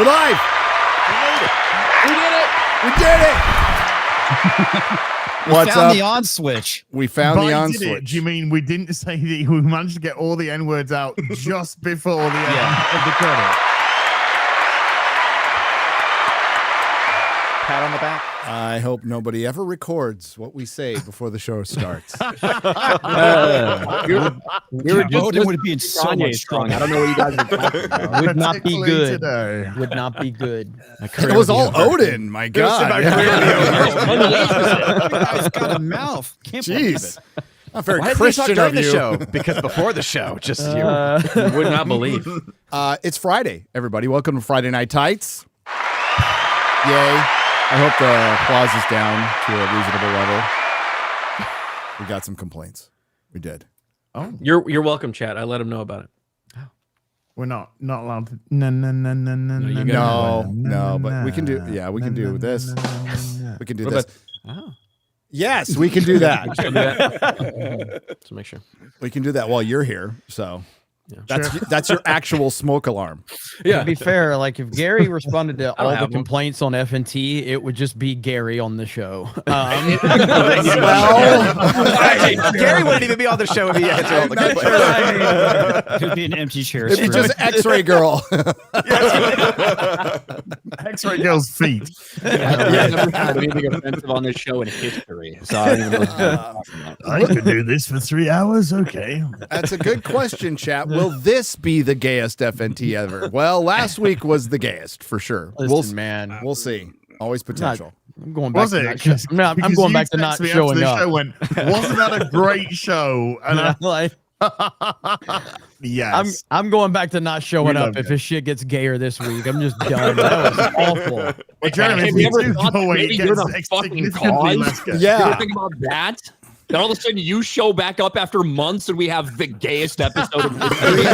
We're live. We did it. We did it. What's found up? the on switch. We found the on did it. switch. Do you mean we didn't say that we managed to get all the N words out just before the end of the credit? Pat on the back. I hope nobody ever records what we say before the show starts. Odin would be so much stronger. I don't know what you guys are talking about. Would not be Particularly good. today. Would not be good. It was all Odin. My God. He's got a mouth. Can't believe Jeez. it. Not very Why did we talk Christian during of the you. show? Because before the show, just you would not believe. It's Friday, everybody. Welcome to Friday Night Tights. Yay. I hope the applause is down to a reasonable level. We got some complaints. We did. Oh, You're welcome, chat. I let him know about it. we're not allowed to. No, But we can do. Yeah, we can do this. We can do this. Yes, we can do that. To make sure. We can do that while you're here. So Yeah. that's your actual smoke alarm. To be fair, like if Gary responded to all the have one. complaints on FNT, it would just be Gary on the show. Well, Gary wouldn't even be on the show if he answered all the questions. Could be an empty chair. it'd be just X-ray girl. X-ray girl's feet. I've never had anything offensive on this show in history, so I don't even know what you're talking about. I could do this for 3 hours. Okay. That's a good question, chat. Will this be the gayest FNT ever? Well, last week was the gayest for sure. Listen, man. We'll see. Always potential. I'm going back Was to it? not I'm going back to not showing the up. show went, wasn't that a great show? And I'm like, yes. I'm going back to not showing We up love if it. his shit gets gayer this week. I'm just done. That was awful. Hey, Jeremy, Have if you you ever do thought go away, maybe it you're gets the fucking significantly cause? less good. You ever Yeah. think about that? Then all of a sudden you show back up after months and we have the gayest episode of history.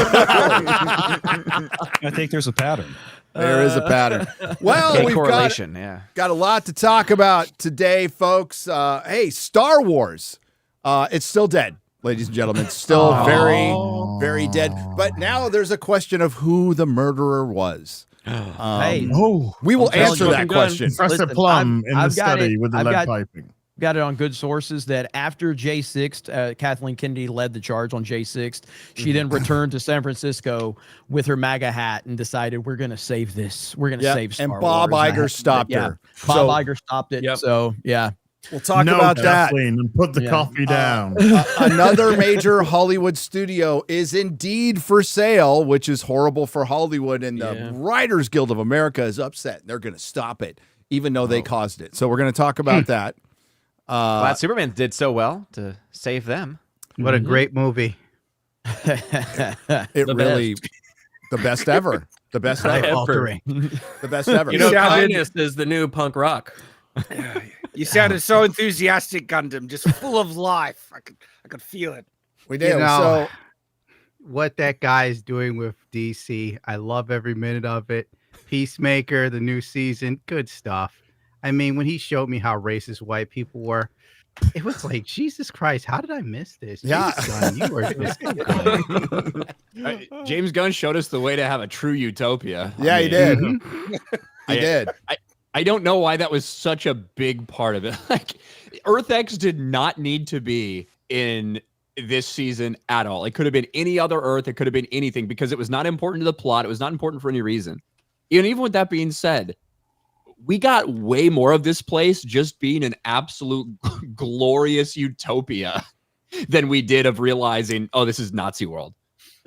I think there's a pattern. There is a pattern. Well, Gay we've correlation, yeah. got a lot to talk about today, folks. Hey, Star Wars. It's still dead, ladies and gentlemen. It's still very, very dead. But now there's a question of who the murderer was. Hey, Oh, We will telling answer you, that question. Professor Listen, Plum in the I've got study it. with the I've lead got- piping. got it on good sources that after J6, Kathleen Kennedy led the charge on J6. She then returned to San Francisco with her MAGA hat and decided we're going to save this. We're going to Yep, save Star and Bob Wars. Iger stopped Yeah, her. Bob So Iger stopped it. Yep. So, yeah. we'll talk No, about that. Kathleen, and put the Yeah. coffee down. Another major Hollywood studio is indeed for sale, which is horrible for Hollywood. And the Yeah. Writers Guild of America is upset. They're going to stop it, even though they caused it. So we're going to talk about that. Glad Superman did so well to save them. What a great movie. It really, the best ever. The best ever. Altering. The best ever. You know, Yeah, I kindness is the new punk rock. You sounded so enthusiastic, Gundam, just full of life. I could feel it. we did. you know, So What that guy is doing with DC, I love every minute of it. Peacemaker, the new season, good stuff. I mean, when he showed me how racist white people were, it was like, Jesus Christ, how did I miss this? Yeah. Jesus, Gunn, you were just good. James Gunn showed us the way to have a true utopia. yeah, I he mean, did. He did. I don't know why that was such a big part of it. Like, Earth X did not need to be in this season at all. It could have been any other Earth. It could have been anything because it was not important to the plot. It was not important for any reason. And even with that being said, we got way more of this place just being an absolute glorious utopia than we did of realizing, oh, this is Nazi world.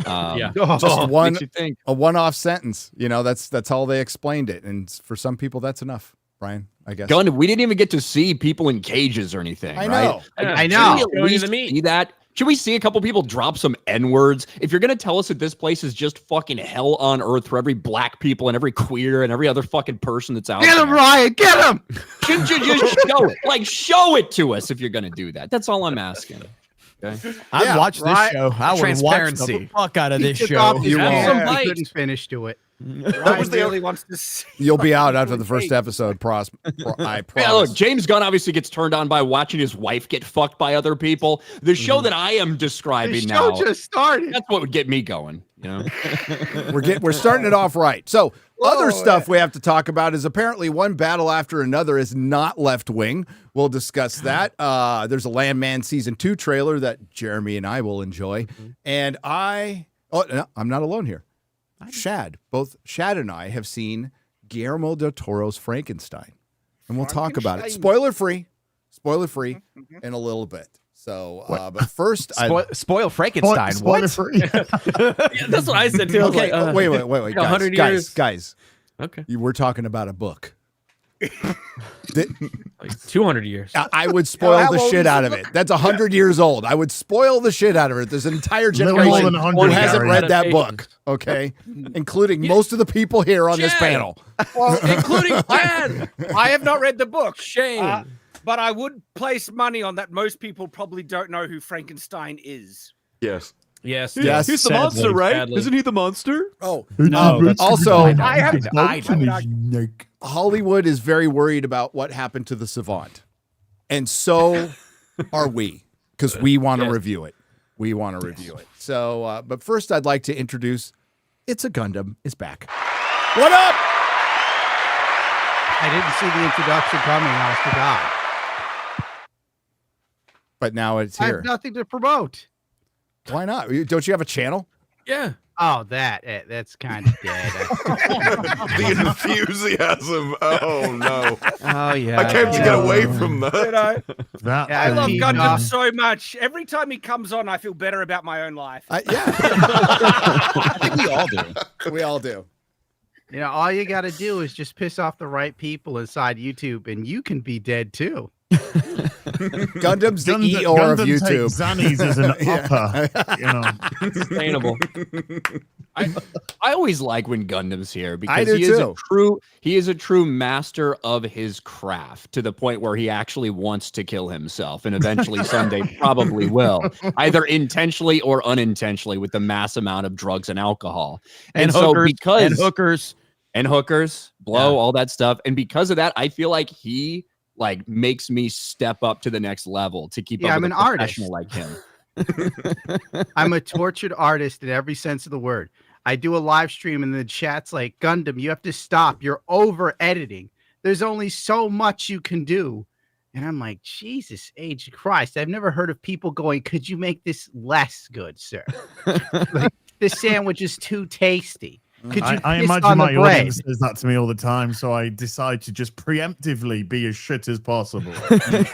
Yeah. Just one, Makes you think. a one-off sentence. You know, that's how they explained it. And for some people, that's enough, Brian, I guess. Gunn, we didn't even get to see people in cages or anything. I right? know. I know. Should we at least see that? Should we see a couple people drop some N-words? If you're going to tell us that this place is just fucking hell on earth for every black people and every queer and every other fucking person that's out Get there. him, Ryan, get him! Shouldn't you just show it? Like, show it to us if you're going to do that. That's all I'm asking. Okay. I've Yeah, watched this right. show. I would watch Transparency. the fuck out of He this took show. off his You pants. won't. He Some couldn't finish to it. That was the really wants to see. You'll be out after the first episode. I Yeah, promise. look, James Gunn obviously gets turned on by watching his wife get fucked by other people. The show that I am The describing show now, just started. that's what would get me going. You know, We're starting it off right. So other stuff we have to talk about is apparently one battle after another is not left wing. We'll discuss that. There's a Landman season 2 trailer that Jeremy and I will enjoy. And I'm not alone here. Both Shad and I have seen Guillermo del Toro's Frankenstein. And we'll talk about it. Spoiler free in a little bit. So, but first, spoil Frankenstein. Spoiler free. yeah, that's what I said too. Okay, wait, 100 years. guys. Okay, We're talking about a book. like 200 years. I would spoil the shit out of it. That's 100 years old. I would spoil the shit out of it. There's an entire Little more generation than 100, who hasn't Gary. read that book, okay? Including most of the people here on this panel. Well, Including Chad. I have not read the book. Shame. But I would place money on that most people probably don't know who Frankenstein is. Yes. Yes. Yes. He's the Sadly, monster, right? sadly. Isn't he the monster? Oh, That's also, I have Hollywood is very worried about what happened to the Savant. And so are we, because we want to review it. We want to review it. So, but first I'd like to introduce It's a Gundam is back. What up? I didn't see the introduction coming. I forgot. But now it's I here. have nothing to promote. Why not? Don't you have a channel? Yeah. Oh, that's kind of dead. The enthusiasm. Oh no. Oh yeah. I can't get away from that. You know, that. Yeah, I love Pete, Gundam so much. Every time he comes on, I feel better about my own life. Yeah. I think we all do. We all do. You know, all you got to do is just piss off the right people inside YouTube, and you can be dead too. Gundam's the Eeyore of YouTube. Zannies is an upper. You know. Sustainable. I always like when Gundam's here I because do he is a true master of his craft to the point where he actually wants to kill himself and eventually someday probably will, either intentionally or unintentionally with the mass amount of drugs and alcohol. And so hookers, because and hookers. and hookers, blow, all that stuff. And because of that, I feel like he makes me step up to the next level to keep up I'm with an a artist. professional like him. I'm a tortured artist in every sense of the word. I do a live stream and the chat's like, Gundam, you have to stop. You're over editing. There's only so much you can do. And I'm like, Jesus H. Christ. I've never heard of people going, could you make this less good, sir? Like, this sandwich is too tasty. Could you I piss imagine on the my bread? audience says that to me all the time, so I decide to just preemptively be as shit as possible.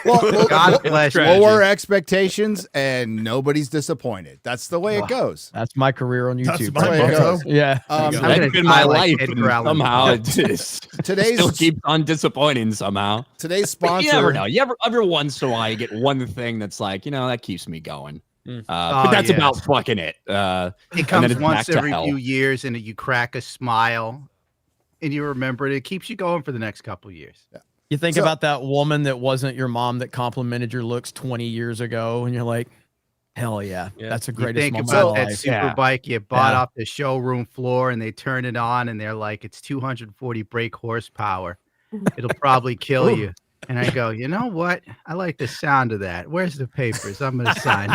Well, God bless you. lower expectations and nobody's disappointed. That's the way it goes. That's my career on That's YouTube. my Way it motto. goes. Yeah. I'm That's gonna been die my like life, Edgar and Allan somehow Poe. it just Today's still keeps on disappointing somehow. Today's But you never sponsor. know. You every once in a while you get one thing that's like, that keeps me going. Oh, But that's yeah. about fucking it. It and then comes it's back once to every hell. few years and you crack a smile and you remember it. It keeps you going for the next couple of years. You think So- about that woman that wasn't your mom that complimented your looks 20 years ago, and you're like, hell yeah, Yeah. that's the You greatest think moment about of my that life. super Yeah. bike you bought Yeah. off the showroom floor and they turn it on and they're like, it's 240 brake horsepower. It'll probably kill you. And I go, you know what? I like the sound of that. Where's the papers? I'm going to sign.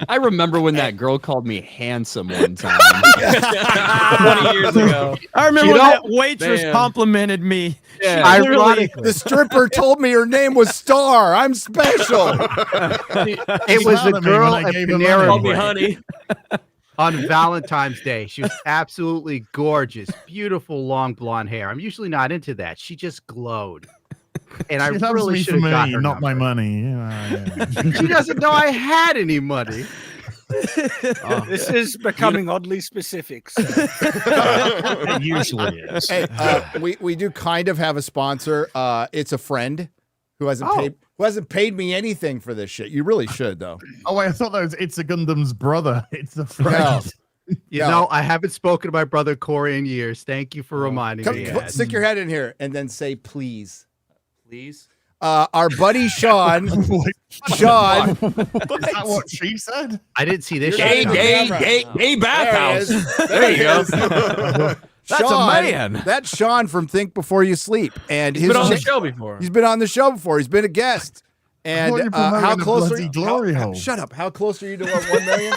I remember when that girl called me handsome one time. 20 years ago. I remember You when know- that waitress Man. complimented me. Yeah. She literally- Ironically, The stripper told me her name was Star. I'm special. it was smiled the at me girl when I at gave her Panera money. Call me Bread honey. on Valentine's Day. She was absolutely gorgeous, beautiful long blonde hair. I'm usually not into that. She just glowed. And I She loves really me should for have got me, her not my number. money. Yeah. She doesn't know I had any money. This is becoming oddly specific. So. It usually is. Hey, we do kind of have a sponsor. It's a friend who hasn't paid me anything for this shit. You really should though. Oh wait, I thought that was It's a Gundam's brother. It's the friend. You No. know, I haven't spoken to my brother Corey in years. Thank you for reminding Come, me. put- Ed. stick your head in here and then say please. Please. Our buddy Sean. Sean. Is that what she said? I didn't see this. Gay, shit gay, coming. gay, gay bathhouse. There he is. That's Sean, a man. That's Sean from Think Before You Sleep, and He's his been on the cha- show before. He's been on the show before. He's been a guest. thought And you promoted how a close are bloody you? glory hole. Shut up. How close are you to 1 million?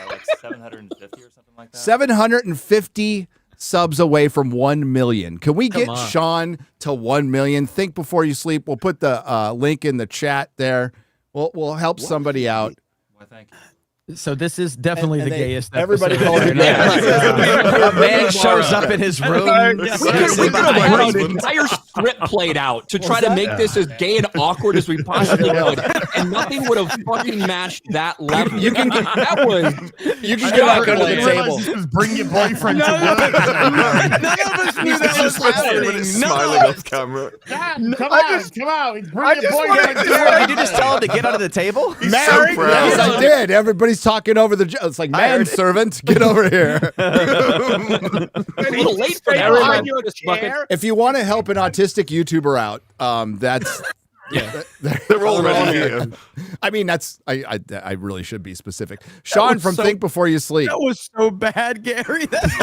Like 750. 750 subs away from 1 million. Can we get Sean to 1 million? Think before you sleep. We'll put the link in the chat there. We'll help somebody out. Why, thank you. So this is definitely And the they- gayest. everybody episode. calls it A man shows up in his room. We could have an entire script played out to try to make this as gay and awkward as we possibly could, and nothing would have fucking matched that level. You can that was you can get out under the table. This was bring your boyfriend to work. None of us knew that was happening. Smiling off camera. Come out. Bring your boyfriend to Did work. you just tell him to get under the table? So proud. Yes, I did. Everybody's talking over the. It's like, manservant, get over here. a little late for that. Behind your chair. If you want to help an autistic YouTuber out, that's. Yeah. They're already here. I mean, I really should be specific. Sean from Think Before You Sleep. That was so bad, Gary. That's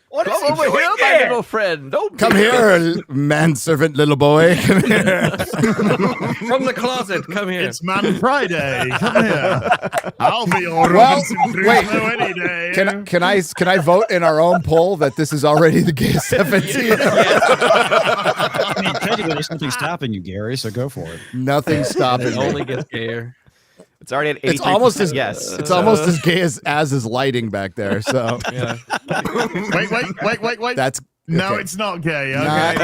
What is Come he over doing here, my there? little friend. Don't Come here, manservant, little boy. Come here. From the closet. Come here. It's Man Friday. Come here. I'll be your Well, Robinson wait. Crusoe any day. Can I vote in our own poll that this is already the gayest FNT? I mean, technically, there's something stopping you, Gary, so go for it. Nothing stopping It me. only gets gayer. It's already at 83%. It's almost as yes. It's almost as gay as his lighting back there. So Yeah. Wait. that's No, okay. it's not gay. Not,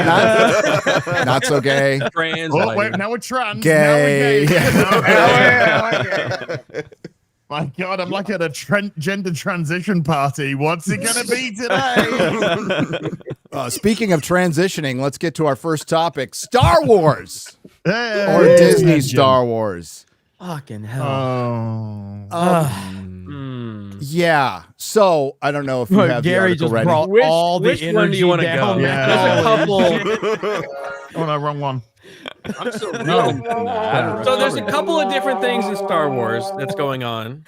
Okay. not so gay. Trans. Oh, wait, now we're trans. Gay. Now we're gay. My God, I'm like at a gender transition party. What's it going to be today? Speaking of transitioning, let's get to our first topic: Star Wars Hey. or Disney Star Wars. fucking hell. Oh. Yeah. So I don't know if you Look, have Gary the article just ready. brought all the Which energy one do you want to down. go? Yeah. There's a couple. Oh, no, wrong one. I'm so So there's a couple of different things in Star Wars that's going on.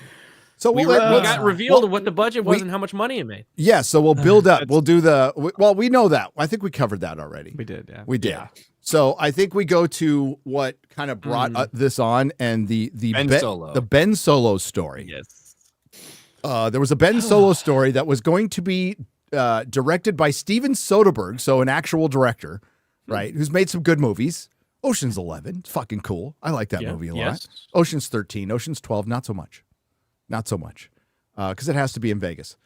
So We we'll got revealed what the budget was and how much money it made. Yeah, so we'll build up. We'll do well, we know that. I think we covered that already. We did, yeah. We did. So I think we go to what kind of brought this on and the Solo. the Ben Solo story. Yes. There was a Ben Solo story that was going to be directed by Steven Soderbergh, so an actual director, right? Who's made some good movies. Ocean's 11, fucking cool. I like that movie a lot. Ocean's 13, Ocean's 12, not so much. Not so much, because it has to be in Vegas.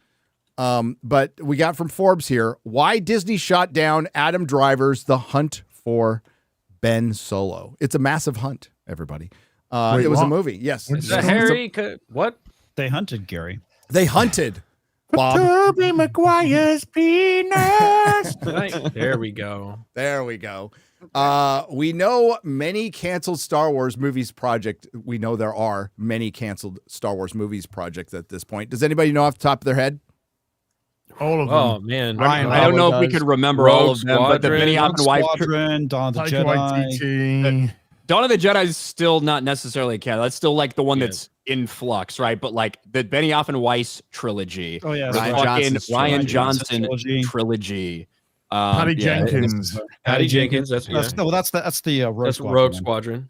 But we got from Forbes here, why Disney shot down Adam Driver's The Hunt for Ben Solo. It's a massive hunt, everybody. Wait, it was a what? movie, yes. What's The Harry, what? They hunted Gary. They hunted, Bob. Tobey Maguire's penis. Right. There we go. There we go. We know many canceled Star Wars movies project. We know there are many canceled Star Wars movies projects at this point. Does anybody know off the top of their head? All of them. Oh man, Ryan I don't know if we does. could remember all of them, but the Squadron, Benny Hoffman wife. Squadron, Dawn of the Taika Jedi. Waititi. Dawn of the Jedi is still not necessarily canon. That's still like the one that's in flux, right? But like the Benioff and Weiss trilogy, Oh, yeah. the Ryan fucking Johnson's Ryan trilogy. Johnson Trilogy. trilogy. Patty yeah, it's- Jenkins. Patty Jenkins. That's No, that's the Rogue that's Squadron. Rogue Squadron.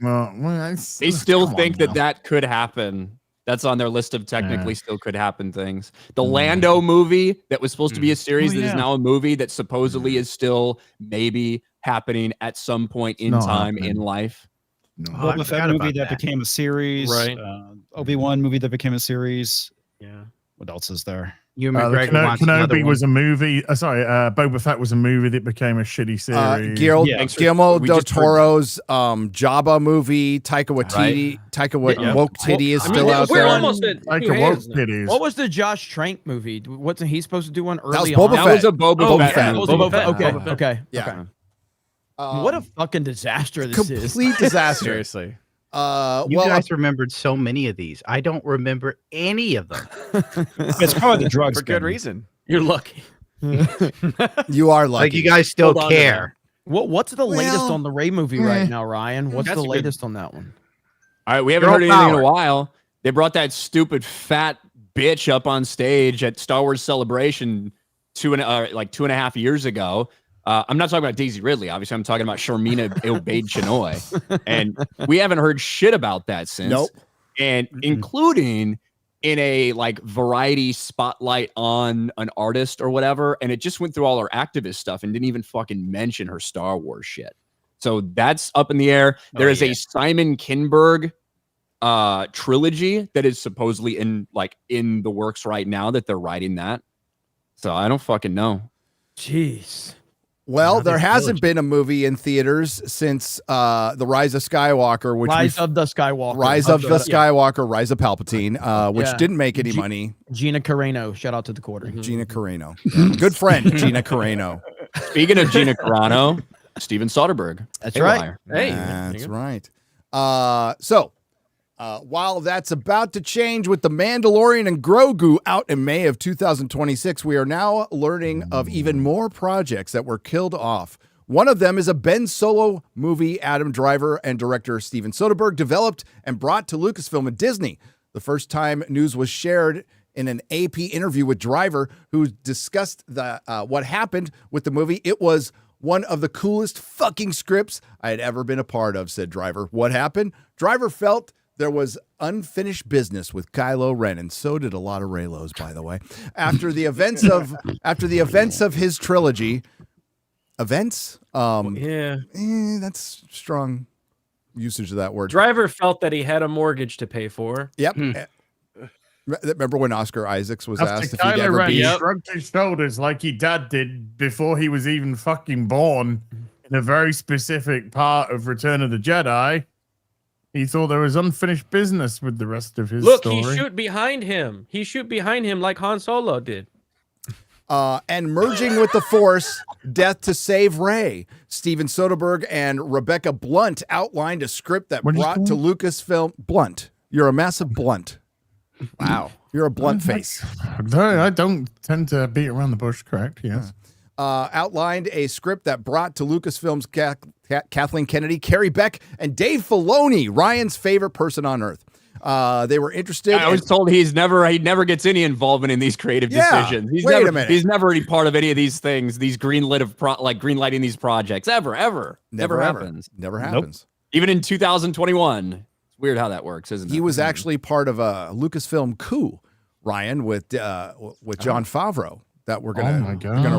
They still Come on think now. that could happen. That's on their list of technically still could happen things. The Lando movie that was supposed to be a series that is now a movie that supposedly is still maybe happening at some point in not time happening. in life. Boba I Fett forgot movie about that became a series. Right. Obi-Wan movie that became a series. Yeah. What else is there? You The McGregor wants another Kenobi one. was a movie. Boba Fett was a movie that became a shitty series. Guillermo we del just heard- Toro's Jabba movie, Taika Waititi, Woke Titty is still out we're there. almost at Like two a woke hands now. titties. What was the Josh Trank movie? Wasn't he supposed to do one was early Boba on? Fett. That was a Boba Fett. Fett. That was Boba Boba Fett. Fett. Okay, Boba Fett. okay. Yeah. Okay. What a fucking disaster this is. complete disaster. Seriously. You guys remembered so many of these. I don't remember any of them. It's probably the drugs. For good reason. You're lucky. You are lucky. Like you guys still Hold on to care. What's the latest Well, on the Ray movie right now, Ryan? What's That's the a good- latest on that one? All right, we haven't Girl heard anything in power. a while. They brought that stupid fat bitch up on stage at Star Wars Celebration 2.5 years ago. I'm not talking about Daisy Ridley. Obviously, I'm talking about Sharmina Obaid Chinoy. And we haven't heard shit about that since. Nope. And including in a like variety spotlight on an artist or whatever, and it just went through all her activist stuff and didn't even fucking mention her Star Wars shit. So that's up in the air. There is a Simon Kinberg trilogy that is supposedly in the works right now that they're writing that. So I don't fucking know. Jeez. Well, there hasn't been a movie in theaters since The Rise of Skywalker, which Rise of the Skywalker. Rise of the Skywalker, Rise of Palpatine, which didn't make any money. Gina Carano, shout out to the quarter. Gina Carano. Yeah. Good friend, Gina Carano. Speaking of Gina Carano, Steven Soderbergh. That's right. Hey, That's right. While that's about to change with The Mandalorian and Grogu out in May of 2026, we are now learning of even more projects that were killed off. One of them is a Ben Solo movie Adam Driver and director Steven Soderbergh developed and brought to Lucasfilm and Disney. The first time news was shared in an AP interview with Driver, who discussed what happened with the movie. It was one of the coolest fucking scripts I had ever been a part of, said Driver. What happened? Driver felt there was unfinished business with Kylo Ren, and so did a lot of Reylos, by the way. After the events of his trilogy, that's strong usage of that word. Driver felt that he had a mortgage to pay for. Yep. Remember when Oscar Isaacs was After asked if he'd Kylo ever Ren be? shrugged his shoulders like he dad did before he was even fucking born in a very specific part of Return of the Jedi. He thought there was unfinished business with the rest of his story. He shoot behind him. He shoot behind him like Han Solo did. And merging with the Force, death to save Rey. Steven Soderbergh and Rebecca Blunt outlined a script that brought to Lucasfilm. Blunt. You're a massive blunt. Wow. You're a blunt face. I don't tend to beat around the bush, correct? Yes. Outlined a script that brought to Lucasfilm's Kathleen Kennedy, Carrie Beck, and Dave Filoni, Ryan's favorite person on earth. They were interested. I was told he never gets any involvement in these creative decisions. He's wait a minute. He's never any part of any of these things. These greenlighting these projects ever happens. Never happens. Even in 2021, it's weird how that works, isn't it? He was actually part of a Lucasfilm coup, Ryan, with Jon Favreau. That we're gonna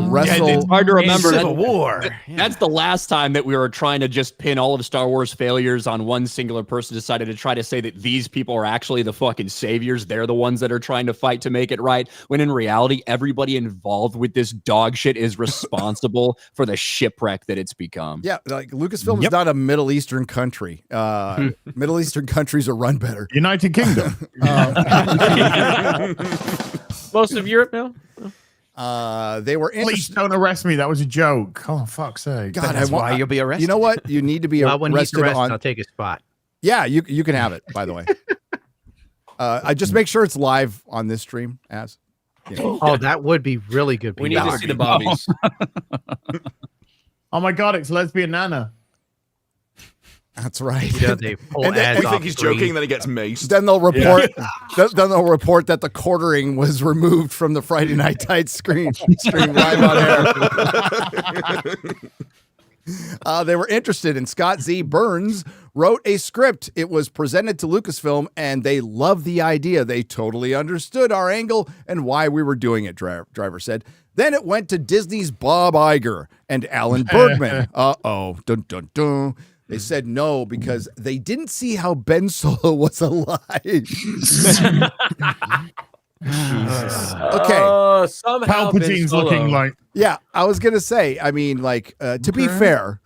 wrestle. Yeah, it's hard to remember. Civil War. That's the last time that we were trying to just pin all of Star Wars failures on one singular person. Decided to try to say that these people are actually the fucking saviors. They're the ones that are trying to fight to make it right. When in reality, everybody involved with this dog shit is responsible for the shipwreck that it's become. Yeah, like Lucasfilm is not a Middle Eastern country. Middle Eastern countries are run better. United Kingdom. Most of Europe now. They were Please interested. don't arrest me. That was a joke. Oh, fuck's sake. God, That's why you'll be arrested. You know what? You need to be Well, when he's arrested arrested, on. I'll take his spot. Yeah, you can have it. By the way, I just make sure it's live on this stream. Oh, that would be really good. We need to see the bobbies. Oh my God, it's lesbian Nana. That's right. Yeah, they pull And then- ads You off think he's screen. joking, then he gets maced. Then they'll report. Then they'll report that the quartering was removed from the Friday Night Tights stream live on air. They were interested, and Scott Z. Burns wrote a script. It was presented to Lucasfilm, and they loved the idea. They totally understood our angle and why we were doing it. Driver said. Then it went to Disney's Bob Iger and Alan Bergman. Dun dun dun. They said no because they didn't see how Ben Solo was alive. Okay. Somehow Ben Palpatine's Solo. looking like. Yeah, I was going to say, I mean, to be fair,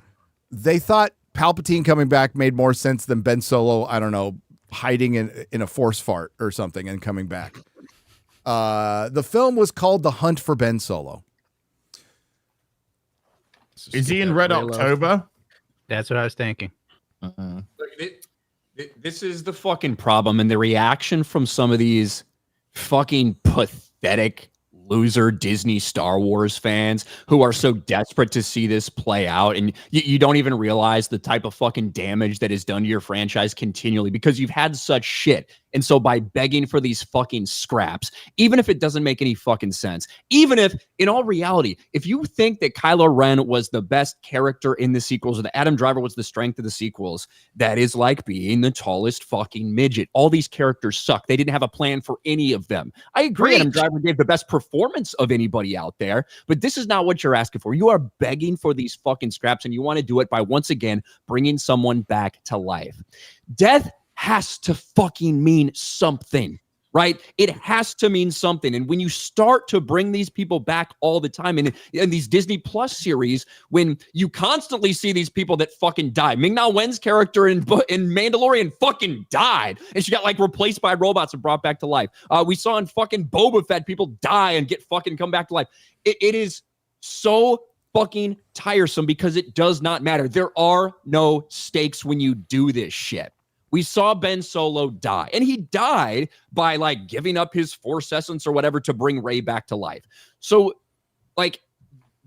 they thought Palpatine coming back made more sense than Ben Solo, I don't know, hiding in a force fart or something and coming back. The film was called The Hunt for Ben Solo. Is he in Red October? That's what I was thinking. This is the fucking problem, and the reaction from some of these fucking pathetic loser Disney Star Wars fans who are so desperate to see this play out, and you don't even realize the type of fucking damage that is done to your franchise continually because you've had such shit And so by begging for these fucking scraps, even if it doesn't make any fucking sense, even if in all reality, if you think that Kylo Ren was the best character in the sequels or that Adam Driver was the strength of the sequels, that is like being the tallest fucking midget. All these characters suck. They didn't have a plan for any of them. I agree. Adam Driver gave the best performance of anybody out there, but this is not what you're asking for. You are begging for these fucking scraps, and you want to do it by once again bringing someone back to life. Death has to fucking mean something, right? It has to mean something. And when you start to bring these people back all the time in these Disney Plus series, when you constantly see these people that fucking die. Ming-Na Wen's character in Mandalorian fucking died, and she got like replaced by robots and brought back to life. We saw in fucking Boba Fett people die and get fucking come back to life. It is so fucking tiresome because it does not matter. There are no stakes when you do this shit. We saw Ben Solo die, and he died by like giving up his Force essence or whatever to bring Rey back to life. So like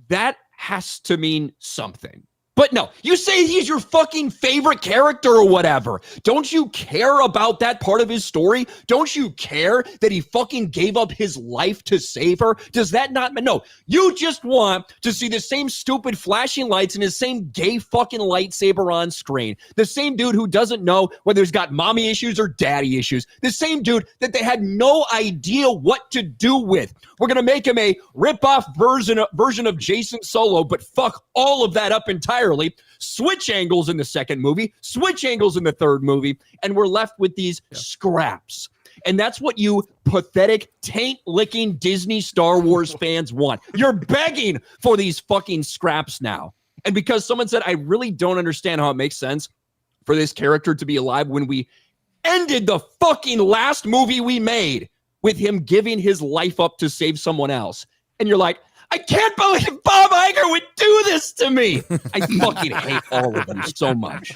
that has to mean something. But no, you say he's your fucking favorite character or whatever. Don't you care about that part of his story? Don't you care that he fucking gave up his life to save her? Does that not mean? No, you just want to see the same stupid flashing lights and his same gay fucking lightsaber on screen. The same dude who doesn't know whether he's got mommy issues or daddy issues. The same dude that they had no idea what to do with. We're going to make him a rip-off version of Jason Solo, but fuck all of that up entirely. Switch angles in the second movie, switch angles in the third movie, and we're left with these scraps. And that's what you pathetic, taint-licking Disney Star Wars fans want. You're begging for these fucking scraps now. And because someone said, I really don't understand how it makes sense for this character to be alive when we ended the fucking last movie we made with him giving his life up to save someone else. And you're like, I can't believe Bob Iger would do this to me. I fucking hate all of you so much.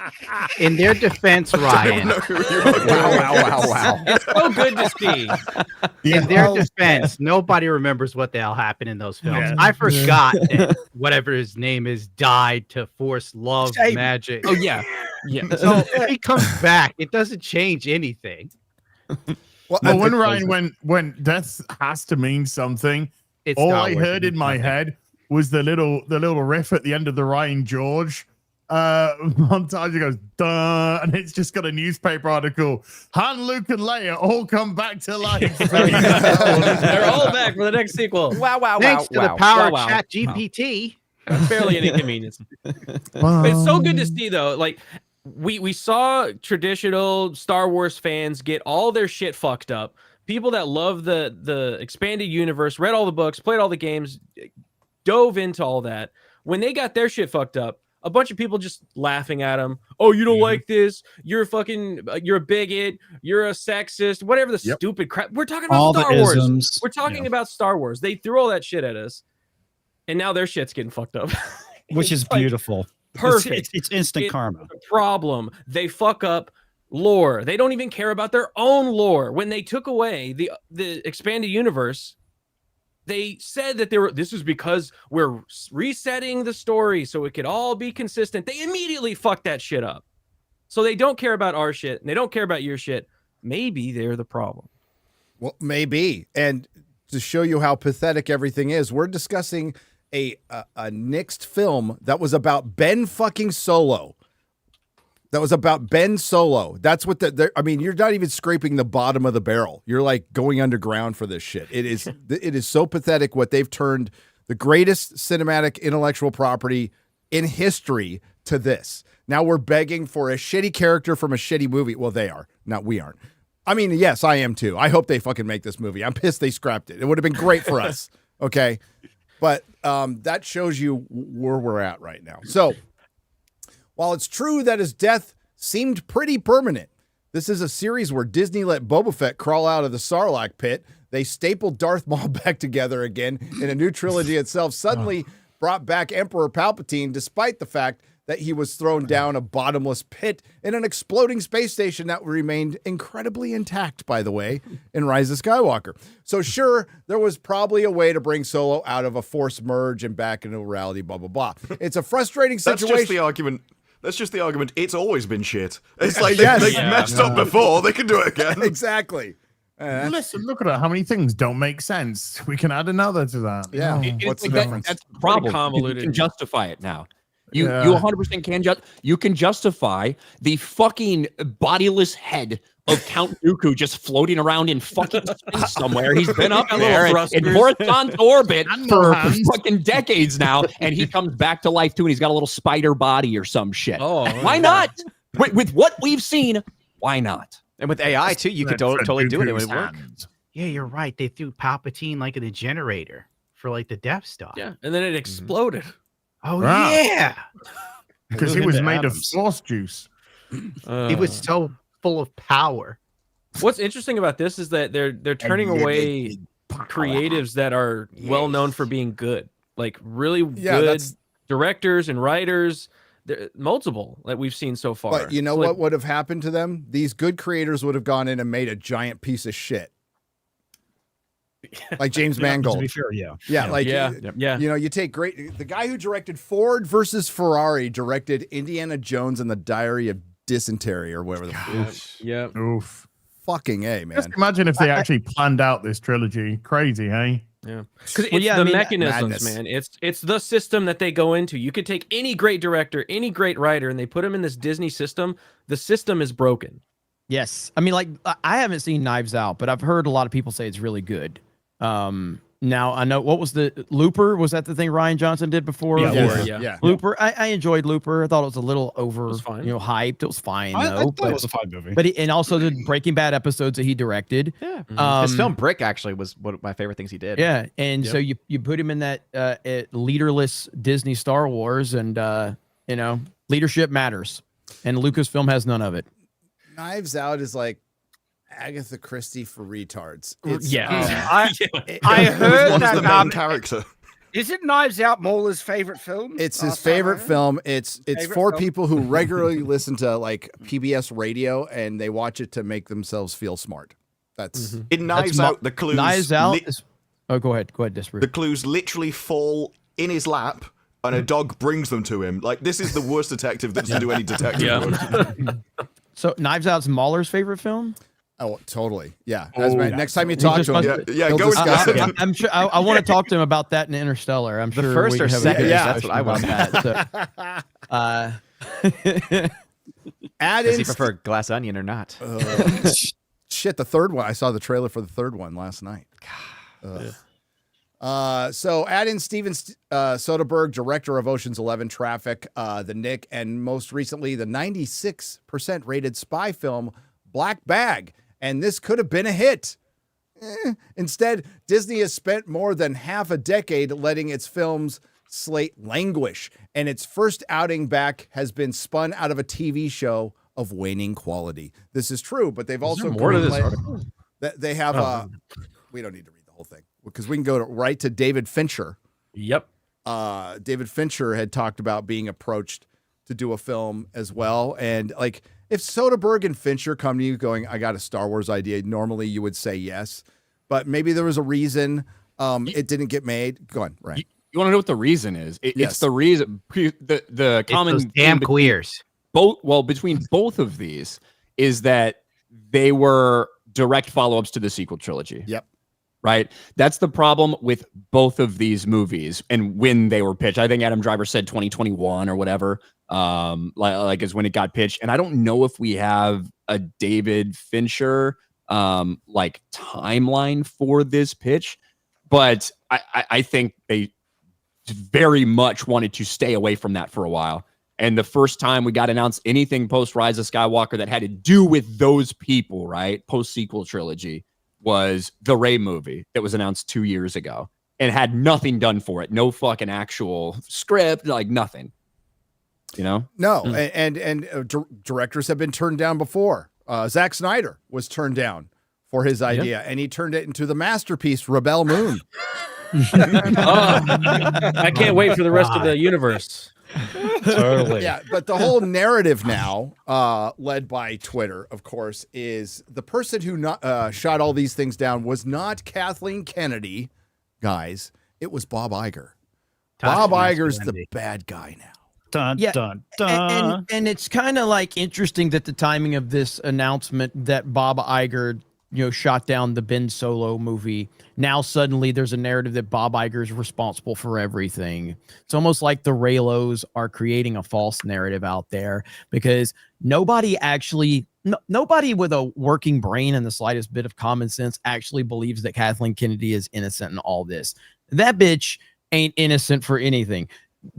In their defense, Ryan. Wow. It's so good to see. In their defense, nobody remembers what the hell happened in those films. Yeah. I forgot that whatever his name is died to force love, magic. Oh, yeah. So if he comes back, it doesn't change anything. Well, when Ryan when death has to mean something, It's all not I working. heard in my head was the little riff at the end of the Ryan George montage. It goes, duh, and it's just got a newspaper article. Han, Luke, and Leia all come back to life. They're all back for the next sequel. Wow. Thanks to the power of Chat GPT. Barely an inconvenience. But it's so good to see, though. Like, we saw traditional Star Wars fans get all their shit fucked up. People that love the expanded universe, read all the books, played all the games, dove into all that. When they got their shit fucked up, a bunch of people just laughing at them. Oh, you don't like this? You're a bigot. You're a sexist. Whatever the stupid crap. We're talking about All Star the Wars. isms. We're talking about Star Wars. They threw all that shit at us, and now their shit's getting fucked up. Which is like, beautiful. perfect. It's instant karma. The problem. They fuck up lore. They don't even care about their own lore. When they took away the expanded universe, they said that this is because we're resetting the story so it could all be consistent. They immediately fucked that shit up. So they don't care about our shit and they don't care about your shit. Maybe they're the problem. Well, maybe. And to show you how pathetic everything is, we're discussing a nixed film that was about Ben fucking Solo. That was about Ben Solo. That's what I mean, you're not even scraping the bottom of the barrel. You're like going underground for this shit. It is so pathetic what they've turned the greatest cinematic intellectual property in history to this. Now we're begging for a shitty character from a shitty movie. Well, they are. Not we aren't. I mean, yes, I am too. I hope they fucking make this movie. I'm pissed they scrapped it. It would have been great for us. Okay. But that shows you where we're at right now. So while it's true that his death seemed pretty permanent, this is a series where Disney let Boba Fett crawl out of the Sarlacc pit. They stapled Darth Maul back together again in a new trilogy itself, suddenly brought back Emperor Palpatine, despite the fact that he was thrown down a bottomless pit in an exploding space station that remained incredibly intact, by the way, in Rise of Skywalker. So sure, there was probably a way to bring Solo out of a forced merge and back into reality, blah, blah, blah. It's a frustrating situation. That's just the argument. That's just the argument. It's always been shit. It's like Yes. they've messed up before. They can do it again. Exactly. Listen, look at how many things don't make sense. We can add another to that. Yeah. What's the Like difference? that's the problem. convoluted. You can justify it now. You Yeah. 100% can justify the fucking bodiless head of Count Dooku just floating around in fucking space somewhere. He's been up there in horizontal orbit for fucking decades now, and he comes back to life too, and he's got a little spider body or some shit. Oh, Why not? With what we've seen, why not? And with AI too, you could totally do it. It would work. Yeah, you're right. They threw Palpatine like in a generator for like the Death Star. Yeah, and then it exploded. Oh Wow. yeah. Because he was made of force juice. It was so full of power. What's interesting about this is that they're turning away creatives that are well known for being good, like really good directors and writers. Multiple that we've seen so far. But you know what would have happened to them? These good creators would have gone in and made a giant piece of shit. Like James Mangold. To be fair, yeah. You know, you take the guy who directed Ford versus Ferrari directed Indiana Jones and the Diary of Dysentery or whatever the fuck. Oof. Fucking A, man. Just imagine if they actually planned out this trilogy. Crazy, hey? Yeah, because it's the mechanisms, man. It's the system that they go into. You could take any great director, any great writer, and they put them in this Disney system. The system is broken. Yes. I mean, like, I haven't seen Knives Out, but I've heard a lot of people say it's really good. Now, I know, what was the Looper? Was that the thing Ryan Johnson did before? Yeah. Looper. I enjoyed Looper. I thought it was a little over, fine. hyped. It was fine, I though. thought it was a fine movie. But and also the Breaking Bad episodes that he directed. Yeah. His film Brick actually was one of my favorite things he did. Yeah, and so you put him in that leaderless Disney Star Wars, and leadership matters, and Lucasfilm has none of it. Knives Out is like Agatha Christie for retards. I heard One's that the main character. Is it Knives Out Mauler's favorite film? It's his favorite film. It's for film? people who regularly listen to like PBS radio and they watch it to make themselves feel smart. That's In Knives Out, the clues. Knives Out is. Oh, go ahead, Disparu. The clues literally fall in his lap, and a dog brings them to him. Like, this is the worst detective that doesn't do any detective work. So Knives Out's Mahler's favorite film? Oh, totally. Yeah. Next time you talk to him, go discuss it. I'm sure I want to talk to him about that in Interstellar. I'm sure The first we or can have a second, good that's what I discussion want. about that. Add Does in he prefer glass onion or not? shit, the third one. I saw the trailer for the third one last night. So add in Steven Soderbergh, director of Ocean's 11, Traffic, The Nick, and most recently the 96% rated spy film Black Bag. And this could have been a hit. Instead, Disney has spent more than half a decade letting its films slate languish, and its first outing back has been spun out of a TV show of waning quality. This is true, but they've also more to this article? They have we don't need to read the whole thing because we can go right to David Fincher. Yep. David Fincher had talked about being approached to do a film as well, and like, if Soderbergh and Fincher come to you going, I got a Star Wars idea, normally you would say yes, but maybe there was a reason it didn't get made. Go on, right? You want to know what the reason is? It's the reason. The common damn queers. Between both of these is that they were direct follow-ups to the sequel trilogy. Yep. Right. That's the problem with both of these movies and when they were pitched. I think Adam Driver said 2021 or whatever. Like is when it got pitched. And I don't know if we have a David Fincher like timeline for this pitch, but I think they very much wanted to stay away from that for a while. And the first time we got announced anything post Rise of Skywalker that had to do with those people, right, post sequel trilogy, was the Rey movie that was announced 2 years ago and had nothing done for it. No fucking actual script, like nothing. You know? No, and directors have been turned down before. Zack Snyder was turned down for his idea, and he turned it into the masterpiece Rebel Moon. I can't wait for the rest of the universe. Totally. Yeah, but the whole narrative now, led by Twitter, of course, is the person who shot all these things down was not Kathleen Kennedy, guys. It was Bob Iger. Bob Iger's the bad guy now. Dun, Yeah, dun, dun. And it's kind of like interesting that the timing of this announcement that Bob Iger, shot down the Ben Solo movie. Now suddenly there's a narrative that Bob Iger is responsible for everything. It's almost like the Raylos are creating a false narrative out there because nobody with a working brain and the slightest bit of common sense actually believes that Kathleen Kennedy is innocent in all this. That bitch ain't innocent for anything.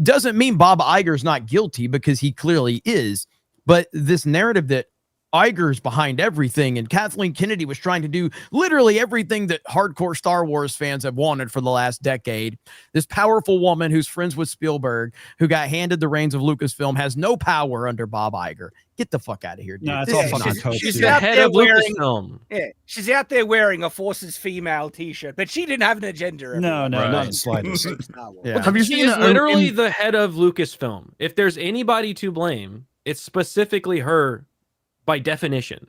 Doesn't mean Bob Iger's not guilty, because he clearly is. But this narrative that Iger's behind everything and Kathleen Kennedy was trying to do literally everything that hardcore Star Wars fans have wanted for the last decade. This powerful woman who's friends with Spielberg, who got handed the reins of Lucasfilm, has no power under Bob Iger. Get the fuck out of here, dude. No, it's all fucking coke. She's dude. the head of wearing- Lucasfilm. Yeah, she's out there wearing a Forces Female T-shirt, but she didn't have an agenda. No, everyone. not the slightest. Yeah. Have you She seen is literally the head of Lucasfilm. If there's anybody to blame, it's specifically her by definition.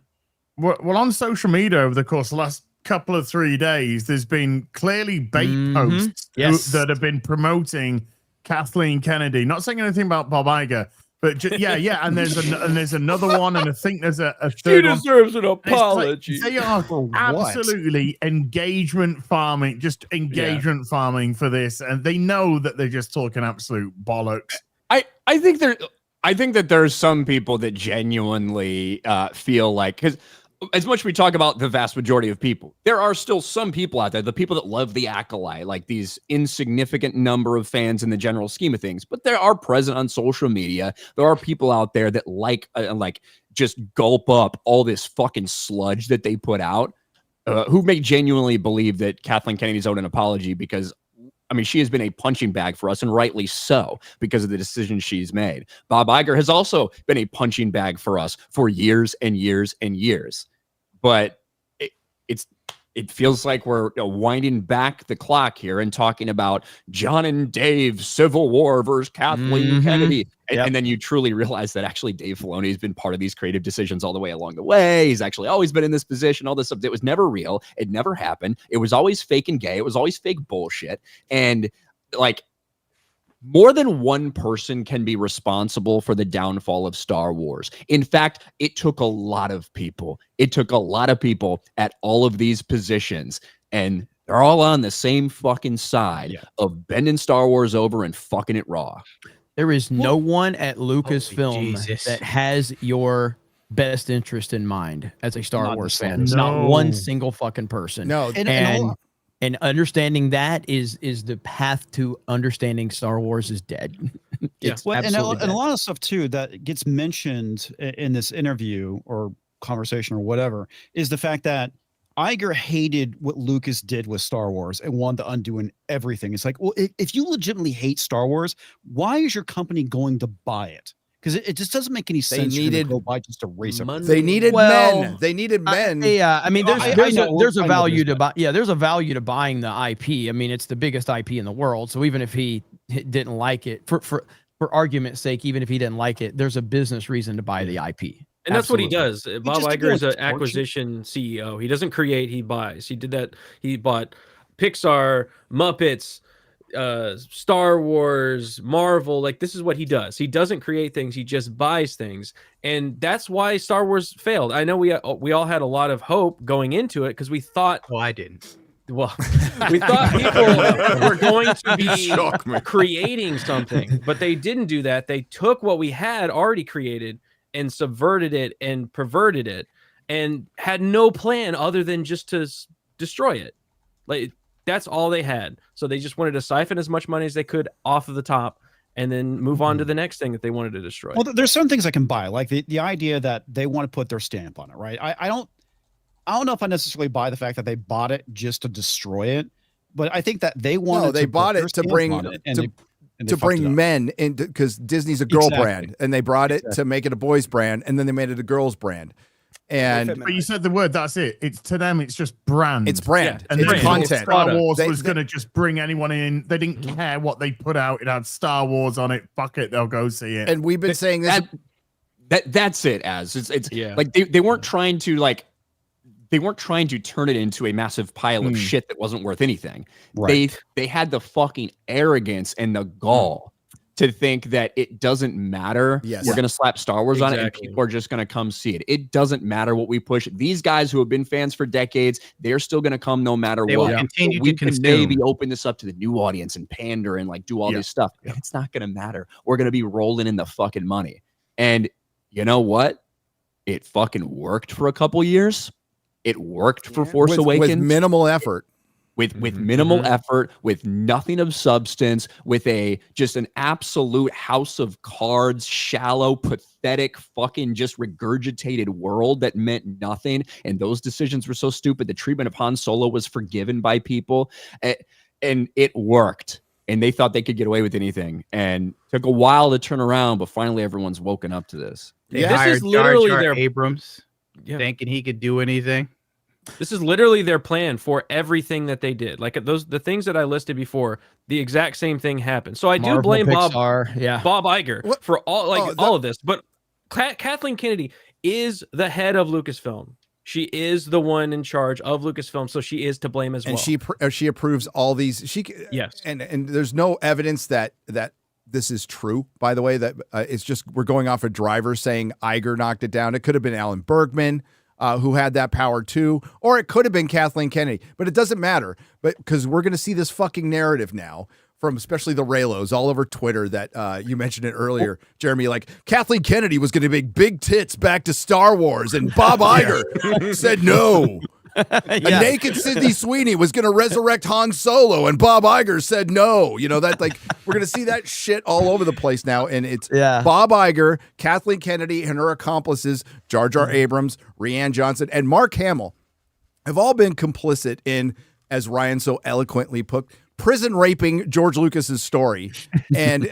Well, on social media over the course of the last couple of 3 days, there's been clearly bait posts that have been promoting Kathleen Kennedy. Not saying anything about Bob Iger, but and there's another one, and I think there's a third one. deserves an It's like, they are absolutely engagement farming for this, and they know that they're just talking absolute bollocks. I think that there's some people that genuinely feel like, because as much as we talk about the vast majority of people, there are still some people out there, the people that love the acolyte, like these insignificant number of fans in the general scheme of things. But there are present on social media. There are people out there that like just gulp up all this fucking sludge that they put out, who may genuinely believe that Kathleen Kennedy's owed an apology because, I mean, she has been a punching bag for us, and rightly so, because of the decisions she's made. Bob Iger has also been a punching bag for us for years and years and years. But it feels like we're winding back the clock here and talking about John and Dave Civil War versus Kathleen Kennedy. And then you truly realize that actually Dave Filoni has been part of these creative decisions all the way along the way. He's actually always been in this position, all this stuff. It was never real. It never happened. It was always fake and gay. It was always fake bullshit. And like, more than one person can be responsible for the downfall of Star Wars. In fact, it took a lot of people. It took a lot of people at all of these positions, and they're all on the same fucking side of bending Star Wars over and fucking it raw. There is no one at Lucasfilm that has your best interest in mind as a Star Wars fan. It's not one single fucking person. No, and understanding that is the path to understanding Star Wars is dead. It's and a absolutely dead. lot of stuff too that gets mentioned in this interview or conversation or whatever is the fact that Iger hated what Lucas did with Star Wars and wanted to undo everything. It's like, well, if you legitimately hate Star Wars, why is your company going to buy it? Because it just doesn't make any sense. They needed to go buy just a race. They needed men. They needed men. I mean, there's a value to buy. Yeah, there's a value to buying the IP. I mean, it's the biggest IP in the world. So even if he didn't like it, for argument's sake, even if he didn't like it, there's a business reason to buy the IP. And that's what he does. Bob Iger is an torture. acquisition CEO. He doesn't create, he buys. He did that. He bought Pixar, Muppets, Star Wars, Marvel. Like, this is what he does. He doesn't create things, he just buys things. And that's why Star Wars failed. I know we all had a lot of hope going into it because we thought, well, I didn't. Well, we thought people were going to be creating something, but they didn't do that. They took what we had already created and subverted it and perverted it and had no plan other than just to destroy it. Like, that's all they had. So they just wanted to siphon as much money as they could off of the top and then move on to the next thing that they wanted to destroy. Well, there's some things I can buy, like the idea that they want to put their stamp on it, right? I don't know if I necessarily buy the fact that they bought it just to destroy it, but I think that they wanted. No, they bought it to bring to bring men in, because Disney's a girl brand, and they brought it to make it a boys brand, and then they made it a girls brand. And but you said the word, that's it. It's to them, it's just brand. It's brand. And it's then content. Star Wars was going to just bring anyone in. They didn't care what they put out. It had Star Wars on it. Fuck it, they'll go see it. And we've been saying this. That's it. It's like they weren't trying to turn it into a massive pile of shit that wasn't worth anything. Right. They had the fucking arrogance and the gall to think that it doesn't matter. Yes. We're going to slap Star Wars on it and Exactly. people are just going to come see it. It doesn't matter what we push. These guys who have been fans for decades, they're still going to come no matter They what. will continue We to can consume. maybe open this up to the new audience and pander and like do all this stuff. It's not going to matter. We're going to be rolling in the fucking money. And you know what? It fucking worked for a couple years. It worked for Force Awakens. with minimal effort. With minimal effort, with nothing of substance, with just an absolute house of cards, shallow, pathetic, fucking just regurgitated world that meant nothing. And those decisions were so stupid. The treatment of Han Solo was forgiven by people, and it worked. And they thought they could get away with anything. And took a while to turn around, but finally everyone's woken up to this. They This hired is literally Jar Jar their Abrams, Yeah. thinking he could do anything. This is literally their plan for everything that they did. Like the things that I listed before, the exact same thing happened. So I do Marvel, blame Bob Pixar, Iger What? for all Oh, all of this. But Kathleen Kennedy is the head of Lucasfilm. She is the one in charge of Lucasfilm, so she is to blame as well. And she approves all these. Yes. And there's no evidence that this is true. By the way, that it's just we're going off a driver saying Iger knocked it down. It could have been Alan Bergman. Who had that power too, or it could have been Kathleen Kennedy, but it doesn't matter. But because we're going to see this fucking narrative now from especially the Raylos all over Twitter that you mentioned it earlier, Jeremy, like Kathleen Kennedy was going to make big tits back to Star Wars, and Bob Iger said no. A naked Sydney Sweeney was going to resurrect Han Solo, and Bob Iger said no. You know, that like we're going to see that shit all over the place now. And it's Bob Iger, Kathleen Kennedy, and her accomplices, Jar Jar Abrams, Rian Johnson, and Mark Hamill have all been complicit in, as Ryan so eloquently put, prison raping George Lucas's story and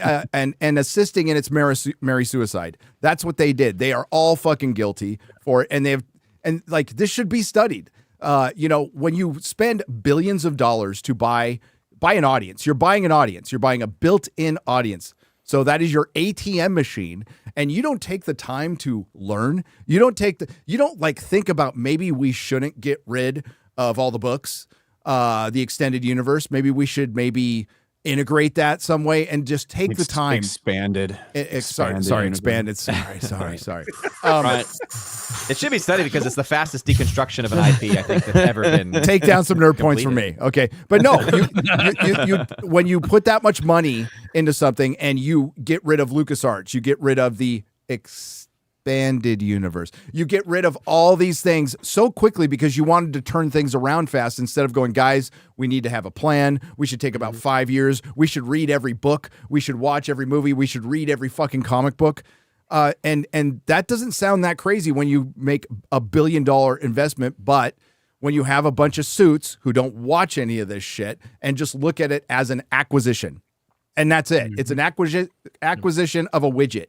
assisting in its merry suicide. That's what they did. They are all fucking guilty for it. And like this should be studied. You know, when you spend billions of dollars to buy an audience, you're buying an audience, you're buying a built-in audience. So that is your ATM machine, and you don't take the time to learn. You don't like think about maybe we shouldn't get rid of all the books, the extended universe. Maybe we should integrate that some way and just take the time. Expanded. Expanded. Sorry. Right. It should be studied because it's the fastest deconstruction of an IP I think that's ever been. Take down some nerd points from me, okay? But no, you when you put that much money into something and you get rid of LucasArts, you get rid of the expanded universe, you get rid of all these things so quickly because you wanted to turn things around fast instead of going, guys, we need to have a plan. We should take about 5 years. We should read every book. We should watch every movie. We should read every fucking comic book. And that doesn't sound that crazy when you make $1 billion investment, but when you have a bunch of suits who don't watch any of this shit and just look at it as an acquisition, and that's it. It's an acquisition of a widget.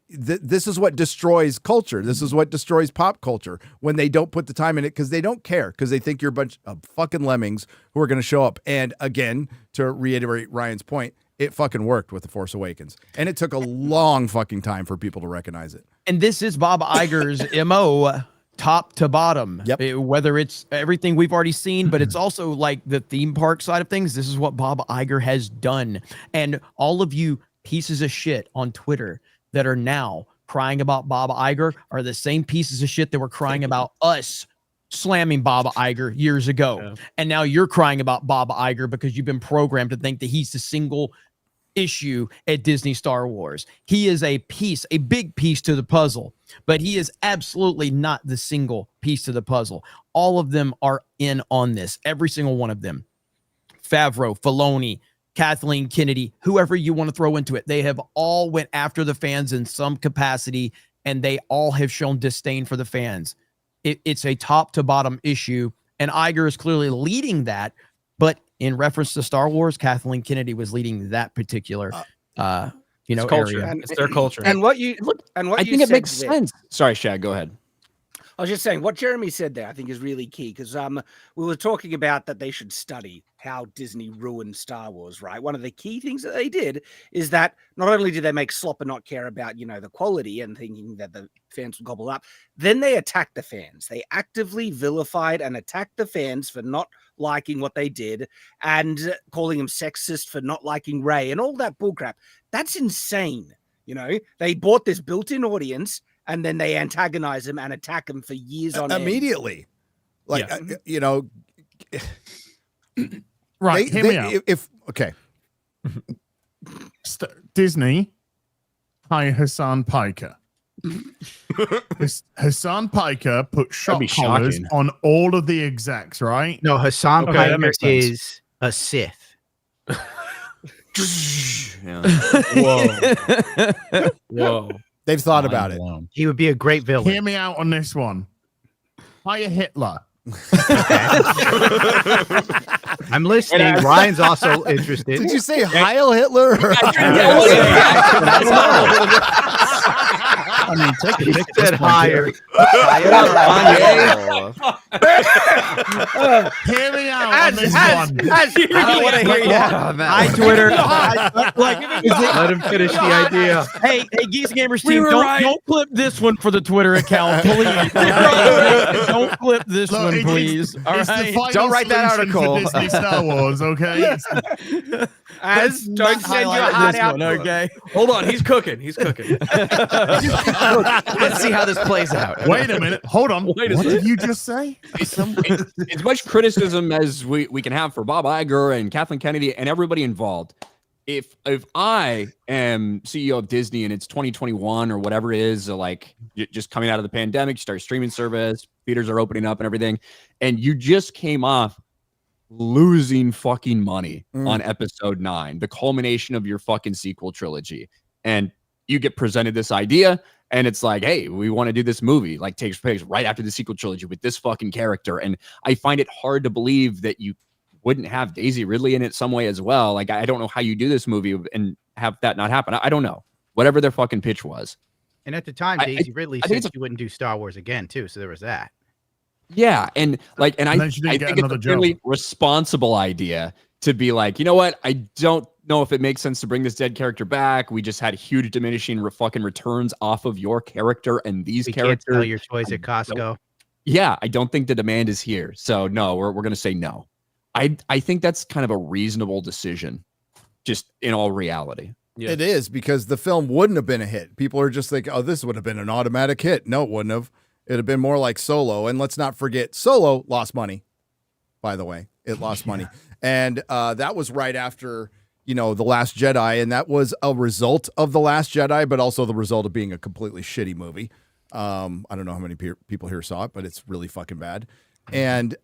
This is what destroys culture. This is what destroys pop culture when they don't put the time in it because they don't care, because they think you're a bunch of fucking lemmings who are going to show up. And again, to reiterate Ryan's point, it fucking worked with The Force Awakens. And it took a long fucking time for people to recognize it. And this is Bob Iger's MO, top to bottom. Yep. Whether it's everything we've already seen, but it's also like the theme park side of things. This is what Bob Iger has done. And all of you pieces of shit on Twitter that are now crying about Bob Iger are the same pieces of shit that were crying about us slamming Bob Iger years ago. Yeah. And now you're crying about Bob Iger because you've been programmed to think that he's the single issue at Disney Star Wars. He is a big piece to the puzzle, but he is absolutely not the single piece to the puzzle. All of them are in on this. Every single one of them. Favreau, Filoni, Kathleen Kennedy, whoever you want to throw into it. They have all went after the fans in some capacity, and they all have shown disdain for the fans. It's a top to bottom issue, and Iger is clearly leading that. But in reference to Star Wars, Kathleen Kennedy was leading that particular, culture. area. It's their culture. And what you I think it makes sense. Sorry, Shag, go ahead. I was just saying what Jeremy said there, I think is really key because we were talking about that they should study how Disney ruined Star Wars, right? One of the key things that they did is that not only did they make slop and not care about, the quality and thinking that the fans would gobble up, then they attacked the fans. They actively vilified and attacked the fans for not liking what they did and calling them sexist for not liking Rey and all that bullcrap. That's insane. They bought this built-in audience and then they antagonize them and attack them for years on end. Immediately. Like, right. Hear me out. Okay. Disney, hire Hassan Piker. Hassan Piker put shock collars on all of the execs, right? No, Hassan Piker is a Sith. Whoa. They've thought about it. He would be a great villain. Hear me out on this one. Hire Hitler. I'm listening. Ryan's also interested. Did you say Heil Hitler? I mean, take a pic. Said higher. Hear me out on this one. I don't want to hear you out on that. Hi, Twitter. Let him finish the idea. Hey, Geeks Gamers team, don't clip this one for the Twitter account, please. Don't clip this one, please. All right. Don't write that article. For Disney Star Wars, okay? Don't send your heart out. Okay. Hold on, he's cooking. Let's see how this plays out. Wait a minute. Hold on. What did you just say? As much criticism as we can have for Bob Iger and Kathleen Kennedy and everybody involved. If I am CEO of Disney and it's 2021 or whatever it is, like just coming out of the pandemic, you start a streaming service, theaters are opening up and everything, and you just came off losing fucking money on episode 9, the culmination of your fucking sequel trilogy, and you get presented this idea and it's like, hey, we want to do this movie, like takes place right after the sequel trilogy with this fucking character. And I find it hard to believe that you wouldn't have Daisy Ridley in it some way as well. Like, I don't know how you do this movie and have that not happen. I don't know. Whatever their fucking pitch was. And at the time, Daisy Ridley said she wouldn't do Star Wars again too. So there was that. Yeah. And I think it's a really responsible idea to be like, you know what? I don't know if it makes sense to bring this dead character back. We just had huge diminishing fucking returns off of your character and these characters. Can't sell your toys at Costco. Yeah, I don't think the demand is here. So no, we're going to say no. I think that's kind of a reasonable decision, just in all reality. Yeah. It is, because the film wouldn't have been a hit. People are just like, oh, this would have been an automatic hit. No, it wouldn't have. It'd have been more like Solo. And let's not forget, Solo lost money, by the way. It lost money. And that was right after, The Last Jedi. And that was a result of The Last Jedi, but also the result of being a completely shitty movie. I don't know how many people here saw it, but it's really fucking bad. And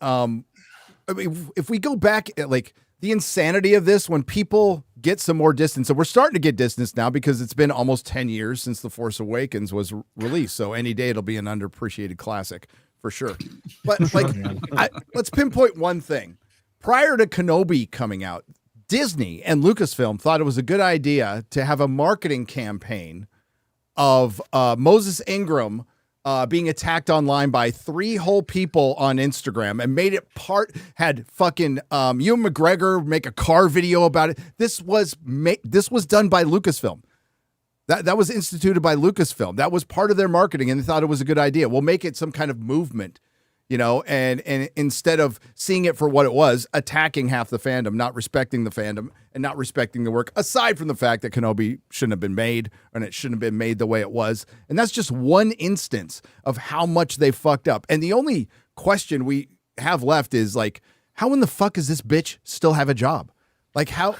I mean, if we go back at like the insanity of this, when people get some more distance, and we're starting to get distance now because it's been almost 10 years since The Force Awakens was released. So any day it'll be an underappreciated classic for sure. But like, let's pinpoint one thing. Prior to Kenobi coming out, Disney and Lucasfilm thought it was a good idea to have a marketing campaign of Moses Ingram being attacked online by 3 whole people on Instagram, and made it had fucking Ewan McGregor make a car video about it. This was done by Lucasfilm. That was instituted by Lucasfilm. That was part of their marketing, and they thought it was a good idea. We'll make it some kind of movement, and instead of seeing it for what it was, attacking half the fandom, not respecting the fandom, and not respecting the work, aside from the fact that Kenobi shouldn't have been made, and it shouldn't have been made the way it was. And that's just one instance of how much they fucked up. And the only question we have left is like, how in the fuck does this bitch still have a job? Like, how...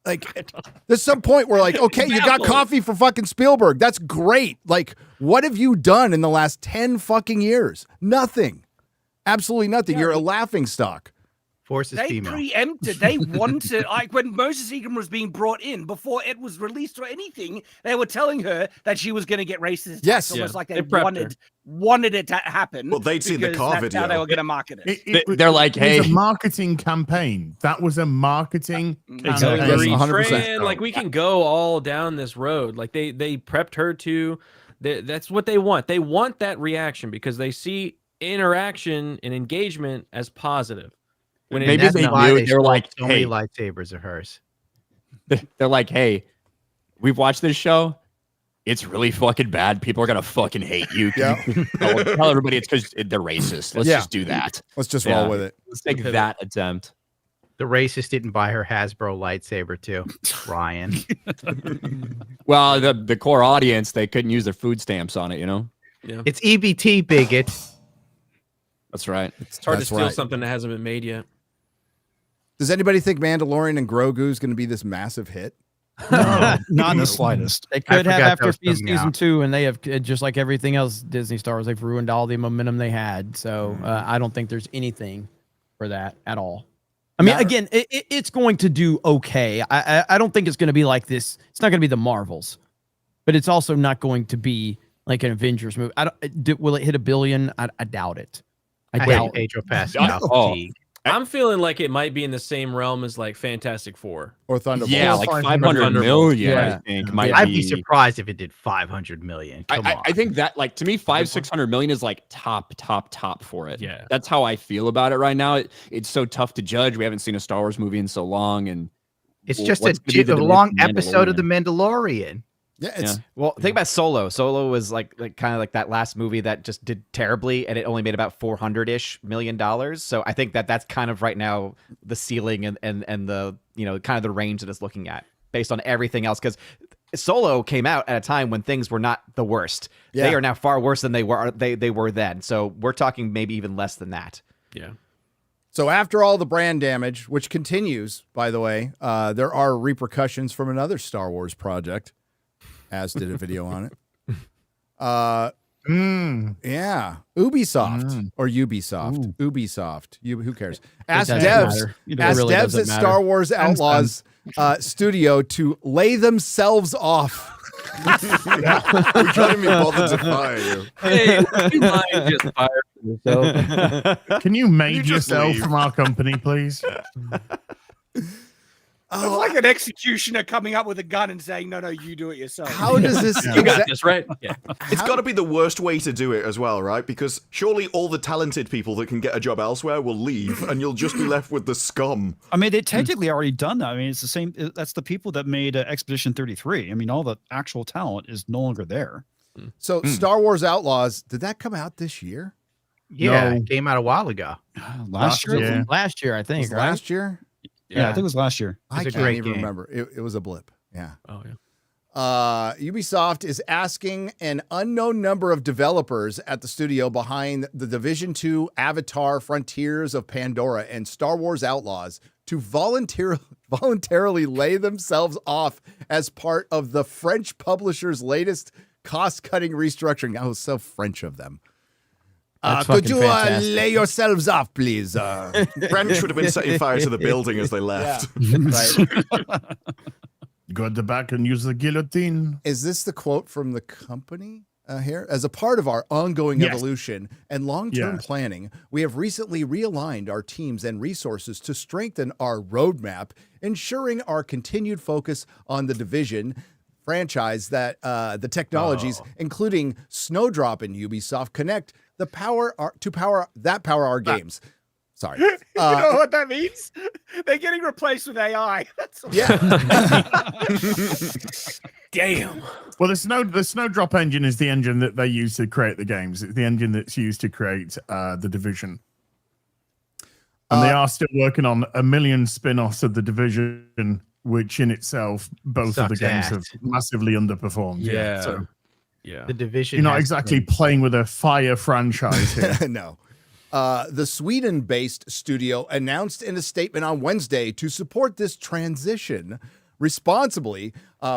Like, there's some point where like, okay, you got coffee for fucking Spielberg. That's great. Like, what have you done in the last 10 fucking years? Nothing. Absolutely nothing. You're a laughing stock. Force is female. Preempted. They wanted, like when Moses Ingram was being brought in, before it was released or anything, they were telling her that she was going to get racist. Yes. Almost like they wanted it to happen. Well, they'd seen the car video. How they were going to market it. They're like, hey. It was a marketing campaign. That was a marketing campaign. Yes, like, we can go all down this road. Like, they prepped her to That's what they want. They want that reaction because they see interaction and engagement as positive. When Maybe That's they why knew. they They're stole like, so many hey, lightsabers of hers. they're like, hey, we've watched this show. It's really fucking bad. People are gonna fucking hate you. Yeah. Tell everybody it's because they're racist. Let's just do that. Let's just Yeah. roll with it. Let's take that attempt. The racist didn't buy her Hasbro lightsaber too, Ryan. Well, the core audience, they couldn't use their food stamps on it, you know? Yeah. It's EBT, bigot. That's right. It's hard That's to steal right. something that hasn't been made yet. Does anybody think Mandalorian and Grogu is going to be this massive hit? No, not in the slightest. They could have forgot that after was coming season out. 2, and they have just like everything else Disney Star Wars. They've ruined all the momentum they had. So I don't think there's anything for that at all. I mean, again, it's going to do okay. I don't think it's going to be like this. It's not going to be the Marvels, but it's also not going to be like an Avengers movie. Will it hit $1 billion? I doubt it. I hate doubt. Pedro Pascal. Oh. Fatigue. I'm feeling like it might be in the same realm as like Fantastic Four. Or Thunderbolts? Yeah, like 500 million, I think. Might I'd be be surprised if it did 500 million. Come on. I think that, like, to me, 600 million is like top for it. Yeah. That's how I feel about it right now. It's so tough to judge. We haven't seen a Star Wars movie in so long, and It's just what's gonna be the a long Mandalorian? episode of The Mandalorian. Yeah, it's Well, think about Solo. Solo was like kind of like that last movie that just did terribly, and it only made about $400-ish million. So I think that's kind of right now the ceiling and the kind of the range that it's looking at based on everything else. Because Solo came out at a time when things were not the worst. Yeah. They are now far worse than they were then. So we're talking maybe even less than that. Yeah. So after all the brand damage, which continues, by the way, there are repercussions from another Star Wars project. As did a video on it. Yeah. Ubisoft or Ubisoft. Ubisoft. Who cares? Ask doesn't devs, matter. It ask really devs doesn't at matter. Star Wars Outlaws studio to lay themselves off. We can't even bother to fire you. Hey, would you mind just firing yourself? Can you make just yourself leave? from our company, please? It's like an executioner coming up with a gun and saying, "No, you do it yourself." How does this? You got this, right? Yeah. It's got to be the worst way to do it as well, right? Because surely all the talented people that can get a job elsewhere will leave, and you'll just be left with the scum. I mean, they technically already done that. I mean, it's the same. That's the people that made Expedition 33. I mean, all the actual talent is no longer there. So Star Wars Outlaws, did that come out this year? Yeah, No. it came out a while ago. Last year, Yeah. Last year, I think. Was it Right? last year? yeah, I think it was last year. I a can't great even game. remember. It was a blip. Yeah. Oh yeah. Ubisoft is asking an unknown number of developers at the studio behind the Division 2, Avatar, Frontiers of Pandora, and Star Wars Outlaws to voluntarily lay themselves off as part of the French publisher's latest cost-cutting restructuring. That was so French of them. That's Could fucking you fantastic. lay yourselves off, please? French would have been setting fire to the building as they left. Right. Go at the back and use the guillotine. Is this the quote from the company here? As a part of our ongoing Yes. evolution and long-term Yes. planning, we have recently realigned our teams and resources to strengthen our roadmap, ensuring our continued focus on the Division franchise that the technologies, including Snowdrop and Ubisoft Connect, power our games. Sorry. You know what that means? They're getting replaced with AI. That's all. Yeah. Damn. Well, the Snowdrop engine is the engine that they use to create the games. It's the engine that's used to create the Division. And they are still working on a million spin-offs of the Division, which in itself, both of the Sucks games ass. have massively underperformed. Yeah. So Yeah. The Division. you're not has exactly playing with a fire franchise here. No. The Sweden-based studio announced in a statement on Wednesday to support this transition responsibly.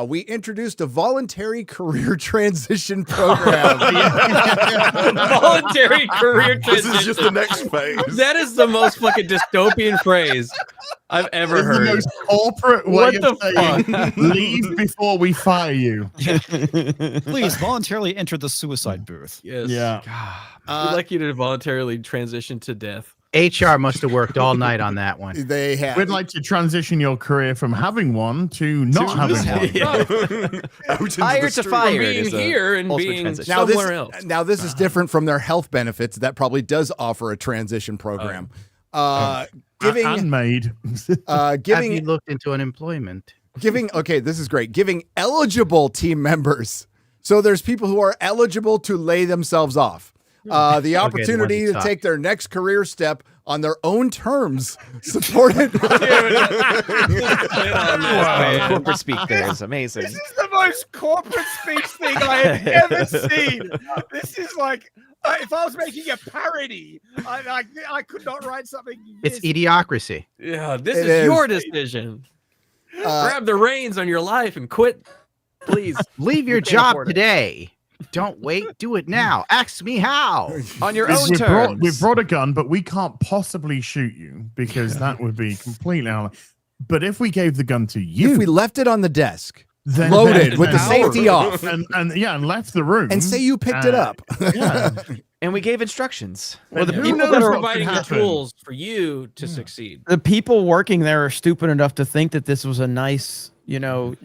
We introduced a voluntary career transition program. Voluntary career This transition. is just the next phase. That is the most fucking dystopian phrase I've ever It's the heard. most corporate way What of the saying, leave before we fire you. Please voluntarily enter the suicide booth. Yes. Yeah. We'd like you to voluntarily transition to death. HR must have worked all night on that one. They have. We'd like to transition your career from having one to not having one. Out into the Hired to street. fired. being is a here and ultimate being transition. somewhere else. Now this is different from their health benefits. That probably does offer a transition program. Giving Handmade. Have giving you looked into unemployment? okay, this is great. Giving eligible team members. So there's people who are eligible to lay themselves off. The opportunity ones to that suck. take their next career step on their own terms, supported. Wow, corporate speak there is amazing. This is the most corporate speech thing I have ever seen. This is like, if I was making a parody, I could not write something. It's idiocracy. Yeah, this It is is. your decision. Grab the reins on your life and quit, please. Leave your can't job afford it. today. Don't wait. Do it now. Ask me how. On your own We've terms. brought a gun, but we can't possibly shoot you because that would be completely out. But if we gave the gun to you, If we left it on the desk, then loaded with the then- safety off, and left the room, and say you picked it up, yeah. And we gave instructions. Well, the Who people knows that are what could providing the happen? tools for you to succeed. The people working there are stupid enough to think that this was a nice,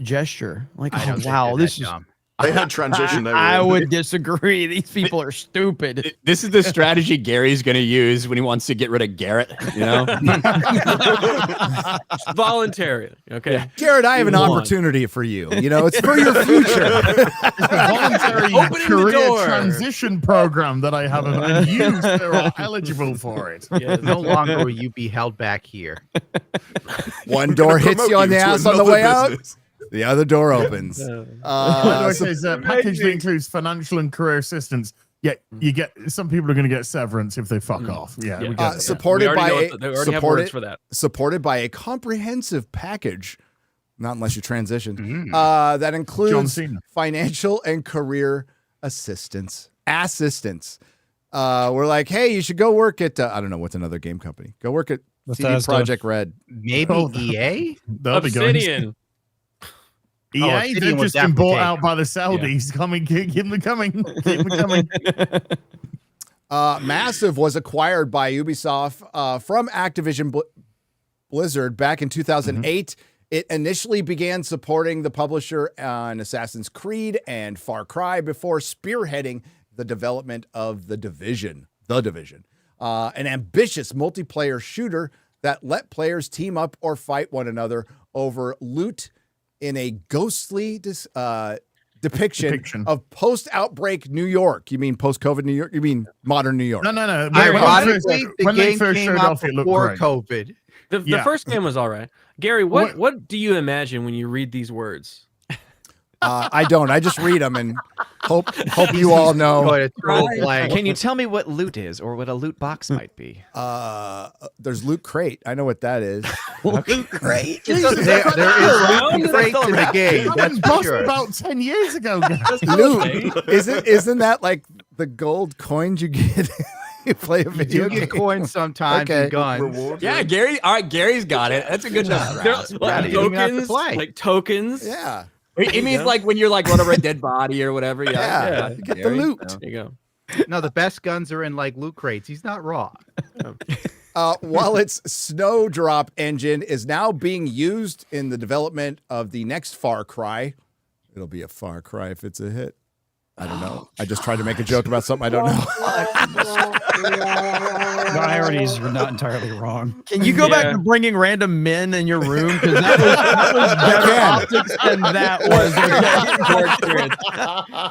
gesture. Like, I oh, don't think wow, they're this that is. dumb. They had transition. They were I in. would disagree. These people are stupid. This is the strategy Gary's going to use when he wants to get rid of Garrett. You know, It's voluntary. Okay. Garrett, I have an opportunity for you. It's for your future. Voluntary Opening the career door. transition program that I have, and you are eligible for it. No longer will you be held back here. One door hits Promote you on the to ass on the another way out. business. The other door opens. By the way, it So- says a package that includes financial and career assistance. Yeah, you get some people are going to get severance if they fuck off. Yeah, we get that. supported We by already a, know they already have words for that. supported by a comprehensive package, not unless you transition, Mm. that John includes Cena. financial and career assistance. We're like, hey, you should go work at I don't know what's another game company. Go work at CD Bethesda. Projekt Red. Maybe Oh, EA? They'll be going. Obsidian. EA, Obsidian they've was just been bought out application. by the Saudis. Coming, keep them coming. Keep them coming. Massive was acquired by Ubisoft from Activision Blizzard back in 2008. It initially began supporting the publisher on Assassin's Creed and Far Cry before spearheading the development of The Division, an ambitious multiplayer shooter that let players team up or fight one another over loot in a ghostly depiction of post-outbreak New York. You mean post-COVID New York? You mean modern New York? No. Ironically, the when they game first came showed out off, it looked before great. COVID. The Yeah. first game was all right. Gary, what do you imagine when you read these words? I don't. I just read them and hope you all know. Go to throw a blank. Can you tell me what loot is or what a loot box might be? There's Loot Crate. I know what that is. Great. There is loot crates in the game. That That's was for busted sure. about 10 years ago. guys. Loot. Isn't that like the gold coins you get? You play a You video do game. get coins sometimes Okay. and guns. Reward. yeah, Gary. All right, Gary's got it. That's a good job. Brad, you don't even have to Tokens, play. like tokens. Yeah. He means like when you're like run over a dead body or whatever. Yeah. You get the Gary, loot. so. There you go. No, the best guns are in like loot crates. He's not wrong. While its Snowdrop engine is now being used in the development of the next Far Cry, it'll be a Far Cry if it's a hit. I don't know. I just tried to make a joke about something I don't know. The ironies were not entirely wrong. Can you go back Yeah. to bringing random men in your room? Because that was better optics than that was.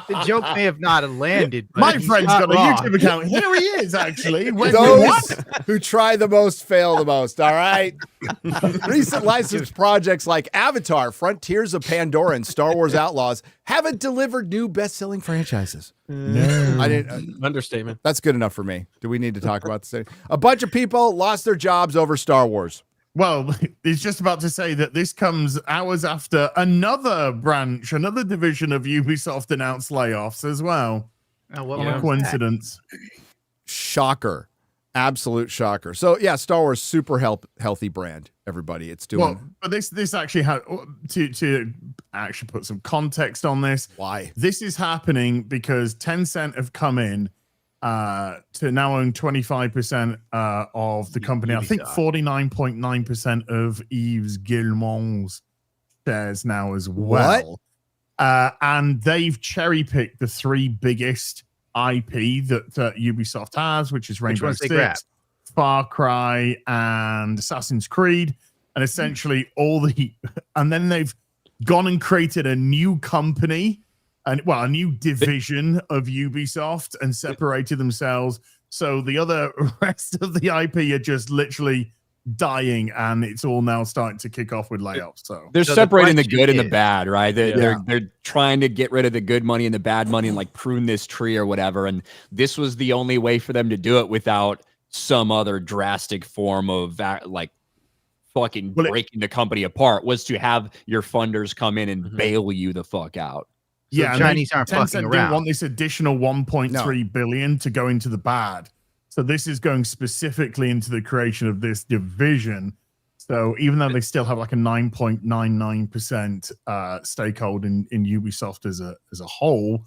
The joke may have not landed. But My he's friend's not got a wrong. YouTube account. Here he is, actually. What? Those who try the most fail the most, all right? Recent licensed projects like Avatar, Frontiers of Pandora, and Star Wars Outlaws haven't delivered new best-selling franchises. I didn't. Understatement. That's good enough for me. Do we need to talk about the same? A bunch of people lost their jobs over Star Wars. Well, it's just about to say that this comes hours after another division of Ubisoft announced layoffs as well. Oh, what What a was coincidence. Shocker. Absolute shocker. So, yeah, Star Wars, super healthy brand, everybody. It's doing. Well, but this actually had to actually put some context on this. Why? This is happening because Tencent have come in to now own 25% of the company. I think 49.9% of Yves Guillemot's shares now as well. And they've cherry picked the 3 biggest IP that Ubisoft has, which is Rainbow Six, Far Cry, and Assassin's Creed. And essentially and then they've gone and created a new company, a new division of Ubisoft, and separated themselves. So the rest of the IP are just literally dying, and it's all now starting to kick off with layoffs. So they're separating the good and the bad, right? They're trying to get rid of the good money and the bad money and like prune this tree or whatever. And this was the only way for them to do it without some other drastic form of like fucking breaking the company apart, was to have your funders come in and bail you the fuck out. So the Chinese aren't fucking around. Didn't want this additional 1.3 billion to go into the bad. So this is going specifically into the creation of this division. So even though they still have like a 9.99% stakehold in Ubisoft as a whole,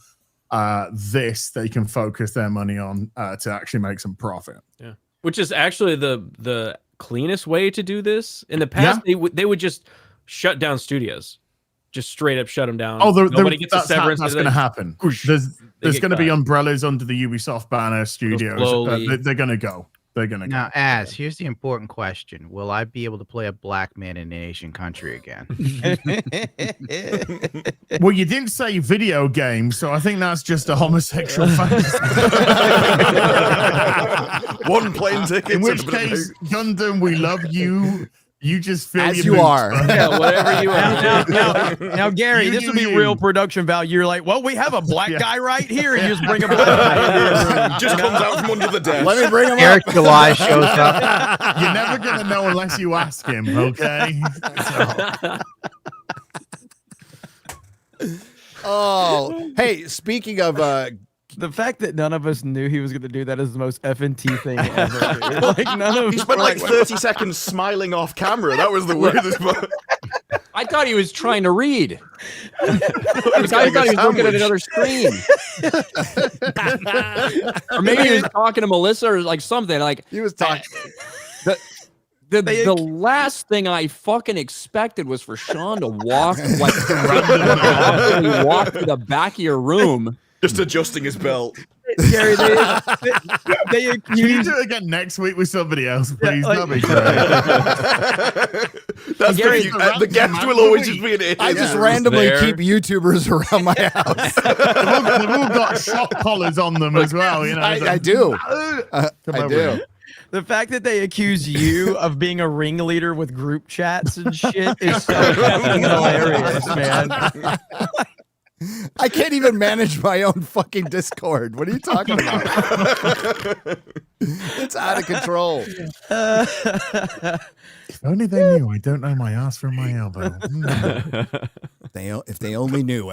they can focus their money on to actually make some profit. Yeah, which is actually the cleanest way to do this. In the past, they would just shut down studios. Just straight up shut them down. Oh, nobody gets a severance. That's going to happen. There's going to be umbrellas under the Ubisoft banner studios. They're going to go. They're going to go. Now, here's the important question. Will I be able to play a black man in an Asian country again? Well, you didn't say video game, so I think that's just a homosexual fantasy. One plane ticket. In which case, Gundam, we love you. You just feel as you are. Yeah, whatever you are. Now, Gary, this will be real production value. You're like, well, we have a black guy right here, and you just bring him up. Just comes out from under the desk. Let me bring him Eric up. July shows up. You're never going to know unless you ask him, okay? Oh, hey, speaking of the fact that none of us knew he was going to do that is the most FNT thing ever. Dude. Like none of He spent like 30 seconds smiling off camera. That was the weirdest part. I thought he was trying to read. I thought he was looking at another screen. Or maybe he was talking to Melissa or like something. Like he was talking. The last thing I fucking expected was for Sean to walk to the back of your room. Just adjusting his belt. Gary, they Can you do it again next week with somebody else, please? Yeah, That'd be great. That's Gary, the guest will always just be an idiot. I just randomly keep YouTubers around my house. They've all got shock collars on them as well. You know, I do. I do. The fact that they accuse you of being a ringleader with group chats and shit is so fucking hilarious, man. I can't even manage my own fucking Discord. What are you talking about? It's out of control. If only they knew. I don't know my ass from my elbow. If they only knew,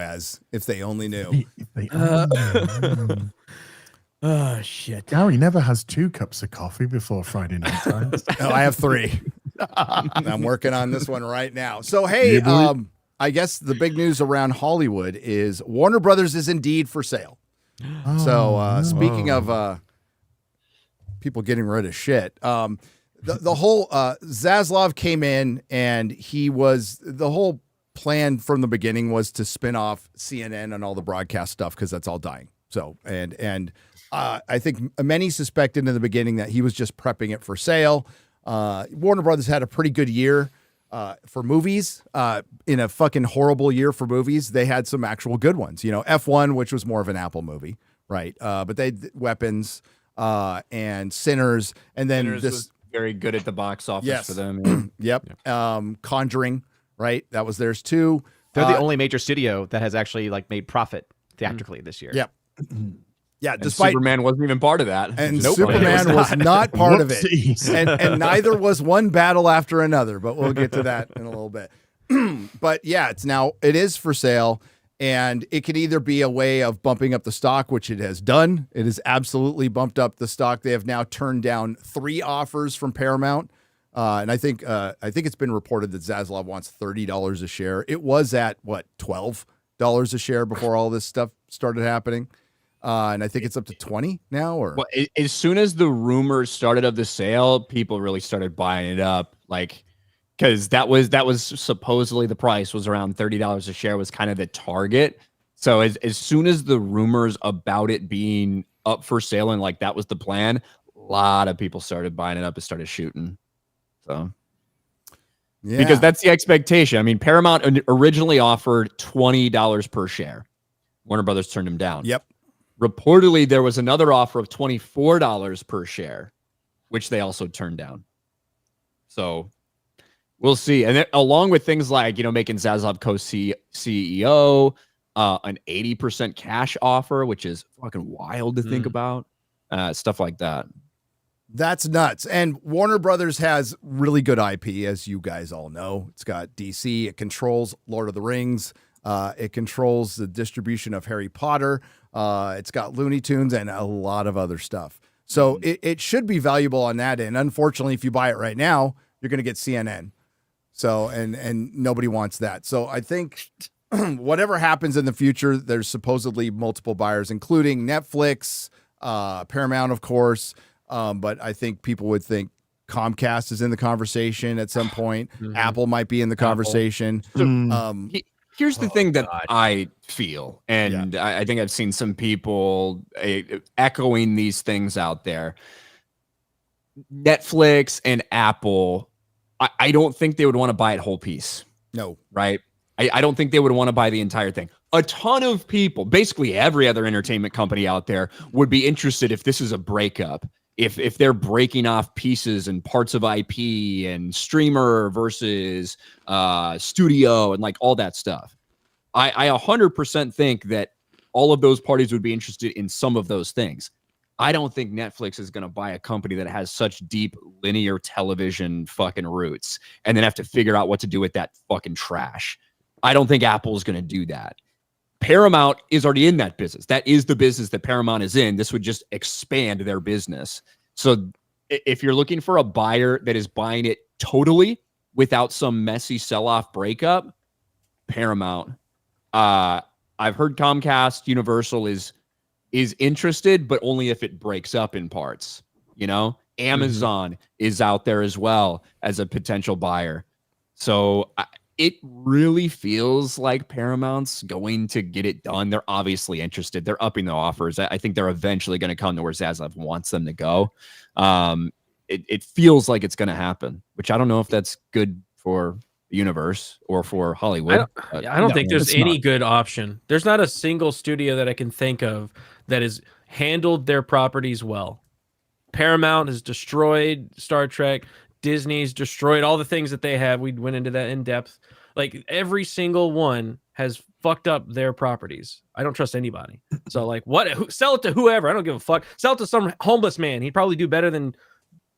if they only knew. Oh shit! Gary never has 2 cups of coffee before Friday night time. No, I have 3. I'm working on this one right now. So hey, I guess the big news around Hollywood is Warner Brothers is indeed for sale. Speaking of people getting rid of shit, the whole Zaslav came in, and the whole plan from the beginning was to spin off CNN and all the broadcast stuff because that's all dying. So and I think many suspected in the beginning that he was just prepping it for sale. Warner Brothers had a pretty good year. For movies, in a fucking horrible year for movies, they had some actual good ones. You know, F1, which was more of an Apple movie, right? But they Weapons and Sinners, and then Sinners this was very good at the box office for them. Yeah. Yep. Conjuring, right? That was theirs too. They're the only major studio that has actually like made profit theatrically this year. Yep. Yeah, And despite Superman wasn't even part of that. and Superman was not part of it, and neither was one battle after another. But we'll get to that in a little bit. But yeah, it is for sale, and it could either be a way of bumping up the stock, which it has done. It has absolutely bumped up the stock. They have now turned down 3 offers from Paramount, and I think it's been reported that Zaslav wants $30 a share. It was at what $12 a share before all this stuff started happening. and I think it's up to 20 now. Or Well, as soon as the rumors started of the sale, people really started buying it up, like because that was supposedly the price was around $30 a share was kind of the target. So as soon as the rumors about it being up for sale and like that was the plan, a lot of people started buying it up and started shooting. So yeah, because that's the expectation. I mean, Paramount originally offered $20 per share. Warner Brothers turned them down. Yep. Reportedly, there was another offer of $24 per share, which they also turned down. So we'll see. And then, along with things like, making Zaslav co-CEO, an 80% cash offer, which is fucking wild to think about, stuff like that. That's nuts. And Warner Brothers has really good IP, as you guys all know. It's got DC. It controls Lord of the Rings. It controls the distribution of Harry Potter. It's got Looney Tunes and a lot of other stuff. So it should be valuable on that end. Unfortunately, if you buy it right now, you're going to get CNN. So, and nobody wants that. So I think whatever happens in the future, there's supposedly multiple buyers, including Netflix, Paramount, of course. But I think people would think Comcast is in the conversation at some point. Apple might be in the conversation. Here's the thing that I feel, and I think I've seen some people echoing these things out there. Netflix and Apple, I don't think they would want to buy it whole piece. No. Right? I don't think they would want to buy the entire thing. A ton of people, basically every other entertainment company out there, would be interested if this is a breakup. If they're breaking off pieces and parts of IP and streamer versus studio and like all that stuff. I 100% think that all of those parties would be interested in some of those things. I don't think Netflix is going to buy a company that has such deep linear television fucking roots and then have to figure out what to do with that fucking trash. I don't think Apple is going to do that. Paramount is already in that business. That is the business that Paramount is in. This would just expand their business. So if you're looking for a buyer that is buying it totally without some messy sell-off breakup, Paramount. I've heard Comcast Universal is interested, but only if it breaks up in parts. Amazon is out there as well as a potential buyer. So it really feels like Paramount's going to get it done. They're obviously interested. They're upping their offers. I think they're eventually going to come to where Zaslav wants them to go. It feels like it's going to happen, which I don't know if that's good for the universe or for Hollywood. I don't think there's any good option. There's not a single studio that I can think of that has handled their properties well. Paramount has destroyed Star Trek. Disney's destroyed all the things that they have. We went into that in depth. Like every single one has fucked up their properties. I don't trust anybody. So like sell it to whoever. I don't give a fuck. Sell it to some homeless man. He'd probably do better than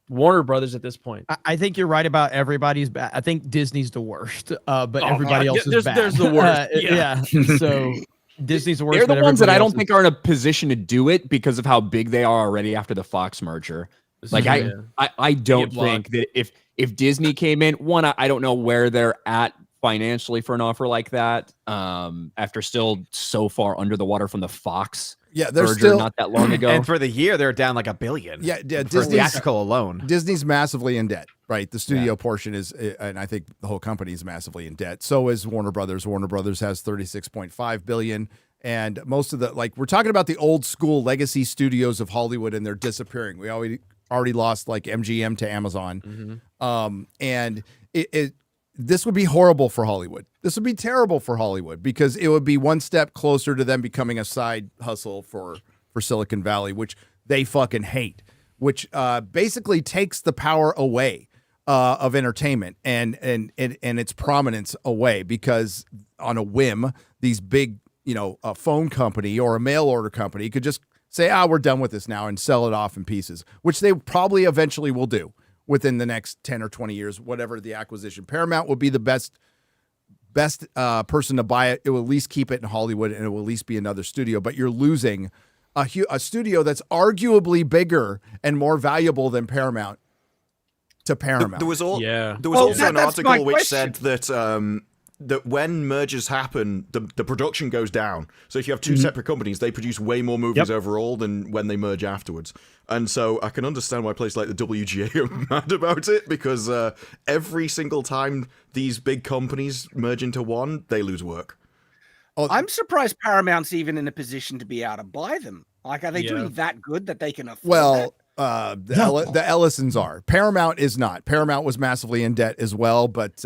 Warner Brothers at this point. I think you're right about everybody's bad. I think Disney's the worst, but everybody else is bad. There's the worst. Yeah. So Disney's the worst. They're the ones that I don't think are in a position to do it because of how big they are already after the Fox merger. Like I don't think that if Disney came in, one, I don't know where they're at financially for an offer like that. After still so far under the water from the Fox they're merger still not that long ago. And for the year, they're down like $1 billion. Yeah, for theatrical alone. Disney's massively in debt, right? The studio portion is, and I think the whole company is massively in debt. So is Warner Brothers. Warner Brothers has $36.5 billion. And most of we're talking about the old school legacy studios of Hollywood, and they're disappearing. We already lost like MGM to Amazon. And this would be horrible for Hollywood. This would be terrible for Hollywood because it would be one step closer to them becoming a side hustle for Silicon Valley, which they fucking hate, which basically takes the power away of entertainment and its prominence away, because on a whim, these big, a phone company or a mail order company could just say, we're done with this now and sell it off in pieces, which they probably eventually will do within the next 10 or 20 years, whatever the acquisition. Paramount will be the best person to buy it. It will at least keep it in Hollywood, and it will at least be another studio, but you're losing a studio that's arguably bigger and more valuable than Paramount to Paramount. There was also an article which said that that when mergers happen, the production goes down. So if you have two separate companies, they produce way more movies overall than when they merge afterwards. And so I can understand why places like the WGA are mad about it, because every single time these big companies merge into one, they lose work. I'm surprised Paramount's even in a position to be able to buy them. Like, are they doing that good that they can afford that? The Ellisons are. Paramount is not. Paramount was massively in debt as well, but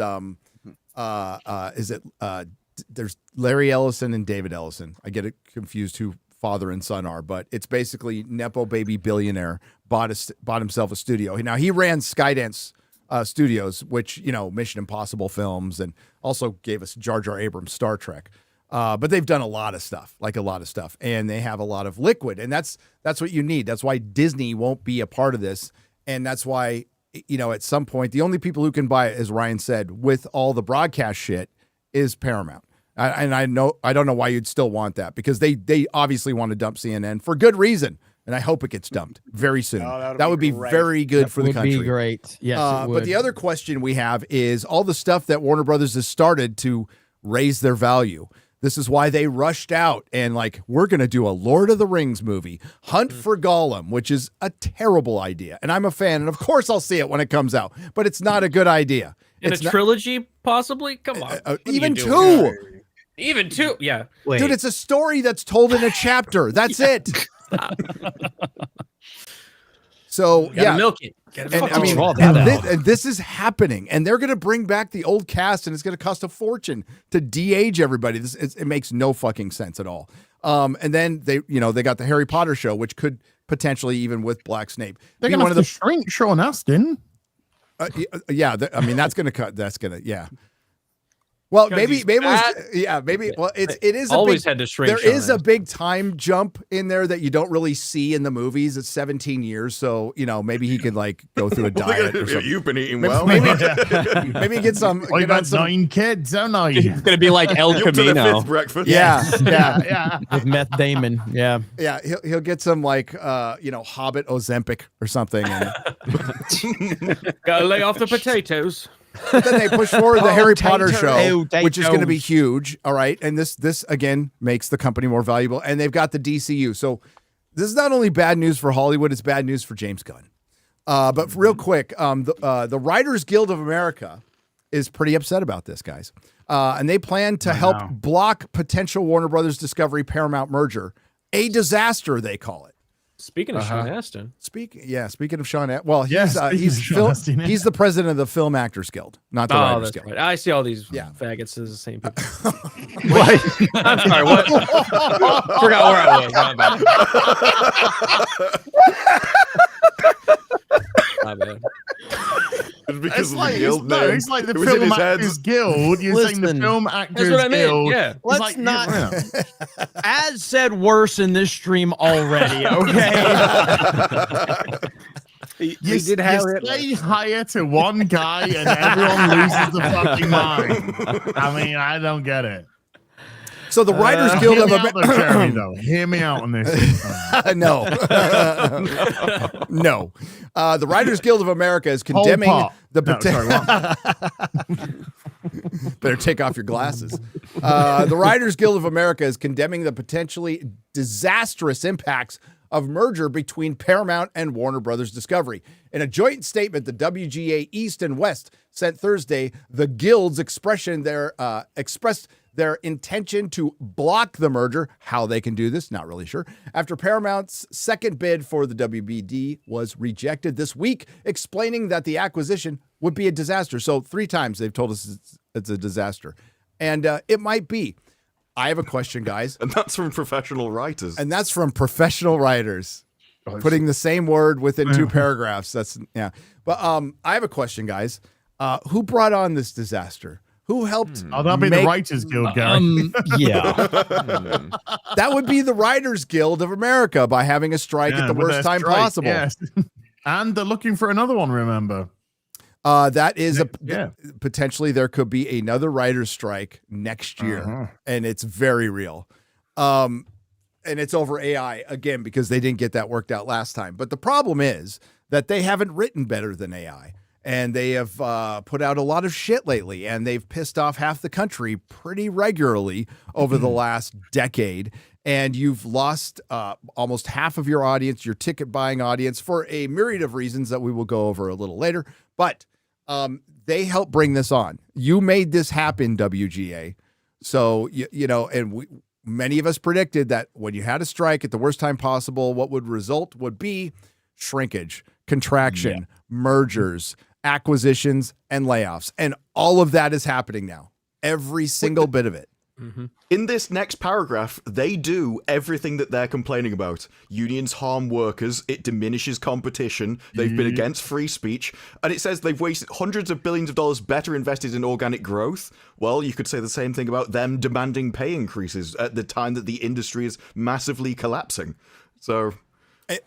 there's Larry Ellison and David Ellison. I get it confused who father and son are, but it's basically Nepo baby billionaire bought himself a studio. Now he ran Skydance Studios, which, Mission Impossible films, and also gave us Jar Jar Abrams' Star Trek. But they've done a lot of stuff, and they have a lot of liquid, and that's what you need. That's why Disney won't be a part of this, and that's why, at some point, the only people who can buy it, as Ryan said, with all the broadcast shit, is Paramount. I don't know why you'd still want that, because they obviously want to dump CNN for good reason, and I hope it gets dumped very soon. That would be very good for the country. Would be great. Yes, it would. But the other question we have is all the stuff that Warner Brothers has started to raise their value. This is why they rushed out and we're going to do a Lord of the Rings movie, Hunt for Gollum, which is a terrible idea. And I'm a fan, and of course I'll see it when it comes out, but it's not a good idea. It's a trilogy, possibly? Come on. Even two. Even two, yeah. Wait. Dude, it's a story that's told in a chapter. That's it. So, Milk it. And this is happening, and they're going to bring back the old cast, and it's going to cost a fortune to de-age everybody. It makes no fucking sense at all. And then they got the Harry Potter show, which could potentially, even with Black Snape, they're going to have to shrink Sean Astin. That's going to cut. That's going to, yeah. Well, maybe. Well, it is always had to shrink. There is a big time jump in there that you don't really see in the movies. It's 17 years, so maybe he could go through a diet. Or something. You've been eating Maybe get some. I've got 9 kids, haven't I? It's gonna be like El Camino. Breakfast. Yeah. With Meth Damon. Yeah. Yeah. He'll get some Hobbit Ozempic or something. Gotta lay off the potatoes. But then they push forward the Harry Potter show, which is going to be huge. All right. And this again makes the company more valuable. And they've got the DCU. So this is not only bad news for Hollywood, it's bad news for James Gunn. But real quick, the Writers Guild of America is pretty upset about this, guys. And they plan to help block potential Warner Brothers Discovery Paramount merger. A disaster, they call it. Speaking of Sean Astin. Speaking of Sean Astin. Well, he's the president of the Film Actors Guild, not the Writers Guild. Right. I see all these faggots as the same people. What? I'm sorry, what? Forgot where I was. My bad. It's because of the guild name. It's like the Film Actors Guild. You're saying the Film Actors Guild. That's what I mean, yeah. Let's not as said worse in this stream already, okay? You say hire to one guy and everyone loses the fucking mind. I mean, I don't get it. So the Writers Guild of America. Hear me out on this. No. No. The Writers Guild of America is condemning Better take off your glasses. The Writers Guild of America is condemning the potentially disastrous impacts of merger between Paramount and Warner Brothers Discovery. In a joint statement, the WGA East and West sent Thursday, the guilds expressed their intention to block the merger. How they can do this, not really sure. After Paramount's second bid for the WBD was rejected this week, explaining that the acquisition would be a disaster. So 3 times they've told us it's a disaster. And it might be. I have a question, guys. And that's from professional writers. Putting the same word within 2 paragraphs. But I have a question, guys. Who brought on this disaster? Who helped? Oh, that'll be the Writers Guild, Gary. That would be the Writers Guild of America by having a strike at the worst time possible. Yes. And they're looking for another one, remember? That is potentially there could be another writer's strike next year, and it's very real. And it's over AI again because they didn't get that worked out last time. But the problem is that they haven't written better than AI. and they have put out a lot of shit lately, and they've pissed off half the country pretty regularly over the last decade. And you've lost almost half of your audience, your ticket buying audience, for a myriad of reasons that we will go over a little later. But they helped bring this on. You made this happen, WGA. So, you know, and many of us predicted that when you had a strike at the worst time possible, what would result would be shrinkage, contraction, mergers, acquisitions, and layoffs. And all of that is happening now. Every single bit of it. In this next paragraph, they do everything that they're complaining about. Unions harm workers, it diminishes competition, they've been against free speech, and it says they've wasted hundreds of billions of dollars better invested in organic growth. Well, you could say the same thing about them demanding pay increases at the time that the industry is massively collapsing. So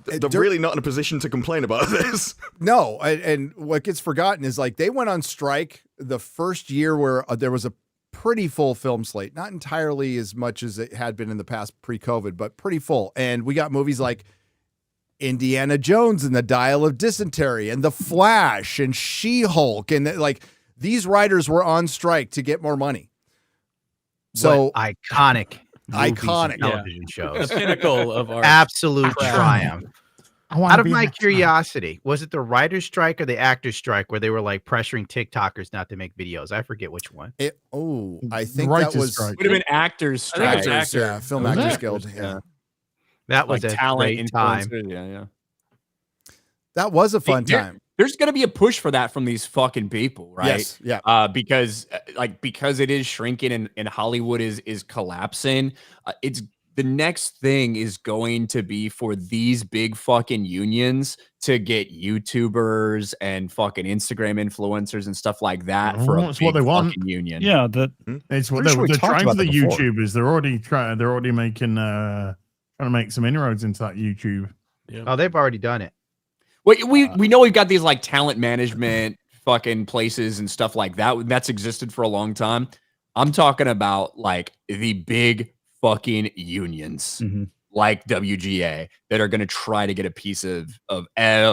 they're really not in a position to complain about this. No, and what gets forgotten is like they went on strike the first year where there was a pretty full film slate, not entirely as much as it had been in the past pre-COVID, but pretty full. And we got movies like Indiana Jones and the Dial of Dysentery and The Flash and She-Hulk. And like these writers were on strike to get more money. So what iconic television shows. The pinnacle of our Absolute triumph. Out of my curiosity, curiosity, was it the writer's strike or the actor's strike where they were like pressuring TikTokers not to make videos? I forget which one. I think that writers' was strike. Would have been actors. I think it was strike. actor. yeah, Film Was Actors it? Guild. Yeah. That was Like a talent great time. influencers. Yeah. That was a fun There- time. There's going to be a push for that from these fucking people, right? Yes. Yeah. Because it is shrinking and Hollywood is collapsing. It's the next thing is going to be for these big fucking unions to get YouTubers and fucking Instagram influencers and stuff like that for a That's what big they want. fucking union. Yeah, that It's what Pretty sure we they're talked trying for about the that before. YouTubers. They're already making trying to make some inroads into that YouTube. Oh, they've already done it. We know we've got these like talent management fucking places and stuff like that. That's existed for a long time. I'm talking about like the big fucking unions like WGA that are going to try to get a piece of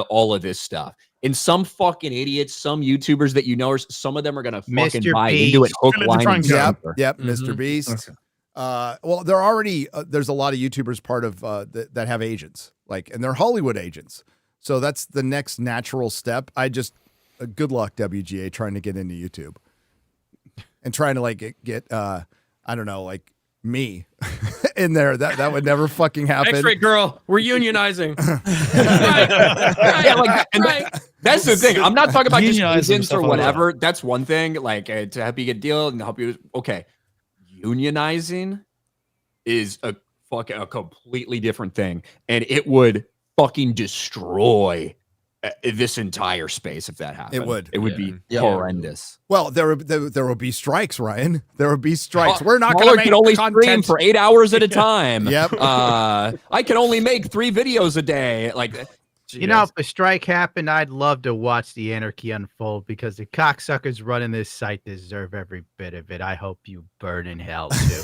all of this stuff. And some fucking idiots, some YouTubers that you know, some of them are going to fucking Mr. buy Beast. into it hook, Gonna line, try and and get- sinker. Yep. Mr. Beast. Well, they're already there's a lot of YouTubers part of that have agents, like, and they're Hollywood agents. So that's the next natural step. Good luck, WGA, trying to get into YouTube and trying to like get I don't know, like me in there. That would never fucking happen. X-ray girl, we're unionizing. Yeah, like, and that's the thing. I'm not talking about just Unionizing agents stuff or like whatever. That's one thing. Like to help you get a deal and help you. Okay, unionizing is a completely different thing, and it would fucking destroy this entire space if that happened. It would. It would be horrendous. Well, there will be strikes, Ryan. There will be strikes. We're not going Smaller to make can only stream content for 8 hours at a time. Yep. I can only make 3 videos a day. Like, You know, if a strike happened, I'd love to watch the anarchy unfold because the cocksuckers running this site deserve every bit of it. I hope you burn in hell too.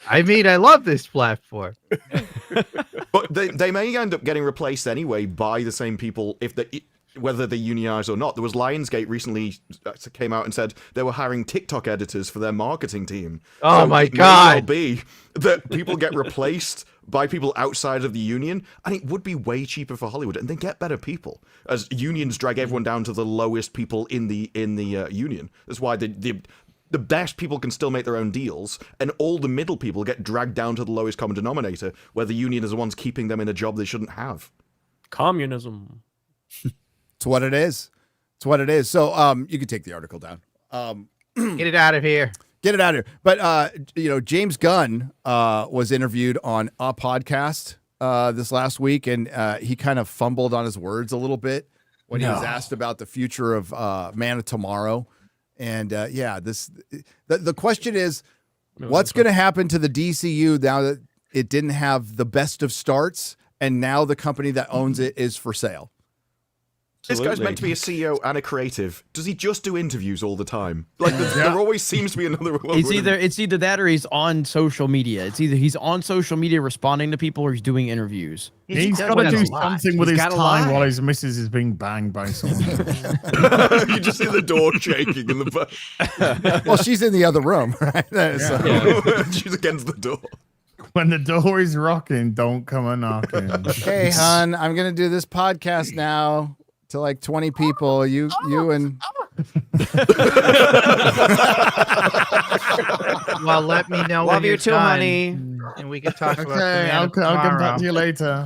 I mean, I love this platform. But they may end up getting replaced anyway by the same people whether they unionize or not. There was Lionsgate recently came out and said they were hiring TikTok editors for their marketing team. Oh So my it may God. well be that people get replaced by people outside of the union, and it would be way cheaper for Hollywood, and they get better people as unions drag everyone down to the lowest people in the union. That's why the best people can still make their own deals, and all the middle people get dragged down to the lowest common denominator, where the union is the ones keeping them in a job they shouldn't have. Communism. It's what it is. It's what it is. So you can take the article down. Get it out of here. Get it out of here. But James Gunn was interviewed on a podcast this last week, and he kind of fumbled on his words a little bit when he was asked about the future of Man of Tomorrow. And the question is, what's going to happen to the DCU now that it didn't have the best of starts, and now the company that owns it is for sale? This guy's meant to be a CEO and a creative. Does he just do interviews all the time? Like there always seems to be another one. It's either that or he's on social media. It's either he's on social media responding to people or he's doing interviews. He's got to do something with his time while his missus is being banged by someone. You just see the door shaking in the back. Well, she's in the other room, right? She's against the door. When the door is rocking, don't come a knocking. Hey, hon, I'm gonna do this podcast now to like 20 people. You and Well, let me know when Love you you're too, done, honey. and we can talk about Okay, I'll come back to you later.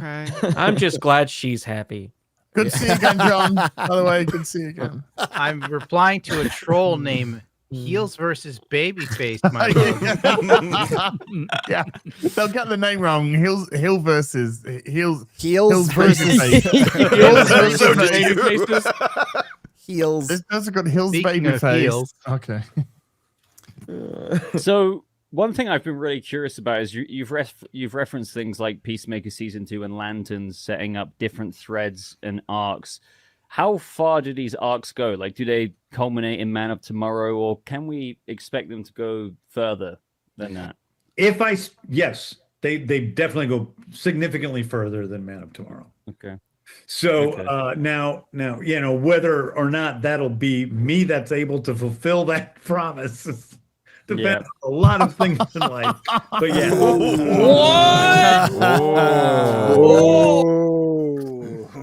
I'm just glad she's happy. Good to see you again, John. By the way, good to see you again. I'm replying to a troll named Heels versus Babyface. My Yeah, they'll get the name wrong. Hill versus Heels. heels versus Heels versus So did Babyface. heels. This doesn't got Hills Speaking of Babyface. heels. Okay. So one thing I've been really curious about is you've referenced things like Peacemaker Season 2 and Lanterns setting up different threads and arcs. How far do these arcs go? Like, do they culminate in Man of Tomorrow, or can we expect them to go further than that? Yes, they definitely go significantly further than Man of Tomorrow. Okay. So Okay. now, you know, whether or not that'll be me that's able to fulfill that promise depends on a lot of things in life. But yeah.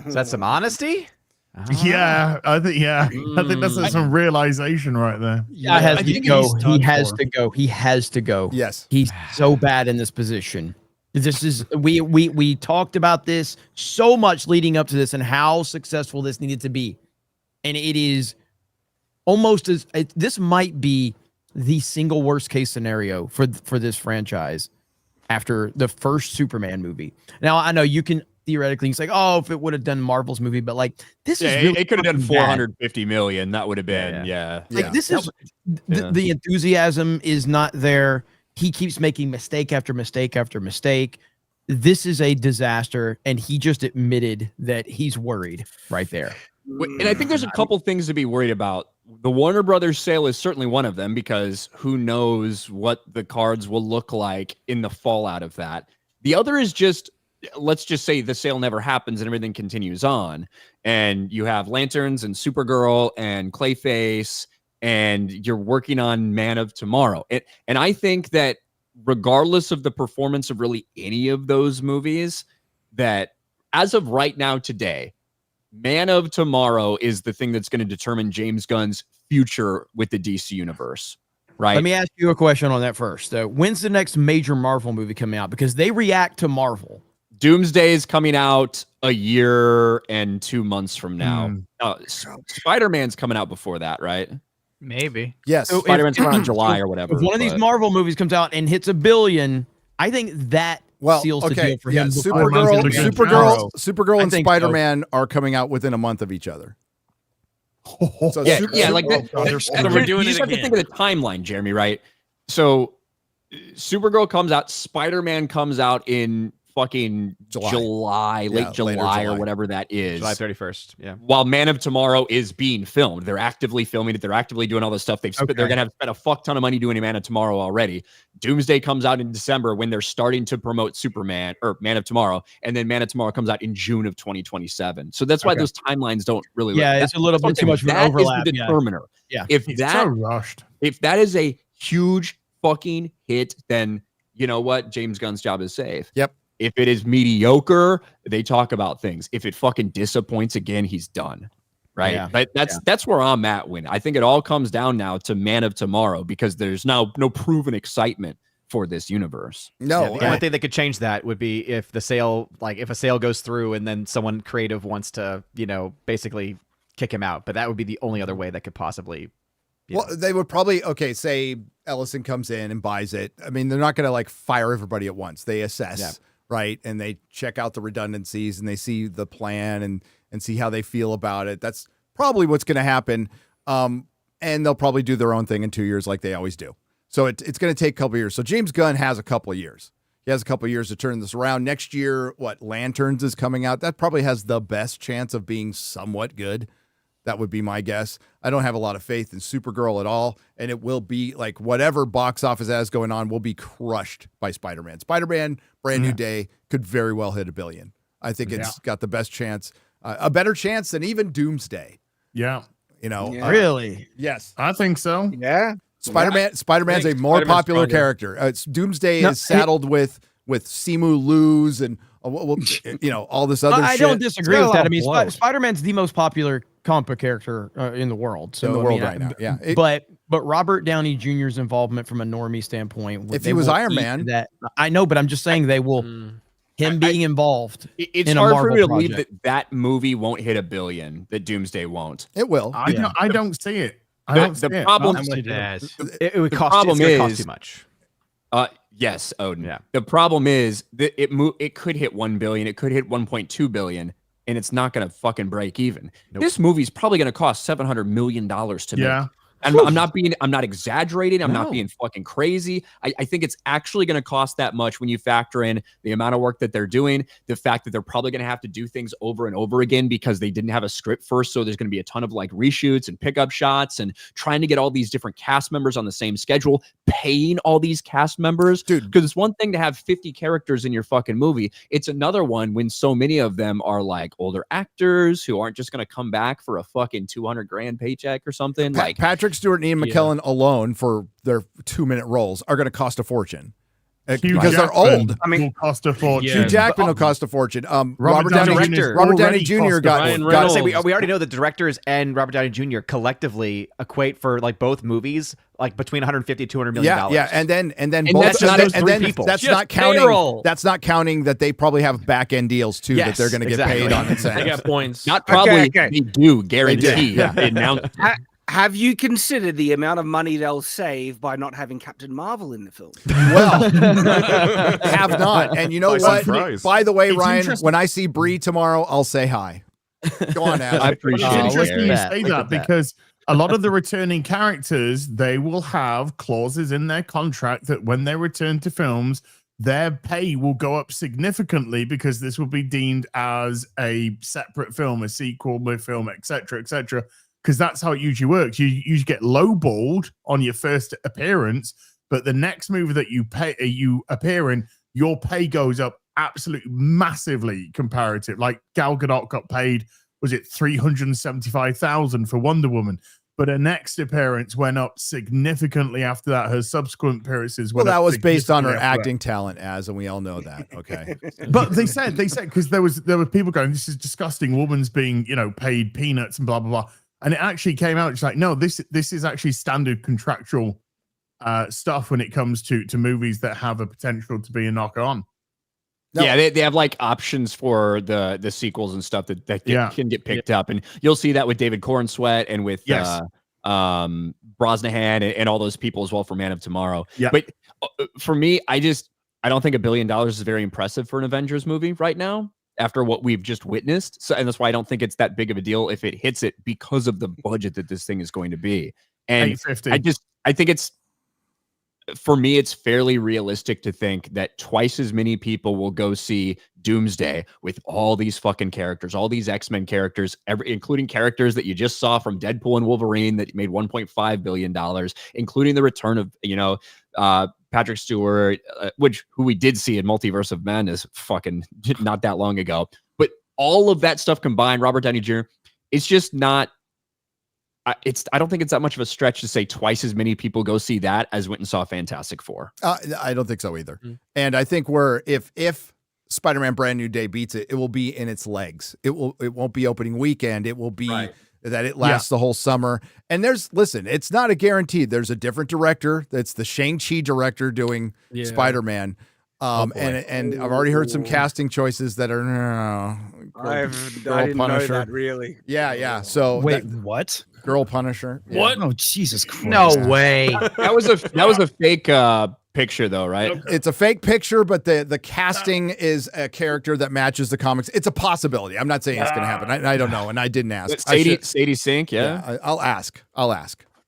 Is that some honesty? Yeah, I think that's some realization right there. Yeah, I think He has to go. He has to go. Yes. He's so bad in this position. This is we talked about this so much leading up to this and how successful this needed to be. And it is almost this might be the single worst case scenario for this franchise after the first Superman movie. Now, I know you can theoretically say, oh, if it would have done Marvel's movie, but like this is really it could have done fucking bad. 450 million. That would have been Like this is the enthusiasm is not there. He keeps making mistake after mistake after mistake. This is a disaster, and he just admitted that he's worried right there. And I think there's a couple things to be worried about. The Warner Brothers sale is certainly one of them, because who knows what the cards will look like in the fallout of that. The other is just, let's just say the sale never happens and everything continues on, and you have Lanterns and Supergirl and Clayface, and you're working on Man of Tomorrow. And I think that regardless of the performance of really any of those movies, that as of right now today, Man of Tomorrow is the thing that's going to determine James Gunn's future with the DC universe, right? Let me ask you a question on that first. When's the next major Marvel movie coming out? Because they react to Marvel. Doomsday is coming out a year and 2 months from now. Spider-Man's coming out before that, right? Maybe. Yes. So Spider-Man's coming out in July or whatever. If one of these Marvel movies comes out and hits $1 billion, I think that seals the deal for him. Supergirl and think Spider-Man are coming out within a month of each other. So like that. So we're doing you just it have to again. think of the timeline, Jeremy, right? So Supergirl comes out, Spider-Man comes out in fucking July, late July or whatever that is. July 31st. Yeah. While Man of Tomorrow is being filmed. They're actively filming it. They're actively doing all this stuff. They're going to have spent a fuck ton of money doing Man of Tomorrow already. Doomsday comes out in December when they're starting to promote Superman or Man of Tomorrow. And then Man of Tomorrow comes out in June of 2027. So that's why those timelines don't really. It's a little bit too much of an overlap. That is the determiner. Yeah. If It's that, so rushed. if that is a huge fucking hit, then you know what? James Gunn's job is safe. Yep. If it is mediocre, they talk about things. If it fucking disappoints again, he's done. Right. Yeah. But that's where I'm at. When I think it all comes down now to Man of Tomorrow, because there's now no proven excitement for this universe. No. The only thing that could change that would be if the sale, like if a sale goes through and then someone creative wants to, you know, basically kick him out. But that would be the only other way that could possibly. Well, they would probably, say Ellison comes in and buys it. I mean, they're not going to like fire everybody at once. They assess, right? And they check out the redundancies and they see the plan and see how they feel about it. That's probably what's going to happen. And they'll probably do their own thing in 2 years like they always do. So it's going to take a couple of years. So James Gunn has a couple of years. He has a couple years to turn this around. Next year, Lanterns is coming out. That probably has the best chance of being somewhat good. That would be my guess. I don't have a lot of faith in Supergirl at all, and it will be like whatever box office has going on will be crushed by Spider-Man. Spider-Man, Brand New Day could very well hit $1 billion. I think it's got the best chance, a better chance than even Doomsday. Yeah. Really? Yes. I think so. Yeah. Spider-Man's a more popular character. Doomsday is saddled with Simu Luz and all this other shit. I don't disagree with that. I mean, Spider-Man's the most popular comic book character in the world. So in the world right now, yeah. But Robert Downey Jr.'s involvement from a normie standpoint, if he was Iron Man, I know, but I'm just saying they will. Him being involved. It's hard for me to believe that movie won't hit $1 billion. That Doomsday won't. It will. I don't see it. The problem it would cost. It's gonna cost too much. Yes, Odin. Yeah. The problem is that it could hit $1 billion. It could hit $1.2 billion, and it's not going to fucking break even. Nope. This movie's probably going to cost $700 million to make. And I'm not exaggerating. I'm not being fucking crazy. I think it's actually going to cost that much when you factor in the amount of work that they're doing, the fact that they're probably going to have to do things over and over again because they didn't have a script first. So there's going to be a ton of like reshoots and pickup shots and trying to get all these different cast members on the same schedule, paying all these cast members. Dude, because it's one thing to have 50 characters in your fucking movie. It's another one when so many of them are like older actors who aren't just going to come back for a fucking $200,000 paycheck or something. Like Patrick Stewart and Ian McKellen alone for their 2-minute roles are going to cost a fortune because they're old. I mean, will cost a fortune. Hugh Jackman will cost a fortune. Robert Downey Jr. got. Say we already know the directors and Robert Downey Jr. collectively equate for like both movies like between 150 $200 million. Yeah, and then both people. That's not counting. Payroll. That's not counting that they probably have back end deals too that they're going to get paid on. They got points. Not probably. They do guarantee. Have you considered the amount of money they'll save by not having Captain Marvel in the film? Well, have not. And you know what? Surprise. By the way, Ryan, when I see Bree tomorrow, I'll say hi. Go on, Adam. I appreciate it. It's interesting you say that because a lot of the returning characters, they will have clauses in their contract that when they return to films, their pay will go up significantly because this will be deemed as a separate film, a sequel, film, etc., etc. Because that's how it usually works. You usually get lowballed on your first appearance, but the next movie that you appear in, your pay goes up absolutely massively comparative. Like Gal Gadot got paid, was it $375,000 for Wonder Woman? But her next appearance went up significantly after that. Her subsequent appearances went up. Well, that was based on her acting talent, and we all know that. Okay, but they said because there were people going, "This is disgusting." Woman's being paid peanuts and blah blah blah. And it actually came out. It's like, no, this is actually standard contractual stuff when it comes to movies that have a potential to be a knock on. No. Yeah, they have like options for the sequels and stuff that can get picked up, and you'll see that with David Cornsweet and with Brosnahan and all those people as well for Man of Tomorrow. Yeah. But for me, I don't think $1 billion is very impressive for an Avengers movie right now, after what we've just witnessed. So, and that's why I don't think it's that big of a deal if it hits it because of the budget that this thing is going to be. And I think it's, for me, it's fairly realistic to think that twice as many people will go see Doomsday with all these fucking characters, all these X-Men characters, including characters that you just saw from Deadpool and Wolverine that made $1.5 billion, including the return of, Patrick Stewart, who we did see in Multiverse of Madness fucking not that long ago. But all of that stuff combined, Robert Downey Jr., it's just not, I don't think it's that much of a stretch to say twice as many people go see that as went and saw Fantastic Four. I don't think so either. And I think if Spider-Man Brand New Day beats it, it will be in its legs. It won't be opening weekend. It will be that it lasts the whole summer. And it's not a guarantee. There's a different director. That's the Shang-Chi director doing Spider-Man. And I've already heard some casting choices that are I didn't know that really. Yeah. So wait, what? Girl Punisher. Yeah. What? Oh, Jesus Christ. No way. That was a fake picture though, right? It's a fake picture, but the casting is a character that matches the comics. It's a possibility. I'm not saying it's going to happen. I don't know, and I didn't ask. Sadie Sink, yeah. I'll ask.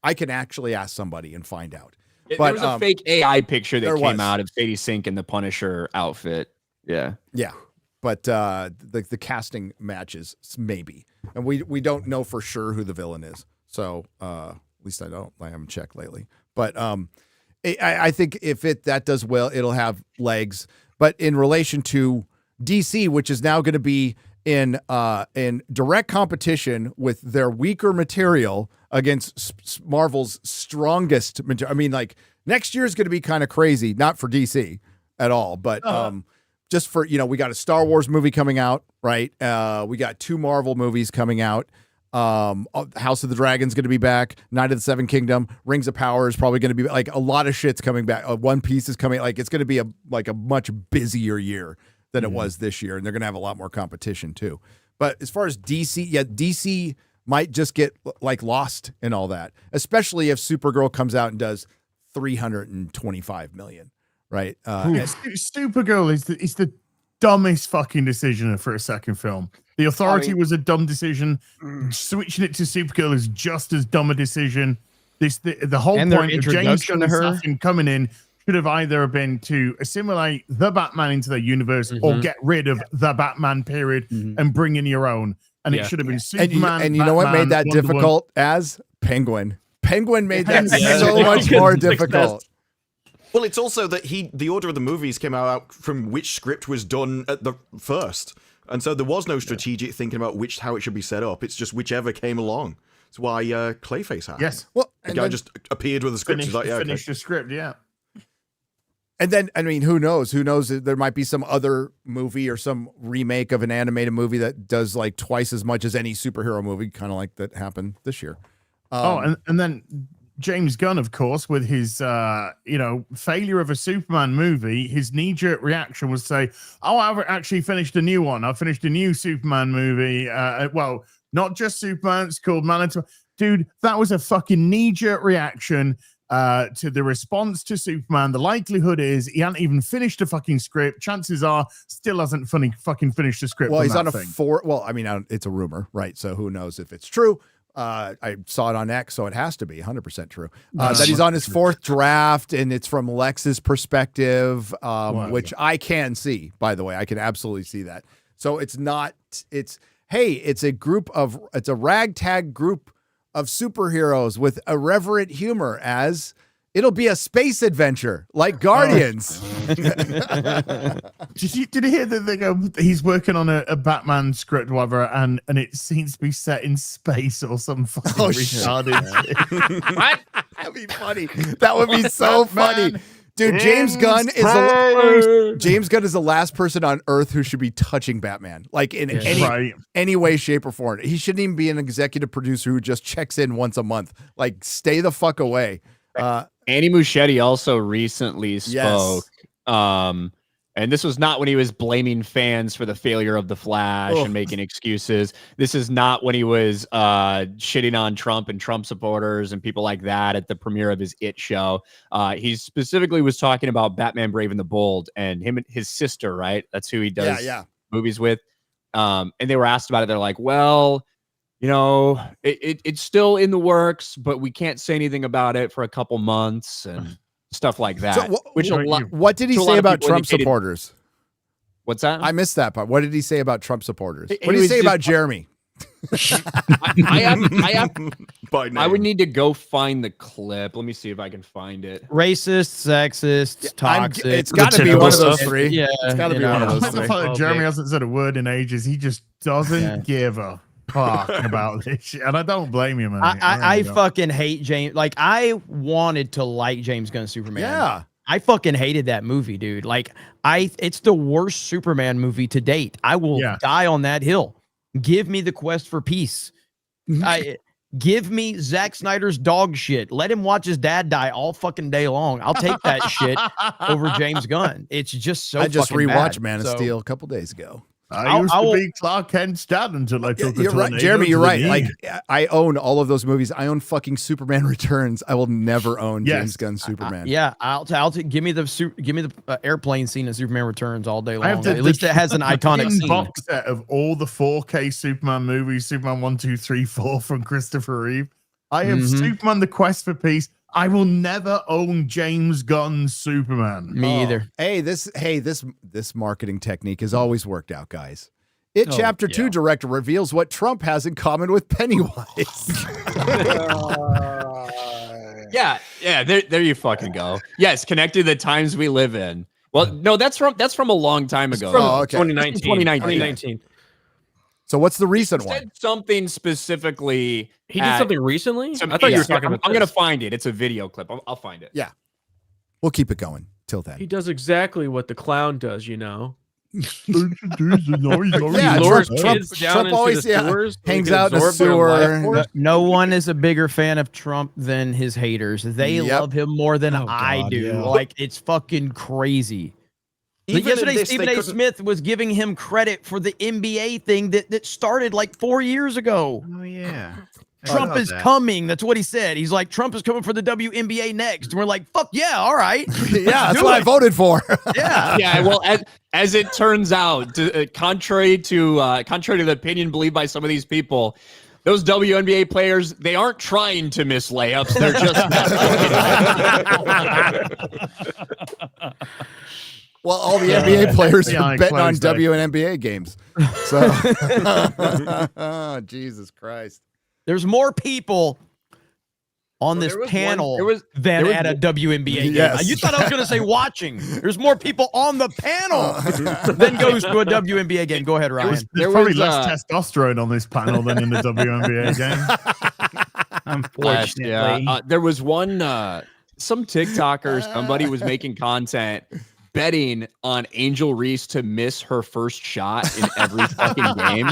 I can actually ask somebody and find out. But, there was a fake AI picture that there came was. out of Sadie Sink in the Punisher outfit. Yeah. Yeah. But the casting matches maybe, and we don't know for sure who the villain is. So at least I haven't checked lately. But I think if that does well, it'll have legs. But in relation to DC, which is now going to be in direct competition with their weaker material against Marvel's strongest material. I mean, like next year is going to be kind of crazy, not for DC at all, but just for, we got a Star Wars movie coming out, right? We got 2 Marvel movies coming out. House of the Dragon's going to be back. Knight of the Seven Kingdom, Rings of Power is probably going to be like a lot of shit's coming back. One Piece is coming. Like it's going to be a much busier year than it was this year, and they're going to have a lot more competition too. But as far as DC, DC might just get like lost in all that, especially if Supergirl comes out and does 325 million, right? Supergirl is the dumbest fucking decision for a second film. The Authority was a dumb decision. Switching it to Supergirl is just as dumb a decision. The whole point of James Gunn and coming in should have either been to assimilate the Batman into their universe or get rid of the Batman period and bring in your own. And it should have been Superman. And you know what made that Wonder difficult? Woman. As Penguin. Penguin made that so much more difficult. Well, it's also that the order of the movies came out from which script was done at the first. And so there was no strategic thinking about how it should be set up. It's just whichever came along. That's why Clayface happened. Yes. Well, the guy just appeared with a script. He's like, finished the script, yeah. And then, I mean, who knows? Who knows? There might be some other movie or some remake of an animated movie that does like twice as much as any superhero movie, kind of like that happened this year. And then James Gunn, of course, with his failure of a Superman movie, his knee-jerk reaction was to say, "Oh, I've actually finished a new one. I've finished a new Superman movie. Well, not just Superman. It's called Man of Tomorrow." Dude, that was a fucking knee-jerk reaction to the response to Superman. The likelihood is he hadn't even finished a fucking script. Chances are, still hasn't fucking finished the script. Well, he's on a thing. Well, I mean, it's a rumor, right? So who knows if it's true? I saw it on X, so it has to be 100% true. That he's on his 4th draft, and it's from Lex's perspective, which I can see, by the way. I can absolutely see that. So it's a ragtag group of superheroes with irreverent humor, as it'll be a space adventure like Guardians. Did you hear that they go, he's working on a Batman script, whatever, and it seems to be set in space or some fucking retarded What? That'd be funny. That would be so funny. Dude, James Gunn is the last person on Earth who should be touching Batman, like in any way, shape, or form. He shouldn't even be an executive producer who just checks in once a month. Like, stay the fuck away. Andy Muschietti also recently spoke, and this was not when he was blaming fans for the failure of The Flash and making excuses. This is not when he was shitting on Trump and Trump supporters and people like that at the premiere of his It show. He specifically was talking about Batman Brave and the Bold and him and his sister, right? That's who he does movies with. And they were asked about it. They're like, well, it's still in the works, but we can't say anything about it for a couple months and stuff like that. So, what did he say about Trump supporters? What's that? I missed that part. What did he say about Trump supporters? What did he say about Jeremy? I would need to go find the clip. Let me see if I can find it. Racist, sexist, toxic. It's got to be one of those three. Yeah, it's got to be one of those three. Jeremy hasn't said a word in ages. He just doesn't give a fuck about this shit. And I don't blame him. I fucking hate James. Like, I wanted to like James Gunn's Superman. Yeah. I fucking hated that movie, dude. Like, it's the worst Superman movie to date. I will die on that hill. Give me the quest for peace. Give me Zack Snyder's dog shit. Let him watch his dad die all fucking day long. I'll take that shit over James Gunn. It's just so. I just rewatched bad. Man of Steel a couple days ago. I used to be Clark Kent's dad until I took You're right, Jeremy. You're right. Like, I own all of those movies. I own fucking Superman Returns. I will never own James Gunn's Superman. I'll give me the airplane scene in Superman Returns all day long. At least it has an iconic scene. Box set of all the 4K Superman movies, Superman 1, 2, 3, 4 from Christopher Reeve. I have Superman: The Quest for Peace, I will never own James Gunn's Superman. Me either. Hey, this marketing technique has always worked out, guys. It Oh, Chapter yeah. 2 director reveals what Trump has in common with Pennywise. Yeah, there you fucking go. Yes, connected to the times we live in. Well, no, that's from a long time ago. From Oh, okay. 2019. 2019. 2019. So what's the recent Said one? something specifically. He did something recently? some- I thought you yeah, were talking about I'm gonna this. find it. It's a video clip. I'll find it. Yeah. We'll keep it going till then. He does exactly what the clown does, you know. Yeah, He lures Trump- kids down Trump into always, the yeah, sewers. so he hangs can out in the absorb their life sewer. force. No one is a bigger fan of Trump than his haters. They Yep. love him more than Oh, I God, do. yeah. Like, it's fucking crazy. But Even in yesterday, this, Stephen they A. couldn't- Smith was giving him credit for the NBA thing that started like 4 years ago. Oh yeah. I Trump love is that. coming. That's what he said. He's like, Trump is coming for the WNBA next. And we're like, fuck yeah, all right. Yeah, that's Do what I it. voted for. Yeah. Yeah, well, as it turns out, contrary to the opinion believed by some of these people, those WNBA players, they aren't trying to miss layups. They're just Well, all the NBA players Yeah, are I betting on closed that. WNBA games. So, oh, Jesus Christ. There's more people on Well, this there was panel one- than there was at a WNBA game. Yes. You thought I was going to say watching. There's more people on the panel than goes to a WNBA game. Go ahead, Ryan. There's There probably was, less testosterone on this panel than in the WNBA game. Unfortunately. Yeah, there was one some TikToker, somebody was making content betting on Angel Reese to miss her first shot in every fucking game.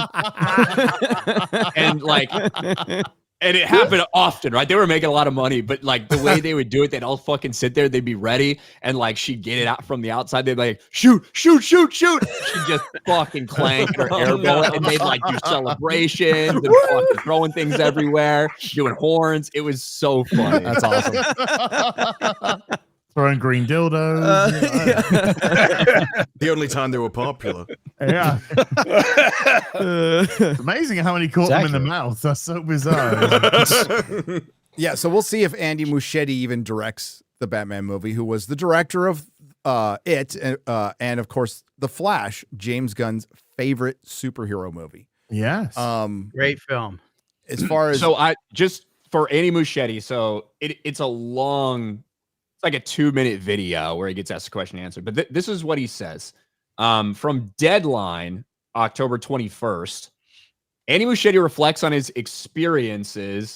And it happened often, right? They were making a lot of money, but like the way they would do it, they'd all fucking sit there, they'd be ready, and like she'd get it out from the outside, they'd be like, shoot. She'd just fucking clank her air bullet, and they'd like do celebrations and fucking throwing things everywhere, doing horns. It was so funny. That's awesome. Throwing green dildos. The only time they were popular. Yeah. It's amazing how many caught them in the mouth. That's so bizarre. Yeah, so we'll see if Andy Muschietti even directs the Batman movie, who was the director of It, and of course, The Flash, James Gunn's favorite superhero movie. Yes. Great film. As far as So I just for Andy Muschietti, so it's a long, it's like a 2-minute video where he gets asked a question and answered. But this is what he says. From Deadline, October 21st, Andy Muschietti reflects on his experience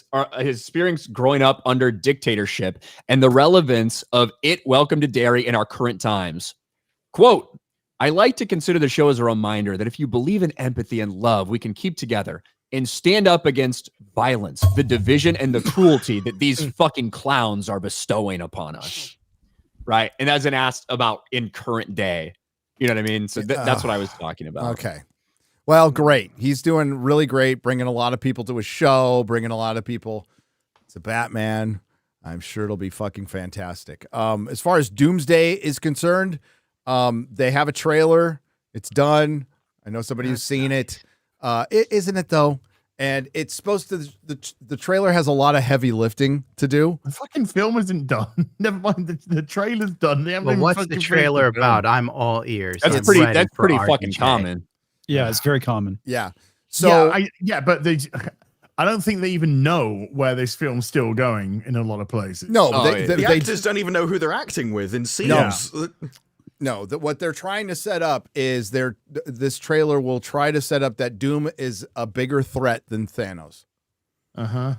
growing up under dictatorship and the relevance of It, Welcome to Derry in our current times. Quote, I like to consider the show as a reminder that if you believe in empathy and love, we can keep together and stand up against violence, the division, and the cruelty that these fucking clowns are bestowing upon us. Right? And as an asked about in current day. You know what I mean? So that's what I was talking about. Okay. Well, great. He's doing really great, bringing a lot of people to his show, bringing a lot of people to Batman. I'm sure it'll be fucking fantastic. As far as Doomsday is concerned, they have a trailer. It's done. I know somebody who's seen it. Isn't it though? And it's supposed to. The trailer has a lot of heavy lifting to do. The fucking film isn't done. Never mind, the trailer's done. They haven't Well, even what's fucking the finished trailer the film. about? I'm all ears. That's I'm pretty. ready That's for pretty fucking RDJ. common. Yeah, it's very common. Yeah. So but I don't think they even know where this film's still going in a lot of places. no, Oh, yeah. The they actors don't even know who they're acting with in scenes. No, what they're trying to set up is this trailer will try to set up that Doom is a bigger threat than Thanos. Uh-huh.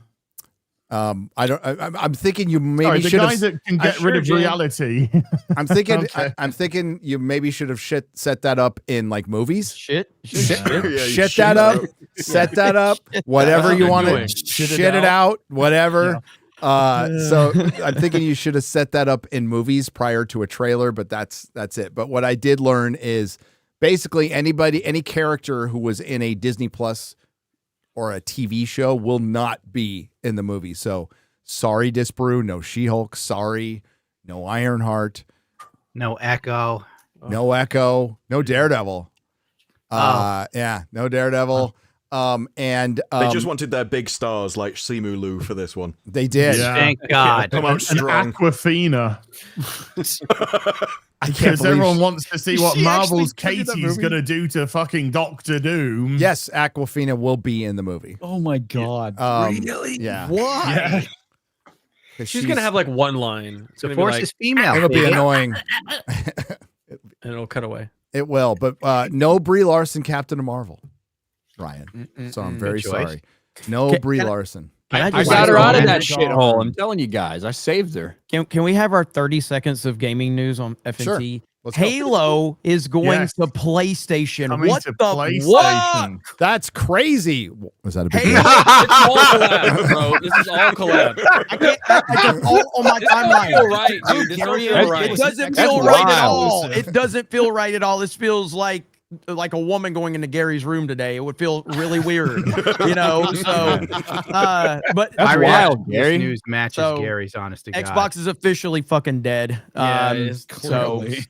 I'm thinking you maybe Sorry, the should guy have. that can get rid of reality. I'm thinking. Okay. I'm thinking you maybe should have set that up in in movies. Shit. Set shit that up. Set that up. Whatever you want to doing. shit it out. Whatever. So I'm thinking you should have set that up in movies prior to a trailer, but that's it. But what I did learn is basically any character who was in a Disney Plus or a TV show will not be in the movie. So sorry, Disparu, no She-Hulk. Sorry, no Ironheart, No Echo. no Echo, no Daredevil. Yeah, no Daredevil. And They just wanted their big stars like Simu Liu for this one. they did. Yeah. Thank God. Come out An strong. Aquafina. I can't Because believe everyone wants to see what She Marvel's actually did that Katie's movie? gonna do to fucking Doctor Doom. Yes, Aquafina will be in the movie. Oh my God. Yeah. Why? Yeah. 'Cause She's gonna have like one line. It's The gonna be force like, is female. It'll be Figure. annoying. and it'll cut away. It will, but no Brie Larson, Captain Marvel, Ryan. So I'm very Good choice. sorry. No Brie can I- Larson. Can I I just got say her out of something? that shithole. I'm telling you guys, I saved her. Can we have our 30 seconds of gaming news on FNT? Let's go. Halo is going Yes. to PlayStation. Coming What to the PlayStation. That's crazy. Was that a big? Halo? It's all collab, bro. This is all collab. I can't. I just all on my This don't feel timeline. right, dude. This don't Gary, feel it right. doesn't That's feel right at wild. all. It doesn't feel right at all. This feels like a woman going into Gary's room today. It would feel really weird, you know. So, but That's wild, This Gary. news matches So, Gary's honest to God. Xbox is officially fucking dead. Yeah, it is So, clearly.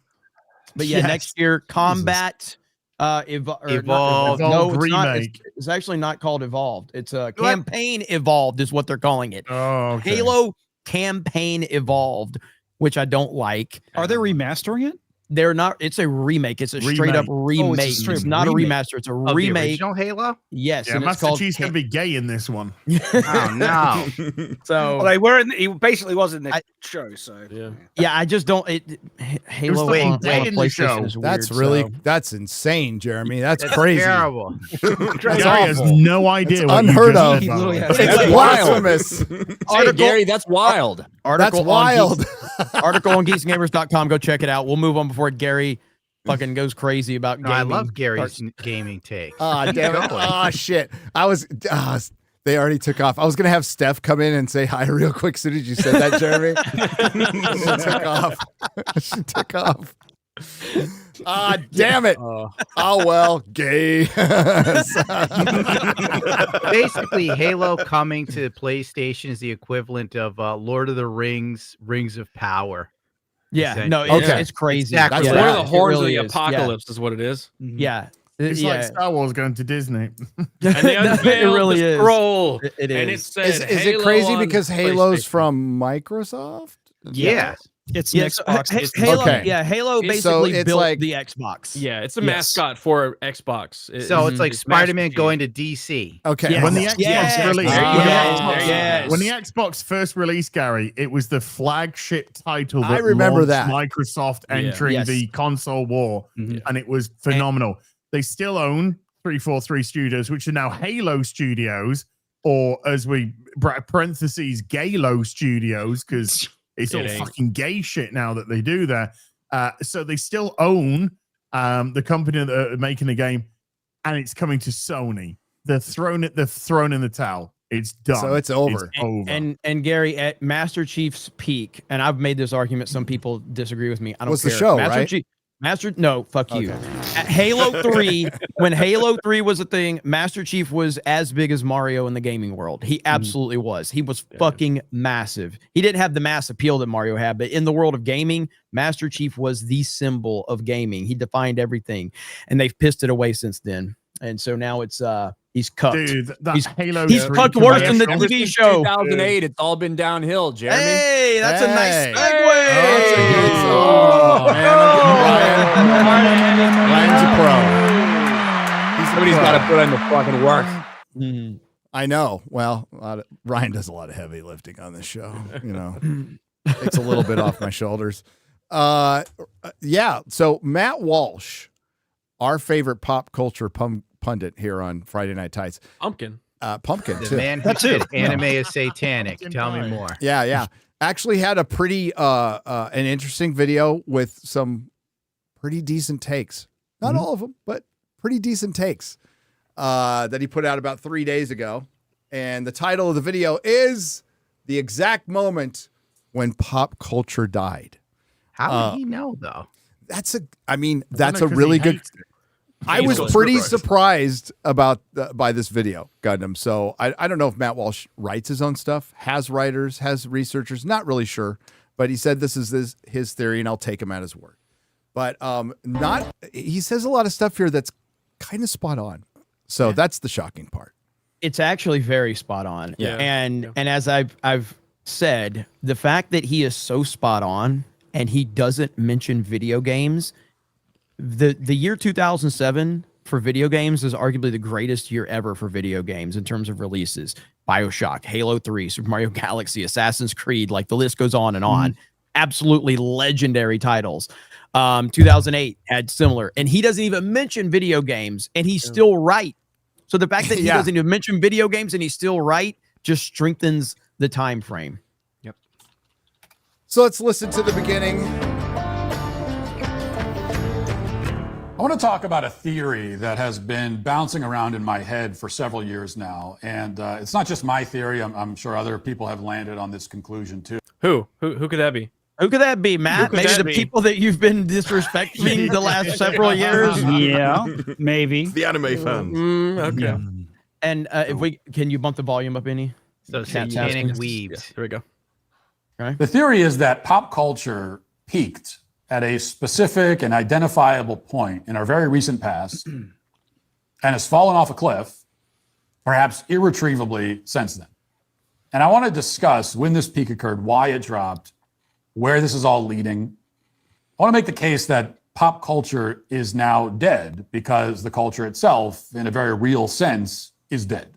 but yeah, Yes. next year, Combat Evolved. Evolved. No, it's not. Remake. It's actually not called Evolved. It's a Campaign Evolved is what they're calling it. Oh, okay. Halo Campaign Evolved, which I don't like. Are they remastering it? They're not. It's a remake. It's a straight up remake. Oh, it's a straight It's up not a remake. remaster. It's a Of the remake. original Halo? Yes, Yeah, and it's Master called. Chief's gonna be gay in this one. Oh no. So Well, they were in. He basically was in the show. So Yeah. yeah, I just don't. Halo fucking on gay a in the show. PlayStation is weird. That's really so. that's insane, Jeremy. That's That's crazy. terrible. Gary has no idea. It's what you unheard just of. said, by the way. has- It's That's blasphemous. Hey, Gary, that's wild. That's Article on wild. Article on geeksgamers.com. Go check it out. We'll move on before Gary fucking goes crazy about No, gaming. I love Gary's starts- gaming take. Ah, damn it. Ah, shit. I was. They already took off. I was gonna have Steph come in and say hi real quick. As soon as you said that, Jeremy, she took off. She took off. Ah, damn it. Oh well, gay. Basically, Halo coming to PlayStation is the equivalent of Lord of the Rings, Rings of Power. Yeah, no, it's, Okay. it's crazy. Exactly. Yeah, That's One of it the horns really of the is. apocalypse is what it is. Yeah, It's yeah. like Star Wars going to Disney. And they No, it unveiled really the is. scroll. It And it is. said Is it Halo crazy on because Halo's PlayStation. from Microsoft? Yeah. It's Yeah, an so, Xbox. H- It's Halo, Okay. yeah, Halo So basically it's built like- the Xbox. Yeah, it's a Yes. mascot for Xbox. So it's like Master Spider-Man Chief. going to DC. Okay. Yes. When the Xbox Yes. released, Ah. when, the Yes. Xbox, Yes. when the Xbox first released, Gary, it was the flagship title that I remember launched that. Microsoft Yeah. entering Yes. the console war, Mhm. and it was phenomenal. They still own 343 Studios, which are now Halo Studios, or as we parentheses Galo Studios, because it's all It ain't. fucking gay shit now that they do there. So they still own the company that are making the game, and it's coming to Sony. They've thrown in the towel. It's done. So it's over. It's over. And Gary, at Master Chief's peak, and I've made this argument. Some people disagree with me. I don't Was the care. show, Master right? Chief, no, fuck you. Okay. At Halo 3, when Halo 3 was a thing, Master Chief was as big as Mario in the gaming world. He absolutely was. He was fucking massive. He didn't have the mass appeal that Mario had, but in the world of gaming, Master Chief was the symbol of gaming. He defined everything, and they've pissed it away since then. And so now it's he's cucked. Dude, that He's- Halo he's 3 fucked worse than the commercial- TV show. 2008, it's all been downhill, Jeremy. Hey, that's a nice Hey. segue. That's a good song. Ryan's a pro. Somebody's got to put in the fucking work. Mhm. I know. Well, Ryan does a lot of heavy lifting on this show. You know, it's a little bit off my shoulders. Yeah. So Matt Walsh, our favorite pop culture pundit here on Friday Night Tights, Pumpkin. Pumpkin The too. man who said anime is satanic. Tell me more. Yeah. Actually had a pretty an interesting video with some pretty decent takes. Not all of them, but pretty decent takes that he put out about 3 days ago. And the title of the video is "The Exact Moment When Pop Culture Died." How would he know, though? That's a know, 'cause really he good. hates it. I He's was got pretty scriptwriters. surprised about by this video, Gundam. So I don't know if Matt Walsh writes his own stuff, has writers, has researchers, not really sure. But he said this is his theory, and I'll take him at his word. But he says a lot of stuff here that's kind of spot on. So that's the shocking part. It's actually very spot on. Yeah. And as I've said, the fact that he is so spot on and he doesn't mention video games, the year 2007 for video games is arguably the greatest year ever for video games in terms of releases. BioShock, Halo 3, Super Mario Galaxy, Assassin's Creed, like the list goes on and on. Absolutely legendary titles. 2008 had similar, and he doesn't even mention video games, and he's still right. So the fact that he doesn't even mention video games and he's still right just strengthens the time frame. Yep. So let's listen to the beginning. I want to talk about a theory that has been bouncing around in my head for several years now. And it's not just my theory. I'm sure other people have landed on this conclusion too. Who could that be? Who could that be, Matt? Maybe the people that you've been disrespecting the last several years. Yeah, maybe. The anime fans. Okay. Yeah. And can you bump the volume up any? So Chat satanic tasking. weebs. There we go. The theory is that pop culture peaked at a specific and identifiable point in our very recent past and has fallen off a cliff, perhaps irretrievably since then. And I want to discuss when this peak occurred, why it dropped, where this is all leading. I want to make the case that pop culture is now dead because the culture itself, in a very real sense, is dead.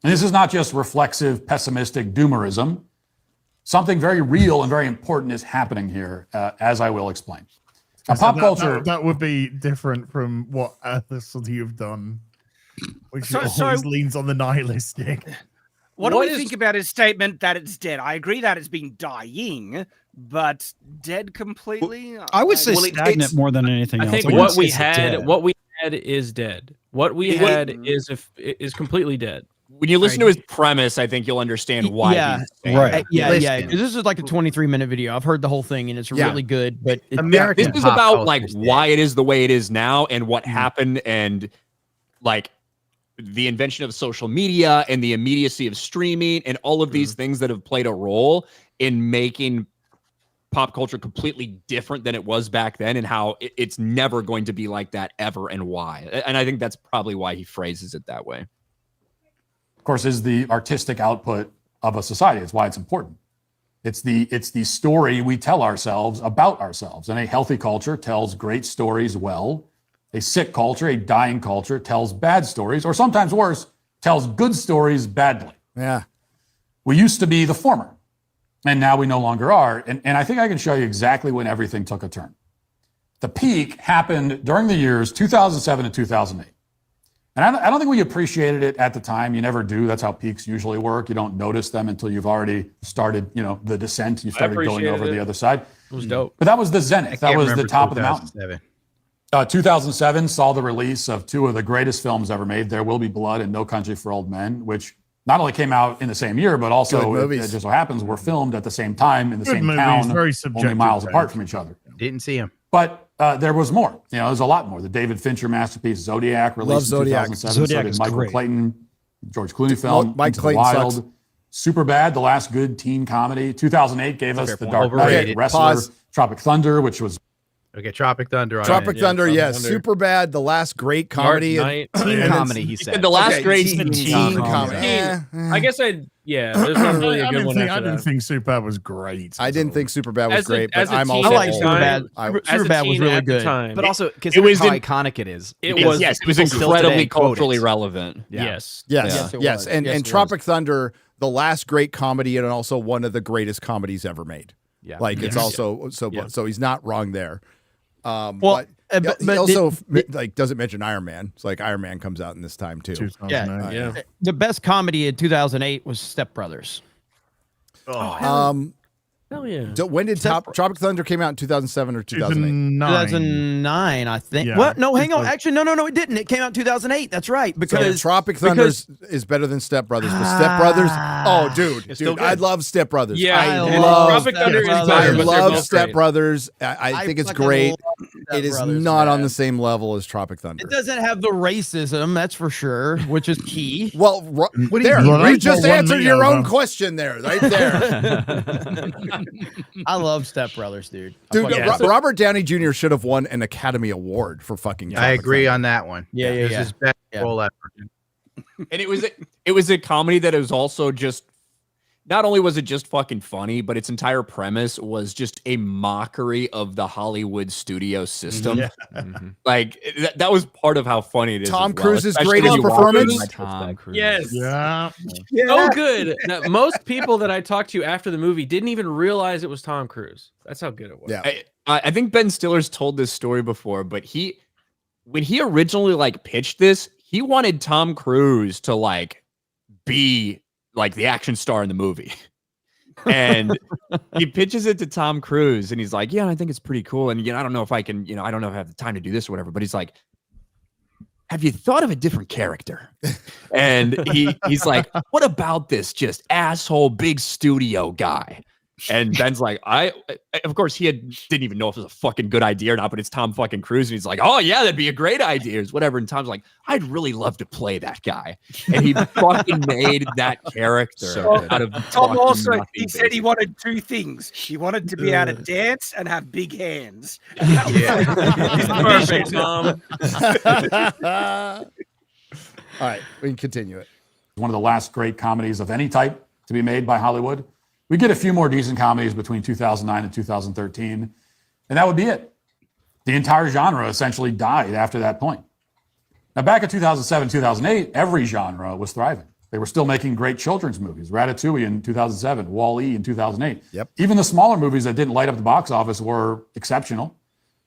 And this is not just reflexive, pessimistic doomerism. Something very real and very important is happening here, as I will explain. Now, pop culture... That would be different from what others you've done, which So- always so- leans on the nihilistic. What do we think about his statement that it's dead? I agree that it's been dying, but dead completely. I would say Well, stagnant more than anything I else. think I wouldn't what we say it's dead. had is dead. What we had is completely dead. When you listen to his premise, I think you'll understand why. Yeah, he's saying right. that. Yeah, Listen. because this is like a 23-minute video. I've heard the whole thing, and it's really good. But American This is pop about culture like is dead. why it is the way it is now and what happened and like the invention of social media and the immediacy of streaming and all of these things that have played a role in making pop culture completely different than it was back then and how it's never going to be like that ever and why. And I think that's probably why he phrases it that way. Of course, is the artistic output of a society. It's why it's important. It's the story we tell ourselves about ourselves. And a healthy culture tells great stories well. A sick culture, a dying culture, tells bad stories, or sometimes worse, tells good stories badly. Yeah. We used to be the former, and now we no longer are. And I think I can show you exactly when everything took a turn. The peak happened during the years 2007 to 2008. And I don't think we appreciated it at the time. You never do. That's how peaks usually work. You don't notice them until you've already started, the descent. You started going appreciated over it. the other side. It was dope. But that was the zenith. That Can't was the remember top of the mountain. 2007. 2007 saw the release of two of the greatest films ever made, There Will Be Blood and No Country for Old Men, which not only came out in the same year, but also, Good it movies. just so happens, were filmed at the same time in the Good same movies, town, very only subjective miles taste. apart from each other. Didn't see him. But there was more. There's a lot more. The David Fincher masterpiece Zodiac, released in Zodiac. 2007. Zodiac so did is Michael great. Clayton, George Clooney film, Mike Into the Clayton Wild. sucks. Superbad, the last good teen comedy. 2008 gave us The Dark Knight, Overrated. Wrestler, Pause. Tropic Thunder, which was Okay, Tropic Thunder. all Tropic right. Thunder, Tropic yes. Thunder. Super bad. The last great comedy. Dark Knight. Teen And comedy, he He said. said the last Okay, great teen teen comedy. Teen. I guess there's not really a I good didn't one think, after I didn't that. think Superbad was great. I didn't think Superbad was As a- great, as but a I'm teen also I like old. Superbad. I- As a Superbad was teen really at the good. time. But also, consider was how in- iconic it is. It Because was- Yes, it was people still incredibly today quote culturally it. relevant. Yeah. Yes. Yes, Yes, it yes. was. And Yes, and it Tropic Thunder, the last great comedy and also one of the greatest comedies ever made. Yeah. Like it's Yes. also so he's not wrong there. Well, But but he also doesn't mention Iron Man. It's like Iron Man comes out in this time too. 2009. Yeah. the best comedy in 2008 was Step Brothers. Hell yeah. When did Tropic Thunder came out in 2007 or 2008? 2009, I think. Yeah. What? No, hang on. Because- Actually, no, it didn't. It came out in 2008. That's right. So Because Tropic Thunder is better than Step Brothers. But Step Brothers, oh dude, I love Step Brothers. Yeah, I and love Tropic Thunder is Brothers. better, I but they're love both Step great. Brothers. I think it's fucking great. love Step It is Brothers, not on man. the same level as Tropic Thunder. It doesn't have the racism, that's for sure, which is key. Well, What do you there, mean? Well, you that's just what won answered me your own over. question there, right there. I love Step Brothers, dude. Dude, Yeah. Robert Downey Jr. should have won an Academy Award for fucking I Tropic agree Thunder. on that one. Yeah, It was his best Yeah. role ever. And it was a comedy that was also just, not only was it just fucking funny, but its entire premise was just a mockery of the Hollywood studio system. Yeah. Like that was part of how funny it is. Tom as well, Cruise's especially greatest when you watch performance? it. Tom Cruise. Yes. Yeah. So good. Now, most people that I talked to after the movie didn't even realize it was Tom Cruise. That's how good it was. Yeah. I think Ben Stiller's told this story before, but when he originally like pitched this, he wanted Tom Cruise to like be like the action star in the movie. And he pitches it to Tom Cruise and he's like, yeah, I think it's pretty cool. And, I don't know if I can, I don't know if I have the time to do this or whatever, but he's like, have you thought of a different character? And he's like, what about this just asshole big studio guy? And Ben's like, of course, didn't even know if it was a fucking good idea or not, but it's Tom fucking Cruise. And he's like, oh, yeah, that'd be a great idea, or whatever. And Tom's like, I'd really love to play that guy. And he fucking made that character out of Tom also, nothing, he said he wanted two things. He wanted to be able to dance and have big hands. Perfect, Tom. All right, we can continue it. One of the last great comedies of any type to be made by Hollywood. We get a few more decent comedies between 2009 and 2013, and that would be it. The entire genre essentially died after that point. Now, back in 2007, 2008, every genre was thriving. They were still making great children's movies. Ratatouille in 2007, Wall-E in 2008. Yep. Even the smaller movies that didn't light up the box office were exceptional.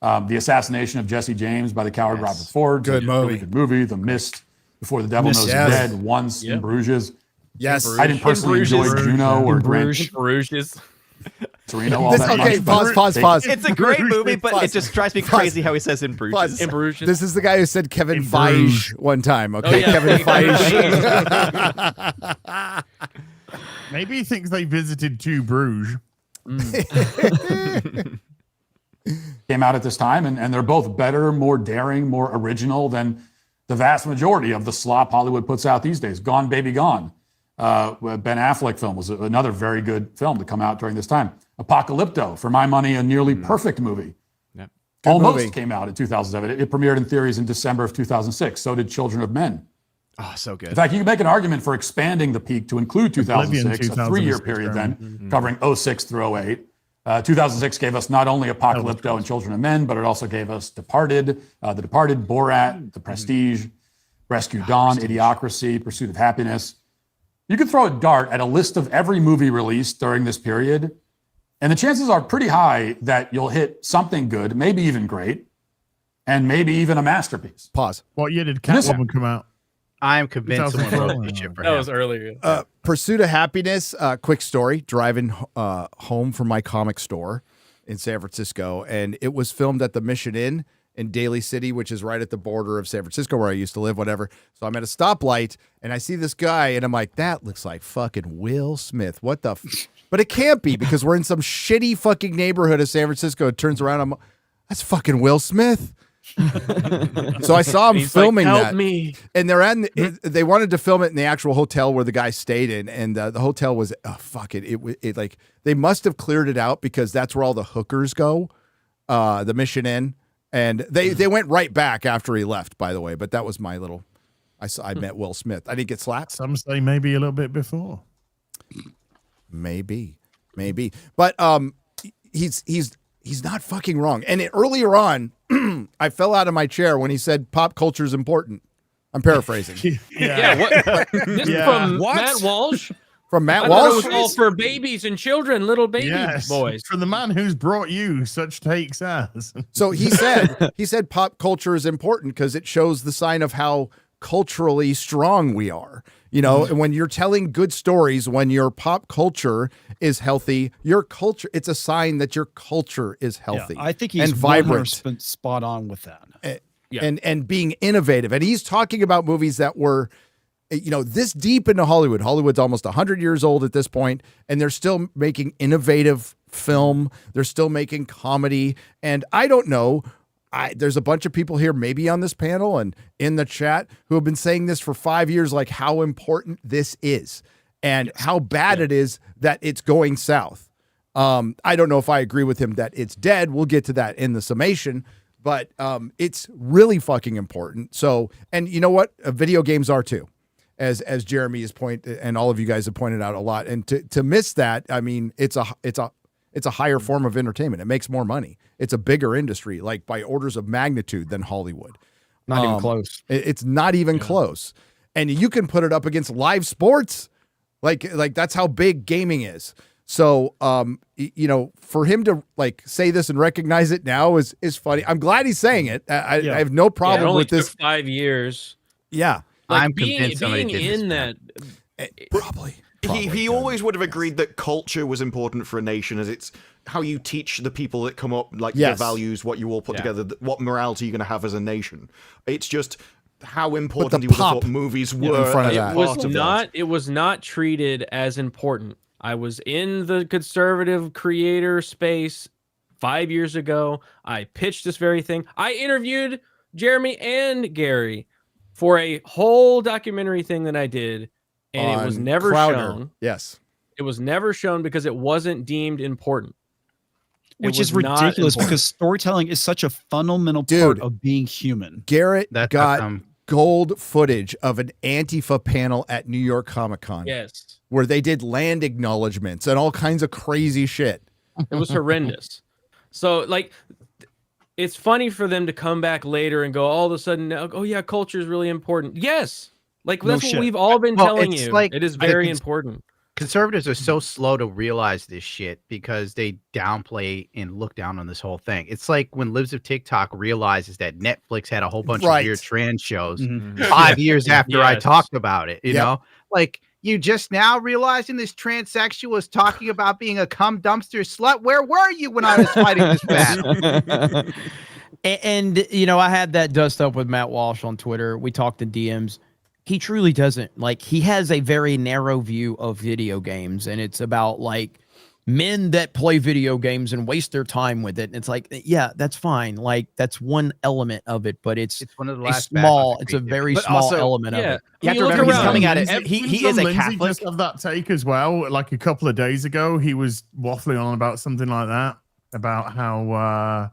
The Assassination of Jesse James by the coward Robert Ford. Good movie. Really good movie. The Mist, Before the Devil Mist, Knows yes. You're Dead, Once in Bruges. Yes. I didn't personally enjoy Juno or Grinch. Bruges. Torino all that Okay, much. pause. It's a great movie, but it just drives me crazy how he says in Bruges. Pause. In Bruges. This is the guy who said Kevin In Feige Bruges. one time. Okay, yeah. Kevin Feige. Feige. Maybe he thinks they visited to Bruges. Came out at this time, and they're both better, more daring, more original than the vast majority of the slop Hollywood puts out these days. Gone, Baby Gone. Ben Affleck film was another very good film to come out during this time. Apocalypto, for my money, a nearly perfect movie. Yep. Almost movie. came out in 2007. It premiered in theaters in December of 2006. So did Children of Men. Oh, so good. In fact, you can make an argument for expanding the peak to include 2006, a 3-year period then, covering 06 through 08. 2006 gave us not only Apocalypto and Children of Men, but it also gave us Departed, The Departed, Borat, The Prestige, Rescue Dawn, Idiocracy, Pursuit of Happiness. You could throw a dart at a list of every movie released during this period, and the chances are pretty high that you'll hit something good, maybe even great, and maybe even a masterpiece. Pause. What year did This- Catwoman come out? I am convinced someone wrote this shit for That him. was earlier. Pursuit of Happiness, quick story, driving home from my comic store in San Francisco, and it was filmed at the Mission Inn in Daly City, which is right at the border of San Francisco where I used to live, whatever. So I'm at a stoplight, and I see this guy, and I'm like, that looks like fucking Will Smith. What the But it can't be, because we're in some shitty fucking neighborhood of San Francisco. It turns around, that's fucking Will Smith. So I saw him He's filming like, that. Help me. And they're at they wanted to film it in the actual hotel where the guy stayed in, and the hotel was it like they must have cleared it out because that's where all the hookers go, the Mission Inn, and they went right back after he left, by the way. But that was my little. I met Will Smith. I didn't get slapped. Some say maybe a little bit before. Maybe, but he's not fucking wrong. And earlier on, I fell out of my chair when he said pop culture is important. I'm paraphrasing. Yeah. What? This Yeah. from What? Matt Walsh. From Matt I thought it Walsh. was all for babies and children, little baby Yes, boys. for the man who's brought you such takes as. So he said pop culture is important because it shows the sign of how culturally strong we are. You know, and when you're telling good stories, when your pop culture is healthy, your culture, it's a sign that your culture is healthy. I think he's and vibrant 100% spot on with that. and being innovative. And he's talking about movies that were, you know, this deep into Hollywood. Hollywood's almost 100 years old at this point, and they're still making innovative film. They're still making comedy. And I don't know there's a bunch of people here, maybe on this panel and in the chat, who have been saying this for 5 years, like how important this is and how bad it is that it's going south. I don't know if I agree with him that it's dead. We'll get to that in the summation, but it's really fucking important. So, and you know what? Video games are too, as Jeremy has pointed, and all of you guys have pointed out a lot. And to miss that, I mean, it's a higher form of entertainment. It makes more money. It's a bigger industry, like by orders of magnitude than Hollywood. Not even close. It's not even close. And you can put it up against live sports. Like that's how big gaming is. So, you know, for him to like say this and recognize it now is funny. I'm glad he's saying it. I have no problem it only with this. took 5 years. Yeah. Like I'm being convinced somebody did this, in man. that. Probably. He always would have agreed that culture was important for a nation, as it's how you teach the people that come up, like your values, what you all put together, what morality you're going to have as a nation. It's just how important he would have thought movies were. In front of that. It was not treated as important. I was in the conservative creator space 5 years ago. I pitched this very thing. I interviewed Jeremy and Gary for a whole documentary thing that I did, and it was never shown. Yes. It was never shown because it wasn't deemed important. Which is ridiculous because storytelling is such a fundamental part of being human. Garrett got gold footage of an Antifa panel at New York Comic Con. Yes. Where they did land acknowledgments and all kinds of crazy shit. It was horrendous. So, like, it's funny for them to come back later and go all of a sudden, oh, yeah, culture is really important. Yes. Like, that's what we've all been telling you. Like, it is very important. Conservatives are so slow to realize this shit because they downplay and look down on this whole thing. It's like when Libs of TikTok realizes that Netflix had a whole bunch of weird trans shows 5 years after I talked about it, you know? Like, you just now realizing this transsexual is talking about being a cum dumpster slut? Where were you when I was fighting this battle? And, you know, I had that dust up with Matt Walsh on Twitter. We talked in DMs. He truly doesn't. Like, he has a very narrow view of video games, and it's about, like, men that play video games and waste their time with it. And it's like, yeah, that's fine. Like, that's one element of it, but it's one of the last it's a very small element of it. You have to remember, he's coming at it. He is a Catholic. Just have that take as well. Like a couple of days ago, he was waffling on about something like that, about how,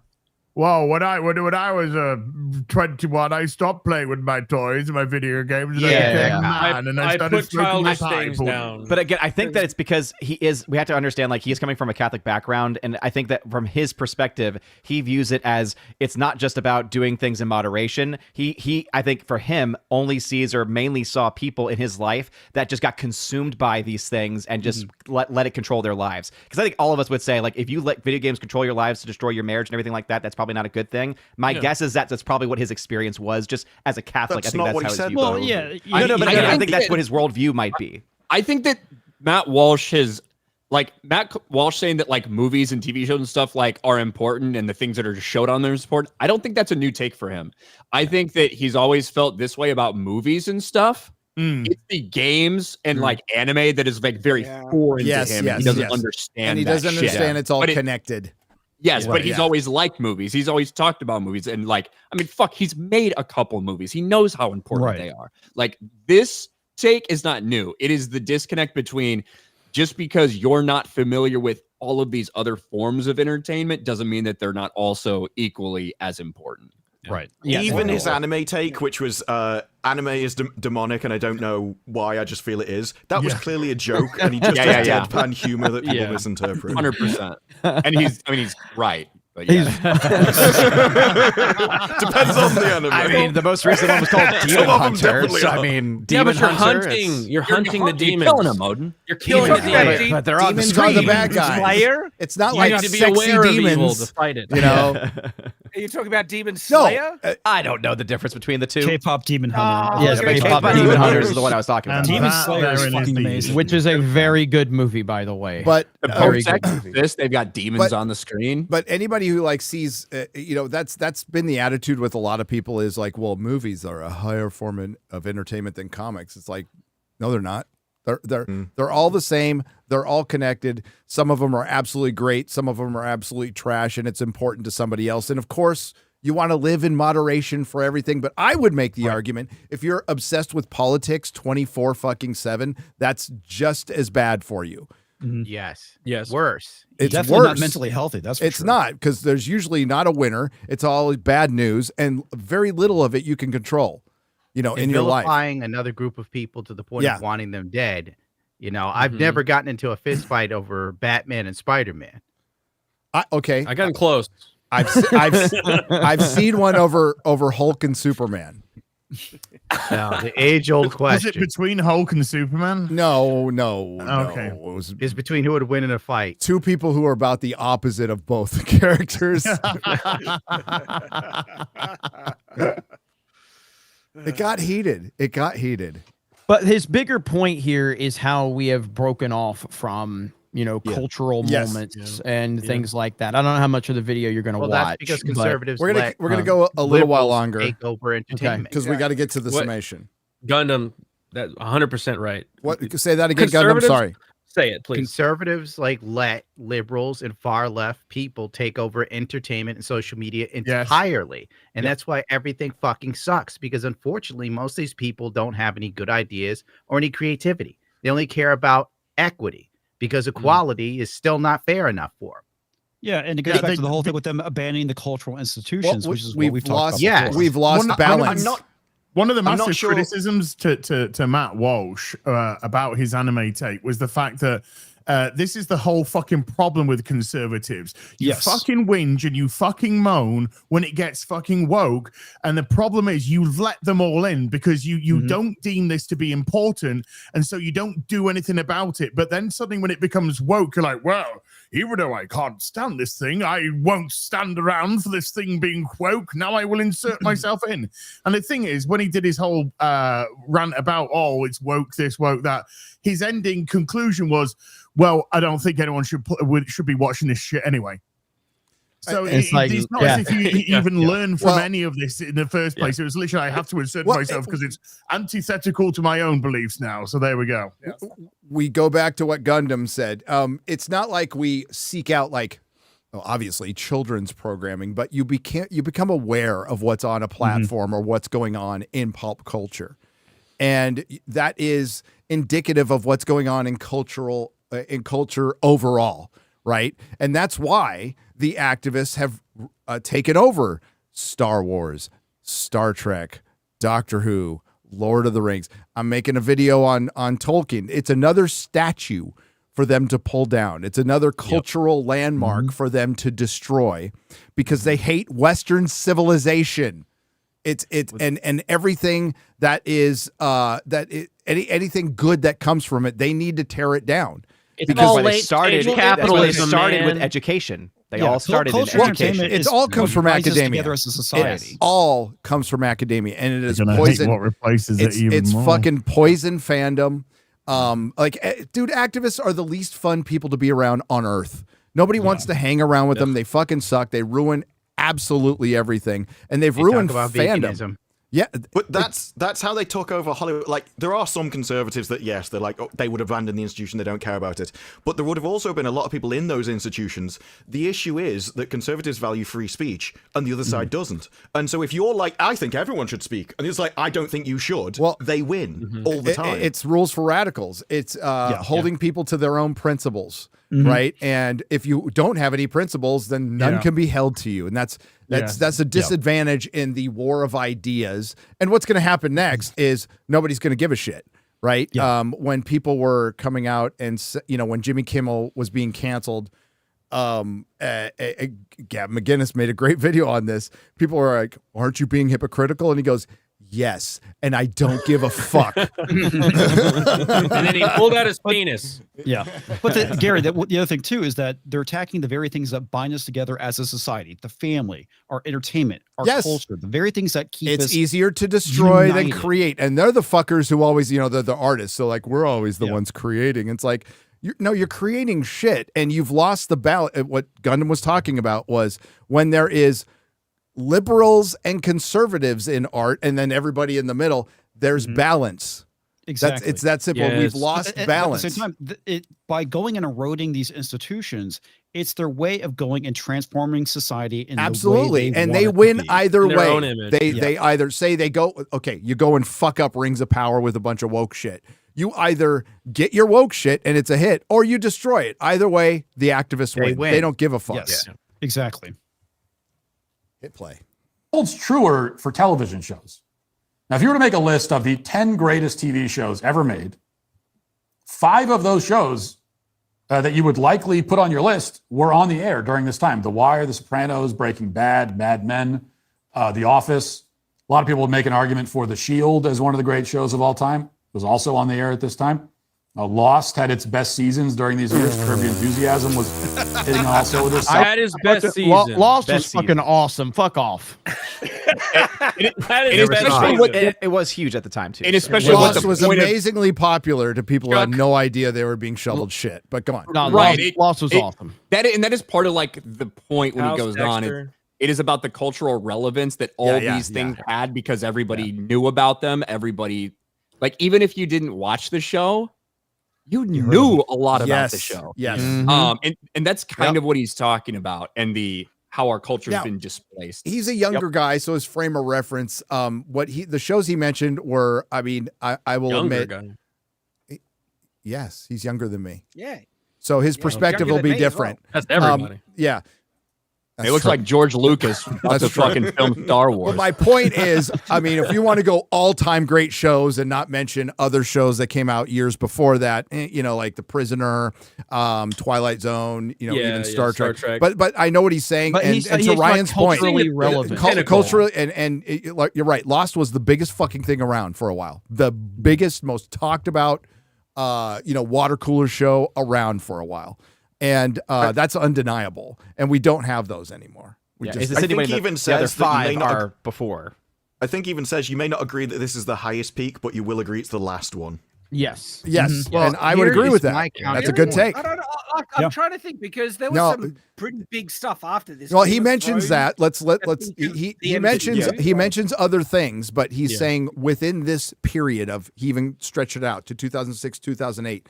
well, when I was 21, I stopped playing with my toys and my video games. And I became a man, and I started put smoking childish pipe. things down. But again, I think that it's because we have to understand, like, he is coming from a Catholic background, and I think that from his perspective, he views it as it's not just about doing things in moderation. He I think for him, only sees or mainly saw people in his life that just got consumed by these things and just let it control their lives. Because I think all of us would say, like, if you let video games control your lives to destroy your marriage and everything like that, that's probably not a good thing. My guess is that's probably what his experience was, just as a Catholic. That's I think not that's what how he his said, view though. was. Yeah, But I think that's what his worldview might be. I think that Matt Walsh has, like, Matt Walsh saying that, like, movies and TV shows and stuff, like, are important and the things that are just showed on there is important. I don't think that's a new take for him. I think that he's always felt this way about movies and stuff. It's the games and like anime that is like very foreign to him. And he doesn't understand, and he doesn't understand it's all but connected. Yes, but he's always liked movies. He's always talked about movies, and like, I mean, fuck, he's made a couple movies. He knows how important they are. Like, this take is not new. It is the disconnect between just because you're not familiar with all of these other forms of entertainment doesn't mean that they're not also equally as important. Right. Yeah, even his anime take, which was anime is demonic, and I don't know why. I just feel it is. That was clearly a joke, and he just has deadpan humor that people misinterpret. 100%. And he's right. But Depends on the anime. I mean, the most recent one was called Demon Hunter. So, I mean, Demon Hunter. You're hunting the demons. You're killing them, Odin. You're killing the demons. But they're on the Demons are the screen. bad guys. Slayer? It's not You like need to be sexy aware of evil demons. to fight it. You know, Are you talking about Demon Slayer? I don't know the difference between the two. K-pop Demon Hunter. Yes, K-pop Demon Hunters is the one I was talking about. Demon Slayer is fucking amazing. Which is a very good movie, by the way. but very good this, they've got demons on the screen. But anybody who like sees, you know, that's been the attitude with a lot of people is like, well, movies are a higher form of entertainment than comics. It's like, no, they're not. They're all the same. They're all connected. Some of them are absolutely great. Some of them are absolutely trash, and it's important to somebody else. And of course, You want to live in moderation for everything. But I would make the argument, if you're obsessed with politics 24/7, that's just as bad for you. Yes. Yes. Worse. It's Definitely worse. not mentally healthy. That's for It's sure. not, because there's usually not a winner. It's all bad news, and very little of it you can control, in your life. Vilifying another group of people to the point Yeah. of wanting them dead. I've never gotten into a fist fight over Batman and Spider-Man. Okay. I got close. I've seen one over Hulk and Superman. No, the age-old Was question. it between Hulk and Superman? No. Okay. It was Is between who would win in a fight. two people who are about the opposite of both the characters. It got heated. But his bigger point here is how we have broken off from, cultural Yes. moments and things like that. I don't know how much of the video you're going to Well, watch. that's because but- conservatives We're gonna let go a little while liberals longer take over entertainment. because we got to get to the What- summation. Gundam, that 100% right. What? Say that again, Gundam. Conservatives- Sorry. Say it, please. Conservatives let liberals and far left people take over entertainment and social media entirely. And that's why everything fucking sucks, because unfortunately, most of these people don't have any good ideas or any creativity. They only care about equity because equality is still not fair enough for them. Yeah, and it goes back to the whole thing with them abandoning the cultural institutions, which is what we've talked about before. We've lost balance. One of the I'm not massive sure- criticisms to Matt Walsh about his anime take was the fact that this is the whole fucking problem with conservatives. You fucking whinge and you fucking moan when it gets fucking woke. And the problem is you let them all in because you don't deem this to be important. And so you don't do anything about it. But then suddenly when it becomes woke, you're like, well, even though I can't stand this thing, I won't stand around for this thing being woke. Now I will insert myself in. And the thing is, when he did his whole rant about, it's woke this, woke that, his ending conclusion was, well, I don't think anyone should be watching this shit anyway. So it's not as if you even learn from any of this in the first place. It was literally, I have to insert myself because it's antithetical to my own beliefs now. So there we go. We go back to what Gundam said. It's not like we seek out obviously children's programming, but you become aware of what's on a platform or what's going on in pop culture. And that is indicative of what's going on in culture overall, right? And that's why the activists have taken over Star Wars, Star Trek, Doctor Who, Lord of the Rings. I'm making a video on Tolkien. It's another statue for them to pull down. It's another cultural landmark for them to destroy because they hate Western civilization. And everything that is anything good that comes from it, they need to tear it down. Because they started capitalism, with education. They all started in education. It all comes from academia. Together as a society. It all comes from academia, and it is Gonna hate poison. what replaces it even It's more. fucking poison fandom. Dude, activists are the least fun people to be around on earth. Nobody wants to hang around with them. They fucking suck. They ruin absolutely everything, and they've ruined talk about fandom. veganism. Yeah, But that's how they took over Hollywood. Like, there are some conservatives that, yes, they're like, they would abandon the institution, they don't care about it. But there would have also been a lot of people in those institutions. The issue is that conservatives value free speech, and the other side doesn't. And so if you're like, I think everyone should speak, and it's like, I don't think you should, well, they win all the time. It's rules for radicals. It's holding people to their own principles, right? And if you don't have any principles, then none can be held to you, and that's a disadvantage in the war of ideas. And what's going to happen next is nobody's going to give a shit, right? When people were coming out and, when Jimmy Kimmel was being canceled, Gab McGinnis made a great video on this. People were like, aren't you being hypocritical? And he goes, yes, and I don't give a fuck. And then he pulled out his penis. Yeah. But Gary, the other thing too is that they're attacking the very things that bind us together as a society, the family, our entertainment, our culture, the very things that keep us. It's easier to destroy united. than create. And they're the fuckers who always, they're the artists. So like, we're always the ones creating. It's like, you're creating shit and you've lost the balance. What Gundam was talking about was when there is liberals and conservatives in art and then everybody in the middle, there's balance. Exactly. It's that simple. Yes. We've lost balance. At the same time, by going and eroding these institutions, it's their way of going and transforming society in Absolutely, the way and they want it to win be. either In their way. own image. They either say they go, okay, you go and fuck up Rings of Power with a bunch of woke shit. You either get your woke shit and it's a hit, or you destroy it. Either way, the activists win. They don't give a fuck. Yes, exactly. Hit play. Holds truer for television shows. Now, if you were to make a list of the 10 greatest TV shows ever made, 5 of those shows that you would likely put on your list were on the air during this time. The Wire, The Sopranos, Breaking Bad, Mad Men, The Office. A lot of people would make an argument for The Shield as one of the great shows of all time. It was also on the air at this time. Lost had its best seasons during these years. Curb Your Enthusiasm was hitting on all cylinders. I had his best season. Lost was Best fucking awesome. Fuck off. That is his best season. It was huge at the time too. And especially what Lost the was point of- amazingly popular to people who had Chuck. no idea they were being shoveled shit. But come on. No, Right, Lost was awesome. That is part of like the point when House he goes on. Dexter. It is about the cultural relevance that all these things had because everybody knew about them. Everybody, like, even if you didn't watch the show, you knew a lot about the show. Yes. And that's kind of what he's talking about, and how our culture's Now, been displaced. He's a younger guy, so his frame of reference, the shows he mentioned were, I mean, I will Younger admit, guy. yes, he's younger than me. Yeah. So his perspective will be different. That's everybody. Yeah. It looks like George Lucas about to fucking film Star Wars. But my point is, I mean, if you want to go all-time great shows and not mention other shows that came out years before that, like The Prisoner, Twilight Zone, even Star Trek. But I know what he's saying, But and he's to Ryan's point, culturally relevant. culturally, and you're right. Lost was the biggest fucking thing around for a while. The biggest, most talked about, water cooler show around for a while. And that's undeniable, and we don't have those anymore. I think even says that you may not before. I think even says you may not agree that this is the highest peak, but you will agree it's the last one. Yes. Yes. Well, and I would agree with that. That's a good take. I don't know. I'm trying to think because there was some pretty big stuff after this. Well, he Game of mentions Thrones. that. He mentions other things, but he's saying within this period of, he even stretched it out to 2006, 2008.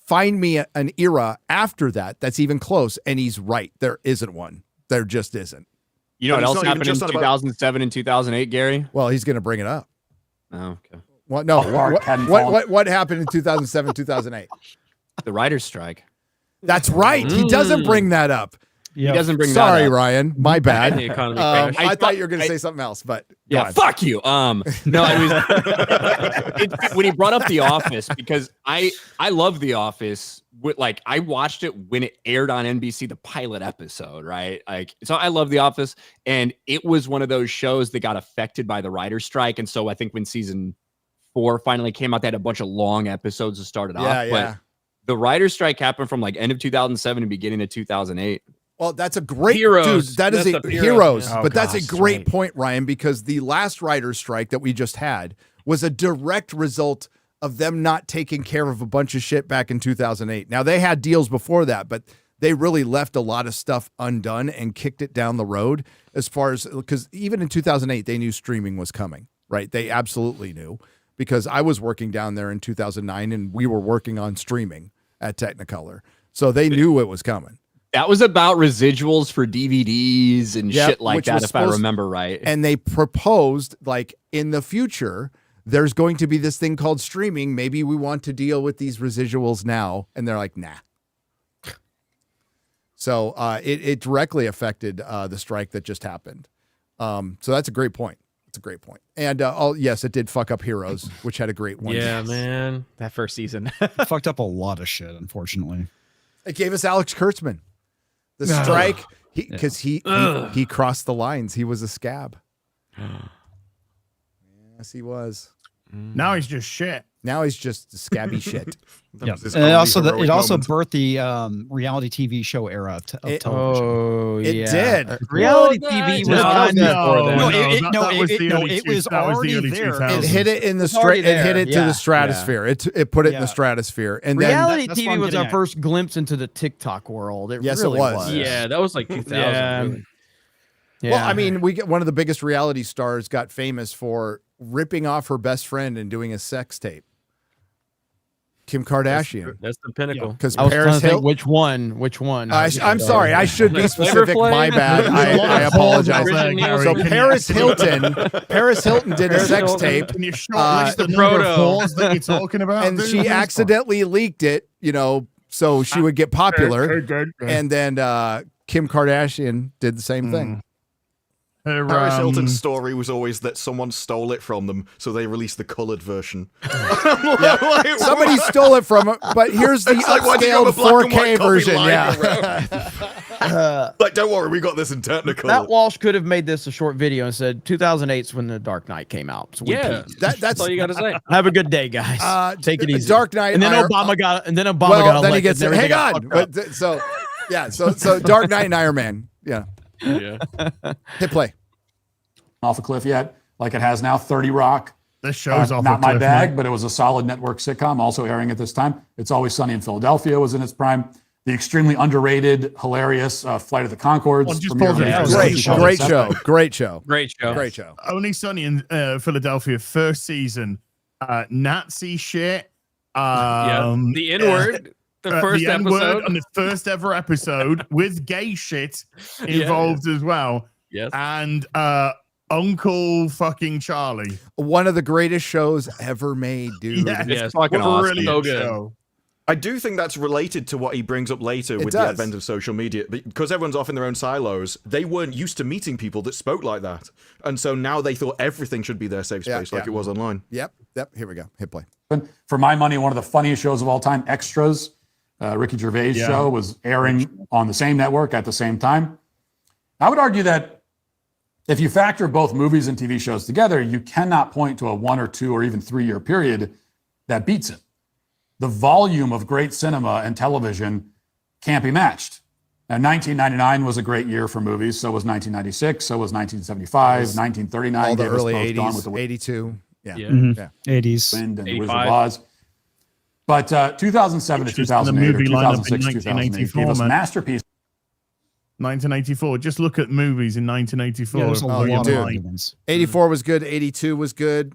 Find me an era after that's even close, and he's right. There isn't one. There just isn't. You know what But it's else not happened in even just about- 2007 and 2008, Gary? Well, he's going to bring it up. Oh, okay. What? No. Clark hadn't What happened in 2007, 2008? The writer's strike. That's right. He doesn't bring that up. He doesn't bring Sorry, that up. Ryan. My bad. The economy crashed. I thought you were going to say something else, but go Yeah, on. fuck you. No, it was when he brought up The Office, because I love The Office. I watched it when it aired on NBC, the pilot episode, right? So I love The Office, and it was one of those shows that got affected by the writer's strike. And so I think when season 4 finally came out, they had a bunch of long episodes to start it off. Yeah. But the writer's strike happened from end of 2007 and beginning of 2008. Well, that's a great Heroes. dude. That is That's a the heroes, Heroes, but that's a great point, Ryan, because the last writer's strike that we just had was a direct result of them not taking care of a bunch of shit back in 2008. Now, they had deals before that, but they really left a lot of stuff undone and kicked it down the road as far as, because even in 2008, they knew streaming was coming, right? They absolutely knew, because I was working down there in 2009 and we were working on streaming at Technicolor. So they knew it was coming. That was about residuals for DVDs and Yep, shit like which that, was if I supposed- remember right. And they proposed, in the future, there's going to be this thing called streaming. Maybe we want to deal with these residuals now. And they're like, nah. So it directly affected the strike that just happened. So that's a great point. It's a great point. And yes, it did fuck up Heroes, which had a great one. Yeah, man. That first season. Fucked up a lot of shit, unfortunately. It gave us Alex Kurtzman. The strike, because he crossed the lines. He was a scab. Yes, he was. Now he's just shit. Now he's just scabby shit. Yeah. And it also birthed the reality TV show era of television. Oh, It yeah. did. Reality TV was kind of it was already there. It hit it in the already it hit it to there. the stratosphere. It put it in the stratosphere. And Reality that's what TV I'm was getting our at. first glimpse into the TikTok world. Yes, it really was. Yeah, that was like 2000. Yeah. Really. then, well, I mean, we get one of the biggest reality stars got famous for ripping off her best friend and doing a sex tape. Kim Kardashian. That's the pinnacle. Because I was trying Paris to think Hilton. which one. I'm sorry. I should be Flavor specific. Flav? My bad. I apologize. Richard Nielsen. So Paris Hilton did a sex tape, Can you shortlist the the number of proto. fours that you're talking about? and dude? she accidentally leaked it. So she would get popular. And then Kim Kardashian did the same thing. Paris Hilton's story was always that someone stole it from them, so they released the colored version. Like, Somebody stole it from her, but here's the like, why'd you have upscaled a black and white 4K copy version. lying Yeah. like, don't worry, we got this in technicolor. Matt Walsh could have made this a short video and said 2008's when The Dark Knight came out. So we Yeah, peaked. that's all you got to say. Have a good day, guys. Take it easy. Dark Knight. And then Obama got elected. Then he gets and hang everything on. got fucked But so Dark Knight and Iron Man. Yeah. Yeah. Hit play. Off a cliff yet, like it has now. 30 Rock. This show's off Not a my cliff, bag, mate. but it was a solid network sitcom, also airing at this time. It's Always Sunny in Philadelphia was in its prime. The extremely underrated, hilarious Flight of the Conchords. Well, just premiered pause it. in Yeah, Great 2007. Great show. Great show. Only Sunny in Philadelphia, first season. Nazi shit. The N-word. The first the N-word episode. on the first ever episode with gay shit involved as well. Yes. And Uncle fucking Charlie. One of the greatest shows ever made, dude. Yes, fucking awesome. So good. Show. I do think that's related to what he brings up later with the advent of social media. Because everyone's off in their own silos, they weren't used to meeting people that spoke like that. And so now they thought everything should be their safe space like it was online. Yep. Here we go. Hit play. For my money, one of the funniest shows of all time, Extras. Ricky Gervais' show was airing on the same network at the same time. I would argue that if you factor both movies and TV shows together, you cannot point to a 1 or 2 or even 3 year period that beats it. The volume of great cinema and television can't be matched. Now, 1999 was a great year for movies. So was 1996. So was 1975, 1939. All the gave us early both Gone 80s, with the 82. Yeah. Mm-hmm. 80s. Wind and Wizard 85. of Oz. But 2007 to It's just in the 2008 or movie lineup in 2006, 2008 gave us 1984, man. masterpieces. 1984. Just look at movies in 1984. Yeah, there's a lot you of do. good ones. 84 was good. 82 was good.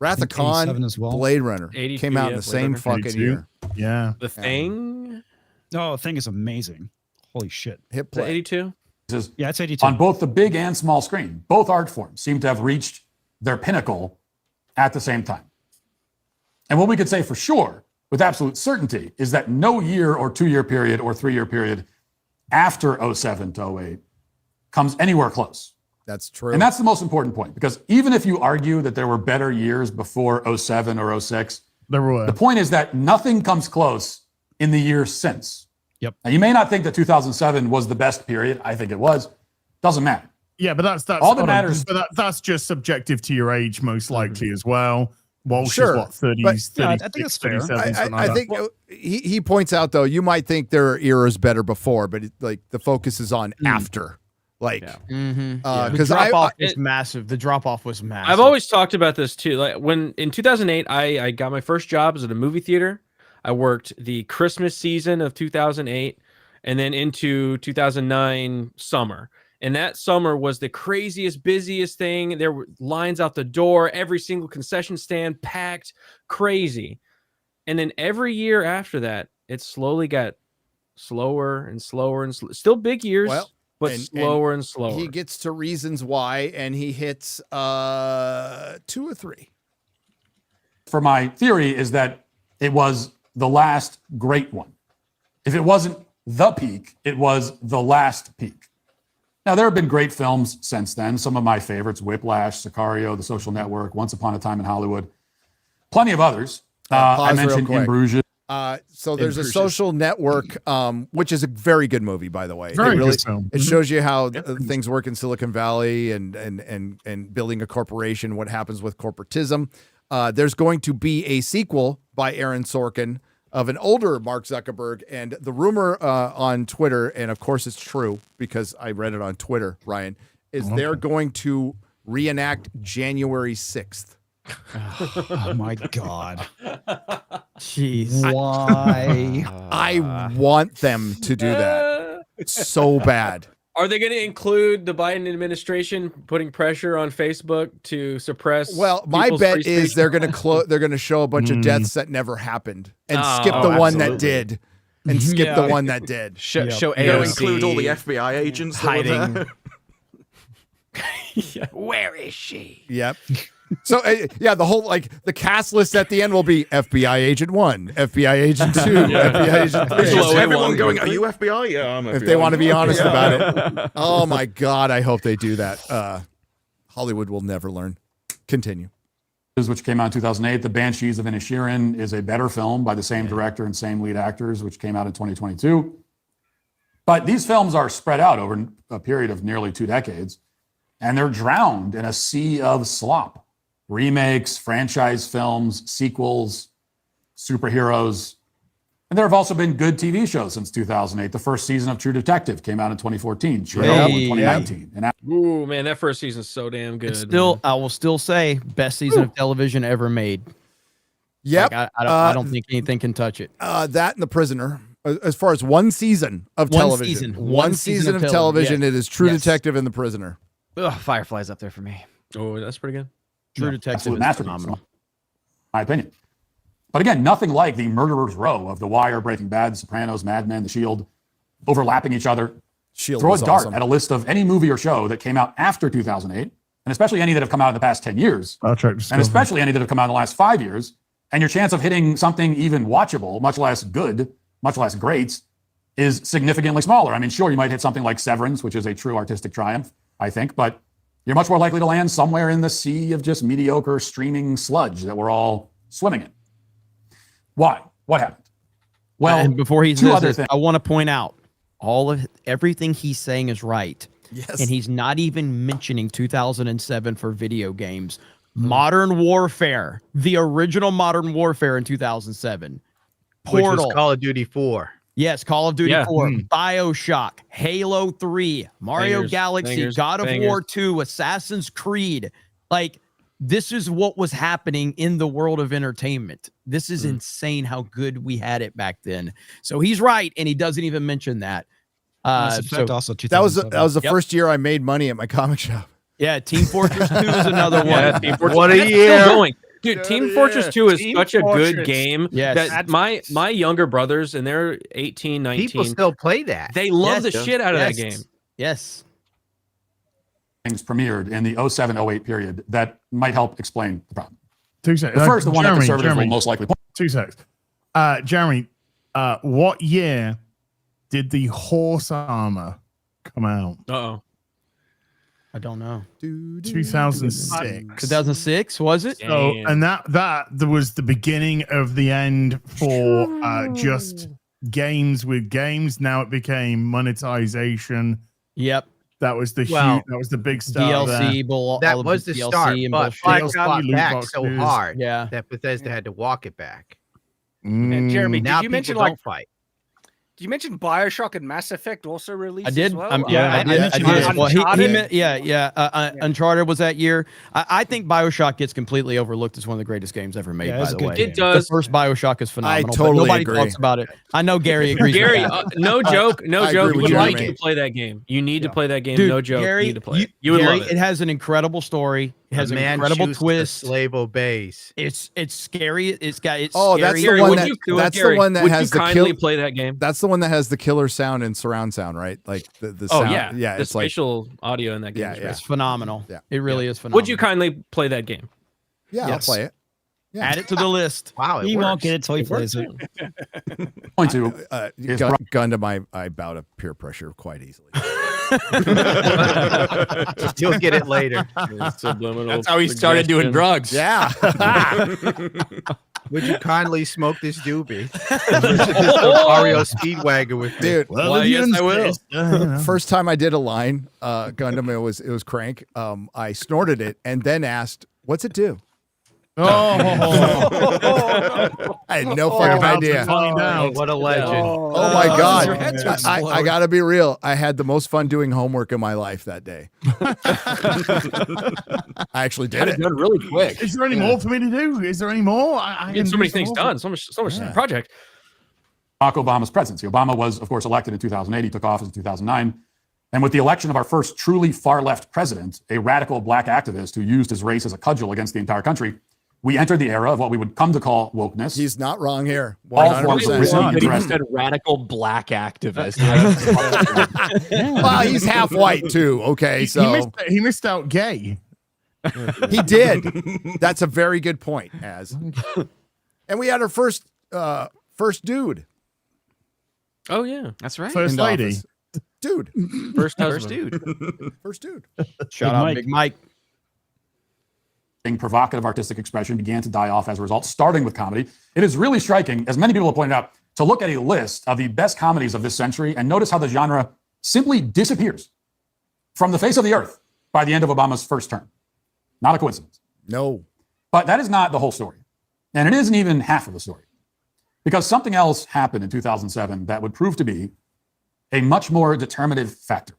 Wrath of think Khan, 87 as well. Blade Runner 82, came out in yeah, the Blade same Runner. fucking 82. year. Yeah. The Thing. Oh, the thing is amazing. Holy shit. Hit Is that play. 82? Yeah, it's 82. On both the big and small screen, both art forms seem to have reached their pinnacle at the same time. And what we could say for sure, with absolute certainty, is that no year or 2 year period or 3 year period after 07 to 08 comes anywhere close. That's true. And that's the most important point, because even if you argue that there were better years before 07 or 06, There were. the point is that nothing comes close in the years since. Yep. Now, you may not think that 2007 was the best period. I think it was. Doesn't matter. Yeah, but that's All that matters- But that's just subjective to your age, most likely as well. Walsh Sure, is what 30s, but- 36, Yeah, I think that's fair. 37, something I like think that. he points out, though, you might think there are eras better before, but like the focus is on after. Like, Mm-hmm. because the drop off I- was massive. The drop off was massive. I've always talked about this too. Like when in 2008, I got my first job as at a movie theater. I worked the Christmas season of 2008 and then into 2009 summer. And that summer was the craziest, busiest thing. There were lines out the door, every single concession stand packed, crazy. And then every year after that, it slowly got slower and slower and still big years, Well, but and slower and slower. he gets to reasons why, and he hits 2 or 3. For my theory is that it was the last great one. If it wasn't the peak, it was the last peak. Now, there have been great films since then. Some of my favorites, Whiplash, Sicario, The Social Network, Once Upon a Time in Hollywood. Plenty of others. I Pause real mentioned quick. In Bruges. So there's a Bruges. Social Network, which is a very good movie, by the way. Very it really, good film. It shows you how things work in Silicon Valley and building a corporation, what happens with corporatism. There's going to be a sequel by Aaron Sorkin of an older Mark Zuckerberg, and the rumor on Twitter, and of course it's true because I read it on Twitter, Ryan, is they're going to reenact January 6th. Oh my God. Jeez. Why? I want them to do that so bad. Are they going to include the Biden administration putting pressure on Facebook to suppress? Well, my people's bet free is speech? they're going to show a bunch of deaths that never happened and skip the one that did. And skip the one that did. Show They'll AOC include all the FBI agents that were hiding. there. Where is she? Yep. So yeah, the whole the cast list at the end will be FBI agent 1, FBI agent 2, FBI agent 3. It's just everyone going, "Are you FBI?" Yeah, I'm FBI. If they want to be honest about it. Oh my God, I hope they do that. Hollywood will never learn. Continue. Which came out in 2008. The Banshees of Inisherin is a better film by the same director and same lead actors, which came out in 2022. But these films are spread out over a period of nearly 2 decades, and they're drowned in a sea of slop. Remakes, franchise films, sequels, superheroes. And there have also been good TV shows since 2008. The first season of True Detective came out in 2014, Chernobyl in 2019. And Ooh, man, that first season's so damn good. It's still, I will still say, best season of television ever made. Yep. Like, I don't think anything can touch it. That and The Prisoner. As far as one season of television. One season of television. Yes. It is True Yes. Detective and The Prisoner. Ugh, Firefly's up there for me. Oh, that's pretty good. True Detective absolute is masterpiece, phenomenal. in my opinion. But again, nothing like the murderer's row of The Wire, Breaking Bad, Sopranos, Mad Men, The Shield, overlapping each other. Shield Throw a was dart awesome. at a list of any movie or show that came out after 2008, and especially any that have come out in the past 10 years, and especially any that have come out in the last 5 years, and your chance of hitting something even watchable, much less good, much less great, is significantly smaller. I mean, sure, you might hit something like Severance, which is a true artistic triumph, I think, but you're much more likely to land somewhere in the sea of just mediocre streaming sludge that we're all swimming in. Why? What happened? Well, and before he two says other this, things. I want to point out everything he's saying is right. Yes. And he's not even mentioning 2007 for video games. Modern Warfare, the original Modern Warfare in 2007. Portal. Which was Call of Duty 4. Yes, Call of Duty Yeah. 4, BioShock, Halo 3, Mario Bangers, Galaxy, bangers, God of bangers. War 2, Assassin's Creed. Like, this is what was happening in the world of entertainment. This is insane how good we had it back then. So he's right, and he doesn't even mention that. Mass Effect So, also That was 2007. the first year I made money at my comic shop. yeah, Team Fortress 2 is another one. Yeah, Team Fortress. What a That's still year. going. Dude, Team Fortress 2 is Team such a good Fortress. game Yes. that my younger brothers, and they're 18, 19, People still play that. they love Yes. the shit out of that Yes. game. Yes. Things premiered in the 07-08 period that might help explain the problem. 2 seconds. The first, the one that conservatives will most likely point 2 seconds. Jeremy, what year did the horse armor come out? Uh-oh. I don't know. 2006. 2006, was it? So, and that was the beginning of the end for just games with games. Now it became monetization. Yep. That was the Well, that was the big start. DLC, That all of was the the DLC start, and but bullshit. it got loot back so boxes. hard Yeah. that Bethesda had to walk it back. And Jeremy, Now did you people mention don't like fight. did you mention BioShock and Mass Effect also released I did. as well? I did. mentioned I did. Uncharted. Well, he Uncharted? meant, Uncharted was that year. I think BioShock gets completely overlooked as one of the greatest games ever made. Yeah, by it's a the good way, game. It does. The first BioShock is phenomenal. but totally nobody agree. talks about it. I know Gary agrees. Gary, with that. no joke, no I joke. agree You with would like Jeremy. to play that game. You need to play that game. Dude, no joke. Gary, you need to play it. You would Gary, love it it. has an incredible story. It has A an man incredible shoots, the twist. slave obeys. It's scary. It's scary. That's Gary, the one would that you do it? that's Gary, the one that would has you the kindly kill. play that game? That's the one that has the killer sound and surround sound, right? Like the Oh sound. yeah, yeah. The It's like spatial audio in that game. Yeah, is yeah. great. It's phenomenal. Yeah. It really is phenomenal. Would you kindly play that game? yeah, Yes. I'll play it. Yeah. add it to the list? Wow, it He works. won't get it till he plays it. point to is Gun to I bow to peer pressure quite easily. You'll get it later. That's how he started doing drugs. Yeah. Would you kindly smoke this doobie? Mario Speedwagon with me. Dude, Why, yes, I will. first time I did a line, Gundam, it was Crank. I snorted it and then asked, "What's it do?" Oh, I had no fucking about to idea. find out. What a legend. Oh my god! your head to I gotta be real. I had the most fun doing homework in my life that day. I actually did it. Done really quick. Is there any more for me to do? Is there any more? I Get can so do many some things more. done. So much project. Barack Obama's presidency. Obama was, of course, elected in 2008. He took office in 2009. And with the election of our first truly far-left president, a radical black activist who used his race as a cudgel against the entire country, we entered the era of what we would come to call wokeness. He's not wrong here. All forms of 100%. risky He interest. said radical black activist. Well, he's half white too. Okay, so he missed out gay. he did. That's a very good point, Az. And we had our first dude. Oh yeah, That's right. First in lady. office. Dude. first First husband. dude. First dude. Shout out Big Mike. Provocative artistic expression began to die off as a result, starting with comedy. It is really striking, as many people have pointed out, to look at a list of the best comedies of this century and notice how the genre simply disappears from the face of the earth by the end of Obama's first term. Not a coincidence. No. But that is not the whole story. And it isn't even half of the story. Because something else happened in 2007 that would prove to be a much more determinative factor.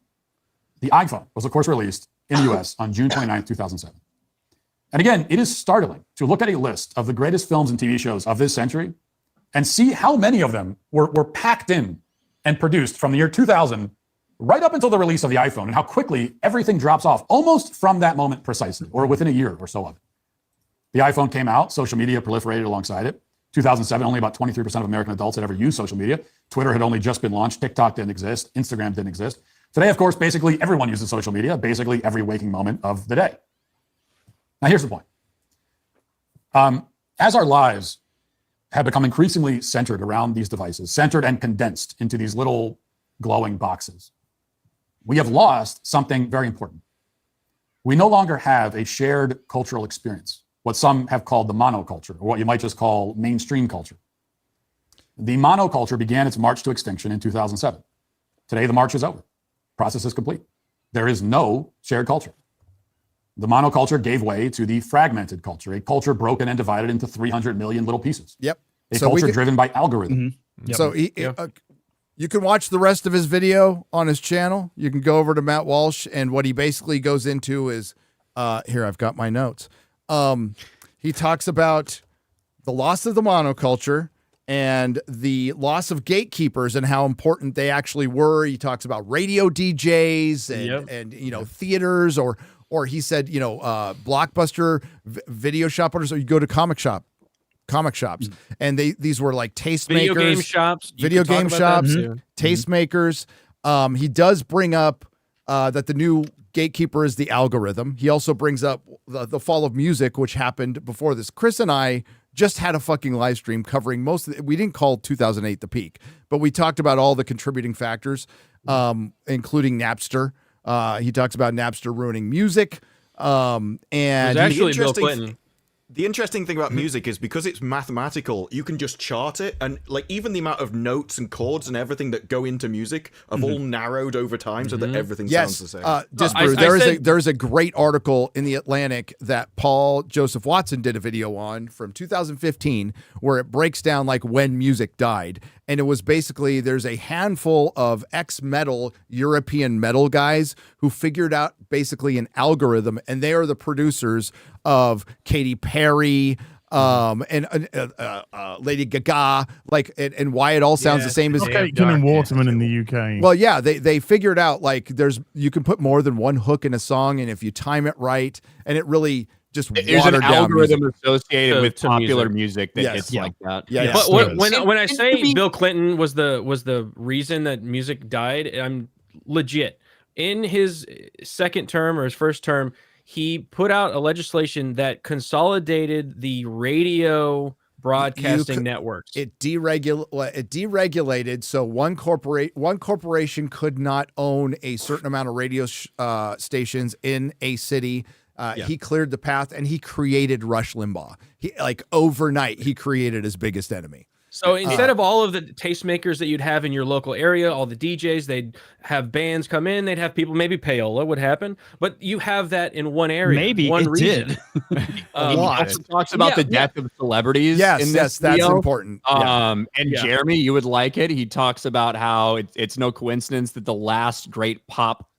The iPhone was, of course, released in the US on June 29th, 2007. And again, it is startling to look at a list of the greatest films and TV shows of this century and see how many of them were packed in and produced from the year 2000 right up until the release of the iPhone, and how quickly everything drops off almost from that moment precisely, or within a year or so of it. The iPhone came out, social media proliferated alongside it. 2007, only about 23% of American adults had ever used social media. Twitter had only just been launched. TikTok didn't exist. Instagram didn't exist. Today, of course, basically everyone uses social media, basically every waking moment of the day. Now, here's the point. As our lives have become increasingly centered around these devices, centered and condensed into these little glowing boxes, we have lost something very important. We no longer have a shared cultural experience, what some have called the monoculture, or what you might just call mainstream culture. The monoculture began its march to extinction in 2007. Today, the march is over. Process is complete. There is no shared culture. The monoculture gave way to the fragmented culture, a culture broken and divided into 300 million little pieces. Yep. A culture driven by algorithm. Mm-hmm. Yep. So you can watch the rest of his video on his channel. You can go over to Matt Walsh, and what he basically goes into is, here, I've got my notes. He talks about the loss of the monoculture and the loss of gatekeepers and how important they actually were. He talks about radio DJs and you know, theaters, or he said, you know, Blockbuster video shop owners, or you go to comic shops, and these were like tastemakers, Video game shops, tastemakers. He does bring up that the new gatekeeper is the algorithm. He also brings up the fall of music, which happened before this. Chris and I just had a fucking live stream covering most of it. We didn't call 2008 the peak, but we talked about all the contributing factors, including Napster. He talks about Napster ruining music. And it was actually Bill Clinton. The interesting thing about music is because it's mathematical, you can just chart it, and like even the amount of notes and chords and everything that go into music have all narrowed over time so that everything sounds the same. Disparu, there's a great article in The Atlantic that Paul Joseph Watson did a video on from 2015 where it breaks down like when music died. And it was basically, there's a handful of ex-metal European metal guys who figured out basically an algorithm, and they are the producers of Katy Perry, and Lady Gaga, like, and why it all sounds the same as and Waterman in the UK. Well, yeah, they figured out like you can put more than one hook in a song, and if you time it right, and it really just there's an algorithm associated with to popular music that it's like that. Yeah, But when I say Bill Clinton was the reason that music died, I'm legit. In his second term or his first term, he put out a legislation that consolidated the radio broadcasting networks. It deregulated, so one corporation could not own a certain amount of radio stations in a city. He cleared the path, and he created Rush Limbaugh. Overnight, he created his biggest enemy. So instead of all of the tastemakers that you'd have in your local area, all the DJs, they'd have bands come in, they'd have people, maybe payola would happen, but you have that in one area. Maybe one it region. did. He also talks about the death of celebrities. Yes, that's important. Jeremy, you would like it. He talks about how it's no coincidence that the last great pop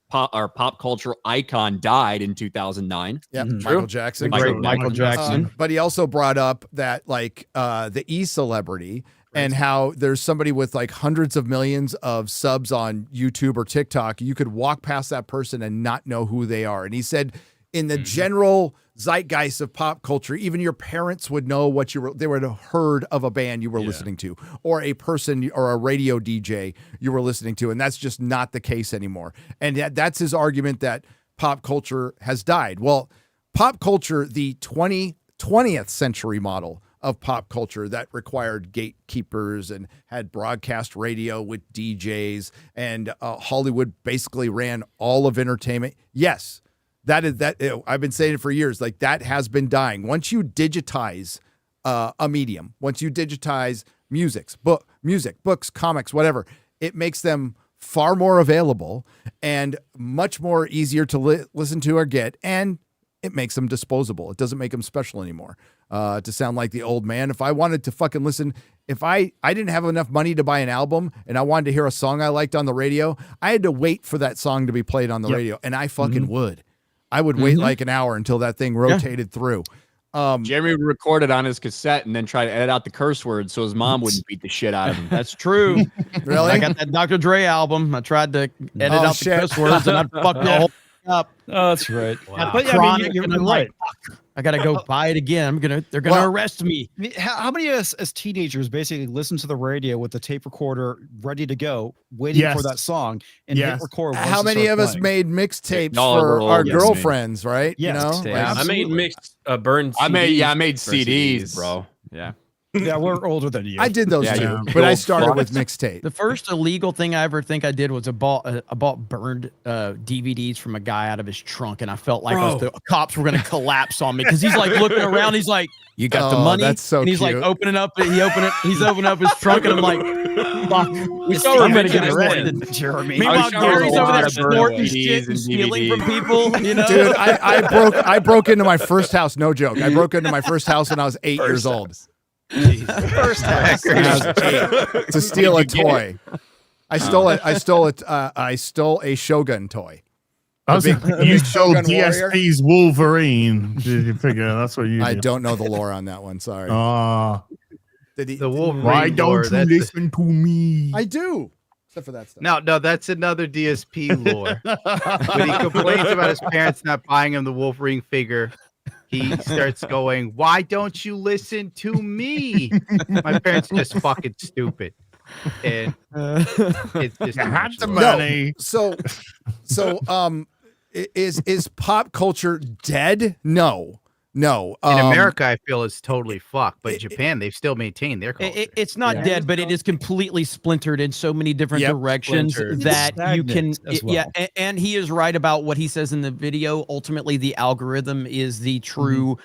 culture icon died in 2009. Yep, Michael Jackson. Michael Jackson. But he also brought up that the E-celebrity and how there's somebody with like hundreds of millions of subs on YouTube or TikTok. You could walk past that person and not know who they are. And he said, in the general zeitgeist of pop culture, even your parents would know what they would have heard of a band you were listening to, or a person or a radio DJ you were listening to. And that's just not the case anymore. And that's his argument that pop culture has died. Well, pop culture, the 20th century model of pop culture that required gatekeepers and had broadcast radio with DJs, and Hollywood basically ran all of entertainment. Yes, I've been saying it for years. Like, that has been dying. Once you digitize a medium, once you digitize music, books, comics, whatever, it makes them far more available and much more easier to listen to or get, and it makes them disposable. It doesn't make them special anymore. To sound like the old man, if I wanted to fucking listen, if I didn't have enough money to buy an album and I wanted to hear a song I liked on the radio, I had to wait for that song to be played on the radio, and I fucking would. I would wait like an hour until that thing rotated through. Jeremy would record it on his cassette and then try to edit out the curse words so his mom wouldn't beat the shit out of him. That's true. Really? I got that Dr. Dre album. I tried to edit out the curse words and I fucked the whole thing up. Oh, that's right. Wow. But I mean, you're and I'm right. like, fuck, I gotta go buy it again. They're gonna arrest me. I mean, how many of us as teenagers basically listen to the radio with the tape recorder ready to go, waiting for that song and hit record? once How it many starts of us playing? made mixtapes All for over our old, yes, girlfriends, right? Yes, you know, mixtapes. I made mixed burned. I made For CDs, bro. Yeah. Yeah, we're older than you. I did those too, you but I gold started with products. mixtape. The first illegal thing I ever think I did was I bought burned DVDs from a guy out of his trunk, and I felt like the cops were gonna collapse on me because he's like looking around. He's like, "You got the money?" That's so and he's cute. like opening up. He's opening up his trunk, and I'm like, "Fuck, I'm gonna get arrested. arrested." Jeremy. Meanwhile, Gary's over there snorting CDs shit and stealing from people. You know, Dude, I broke into my first house. No joke. I broke into my first house when I was 8 years old. First time. When I was 8 to steal a toy. I stole a Shogun toy. You stole Shogun Warrior? DSP's Wolverine. Did you figure that's what you I did? don't know the lore on that one. Sorry. Did he? The Wolverine. Why don't lore, you that's- listen to me? I do. Except for that stuff. No, that's another DSP lore. When he complains about his parents not buying him the Wolverine figure, he starts going, "Why don't you listen to me? My parents are just fucking stupid." And it's just You had the too money. So, is pop culture dead? No. In America, I feel is totally fucked, but Japan, they've still maintained their culture. It's not dead, but it is completely splintered in so many different directions Splintered. that you can. Stagnant as well. And he is right about what he says in the video. Ultimately, the algorithm is the true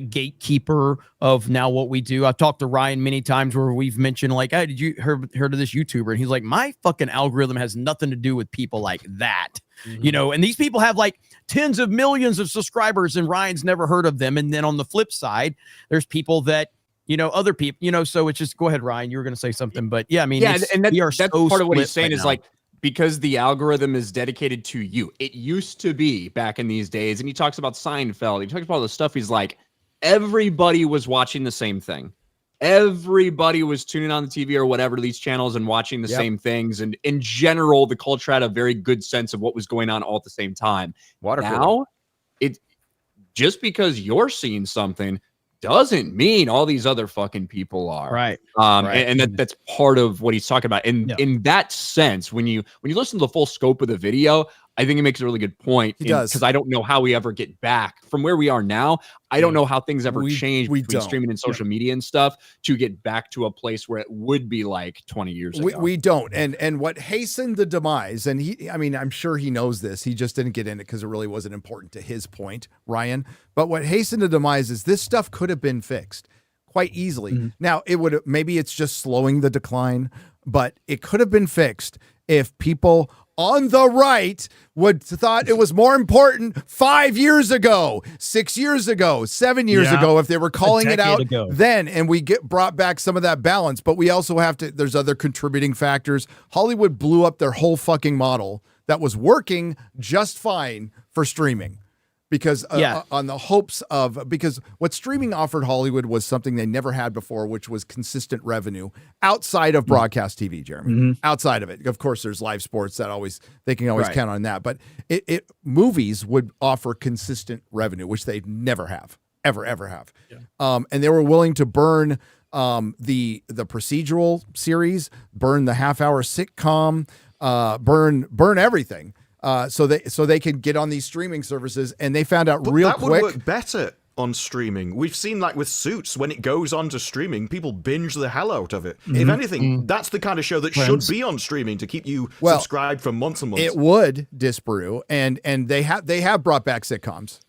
gatekeeper of now what we do. I've talked to Ryan many times where we've mentioned like, "Hey, did you heard of this YouTuber?" And he's like, "My fucking algorithm has nothing to do with people like that." You know, and these people have like tens of millions of subscribers and Ryan's never heard of them. And then on the flip side, there's people that, you know, other people, you know, so it's just, go ahead, Ryan, you were going to say something, but yeah, I mean, and we are that's so part of what he's split saying right is now. like, because the algorithm is dedicated to you. It used to be back in these days. And he talks about Seinfeld. He talks about all the stuff. He's like, everybody was watching the same thing. Everybody was tuning on the TV or whatever to these channels and watching the same things. And in general, the culture had a very good sense of what was going on all at the same time. Now, it just because you're seeing something doesn't mean all these other fucking people are. Right. And that's part of what he's talking about. And in that sense, when you listen to the full scope of the video, I think it makes a really good point. He does. Because I don't know how we ever get back from where we are now. I don't know how things ever change between don't. streaming and social media and stuff to get back to a place where it would be like 20 years ago. We don't. And what hastened the demise, and I'm sure he knows this. He just didn't get in it because it really wasn't important to his point, Ryan. But what hastened the demise is this stuff could have been fixed quite easily. Now, maybe it's just slowing the decline, but it could have been fixed if people on the right thought it was more important 5 years ago, 6 years ago, 7 years ago, if they were calling it out then, and we brought back some of that balance. But we also have to, there's other contributing factors. Hollywood blew up their whole fucking model that was working just fine for streaming because on the hopes of, because what streaming offered Hollywood was something they never had before, which was consistent revenue outside of broadcast TV, Jeremy. Outside of it, of course, there's live sports that they can always count on that, but movies would offer consistent revenue, which they never have, ever have. And they were willing to burn the procedural series, burn the half-hour sitcom, burn everything. So they can get on these streaming services, and they found out real quick that would work better on streaming. We've seen, like, with Suits, when it goes on to streaming, people binge the hell out of it. If anything, that's the kind of show that should be on streaming to keep you subscribed for months and months. It would, Disparu, and they have brought back sitcoms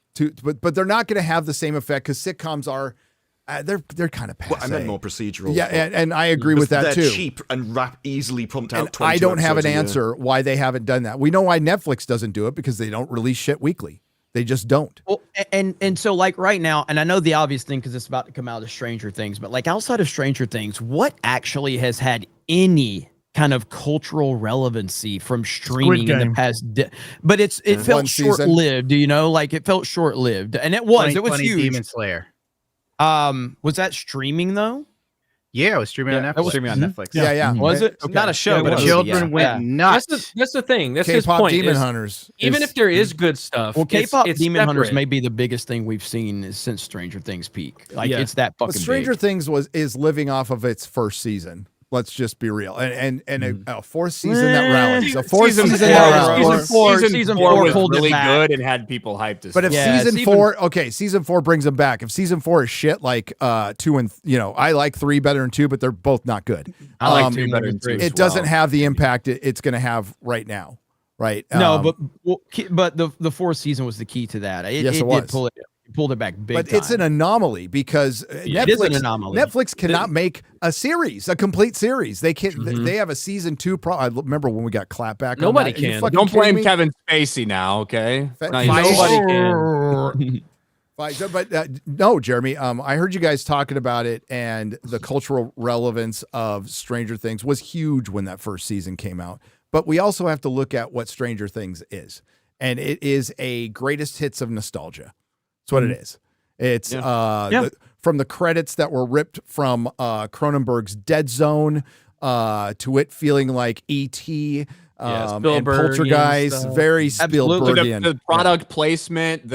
but they're not going to have the same effect because sitcoms are. They're kind of passe. Well, I meant more procedural. Yeah, and I agree with that too. They're cheap and easily pumped out. And I don't have an answer why they haven't done that. We know why Netflix doesn't do it, because they don't release shit weekly. They just don't. Well, and so like right now, and I know the obvious thing because it's about to come out of Stranger Things, but like outside of Stranger Things, what actually has had any kind of cultural relevancy from streaming in the past? But it felt short-lived, you know, like it felt short-lived, and it was huge. Demon Slayer. Was that streaming though? Yeah, it was streaming on Netflix. It was streaming on Netflix. Yeah. Was it? Okay. Not a show, but children went nuts. That's the thing. That's his K-pop point. Demon Hunters. Even if there is good stuff, well, K-pop it's Demon Hunters separate. may be the biggest thing we've seen since Stranger Things peak. Like it's that fucking. But Stranger big. Things is living off of its first season. Let's just be real. And a fourth season that rallies. A fourth season that rallies. Season four was really good and had people hyped as But if season 4 brings them back. If season 4 is shit, like 2 and I like 3 better than 2, but they're both not good. I like 2 better than 3. It doesn't have the impact it's going to have right now, right? No, but the fourth season was the key to that. It did pulled it back big. But it's an anomaly because Netflix cannot make a complete series. They can't. They have a season 2. I remember when we got clapback. Nobody can. Don't blame Kevin Spacey now, okay? Nobody can. But no, Jeremy. I heard you guys talking about it, and the cultural relevance of Stranger Things was huge when that first season came out. But we also have to look at what Stranger Things is, and it is a greatest hits of nostalgia. That's what it is. It's from the credits that were ripped from Cronenberg's Dead Zone to it feeling like E.T. And Poltergeist, very Spielbergian. The product placement,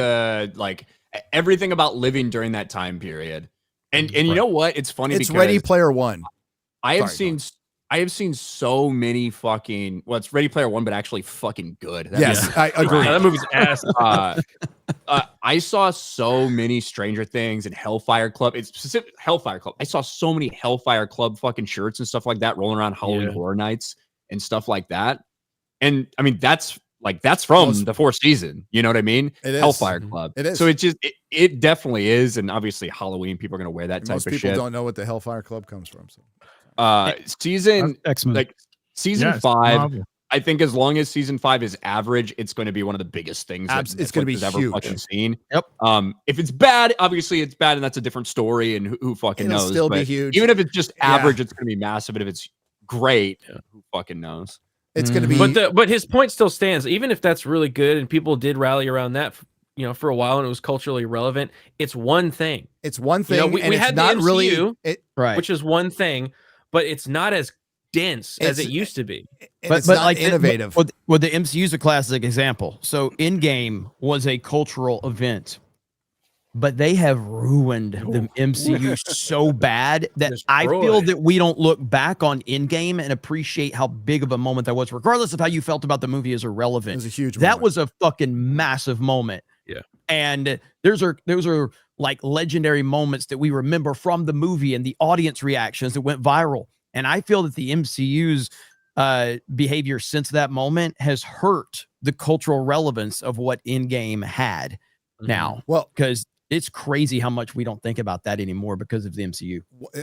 everything about living during that time period. And you know what? It's funny it's because Ready Player One. I have seen so many fucking. Well, it's Ready Player One, but actually fucking good. I agree. That movie's ass. I saw so many Stranger Things and Hellfire Club. It's specific Hellfire Club. I saw so many Hellfire Club fucking shirts and stuff like that rolling around Halloween Horror Nights and stuff like that. And I mean, that's from the fourth season. You know what I mean? It is. Hellfire Club. It is. So it definitely is. And obviously Halloween, people are going to wear that type of shit. Most people don't know what the Hellfire Club comes from. So. Season X-Men. Season 5. I think as long as season 5 is average, it's going to be one of the biggest things that it's going to be ever huge. fucking seen. Yep. If it's bad, obviously it's bad, and that's a different story. And who fucking It'll knows? still be But huge. Even if it's just average, it's going to be massive. And if it's great, who fucking knows? It's going to be. But his point still stands. Even if that's really good, and people did rally around that, for a while, and it was culturally relevant. It's one thing. It's one thing. We had not the MCU, really which is one thing, but it's not as dense as it used to be. But not like innovative. The MCU is a classic example. So Endgame was a cultural event, but they have ruined the MCU so bad that I feel that we don't look back on Endgame and appreciate how big of a moment that was, regardless of how you felt about the movie as irrelevant. It was a huge That moment. was a fucking massive moment. Yeah. And those are like legendary moments that we remember from the movie and the audience reactions that went viral. And I feel that the MCU's behavior since that moment has hurt the cultural relevance of what Endgame had now. Well, because it's crazy how much we don't think about that anymore because of the MCU.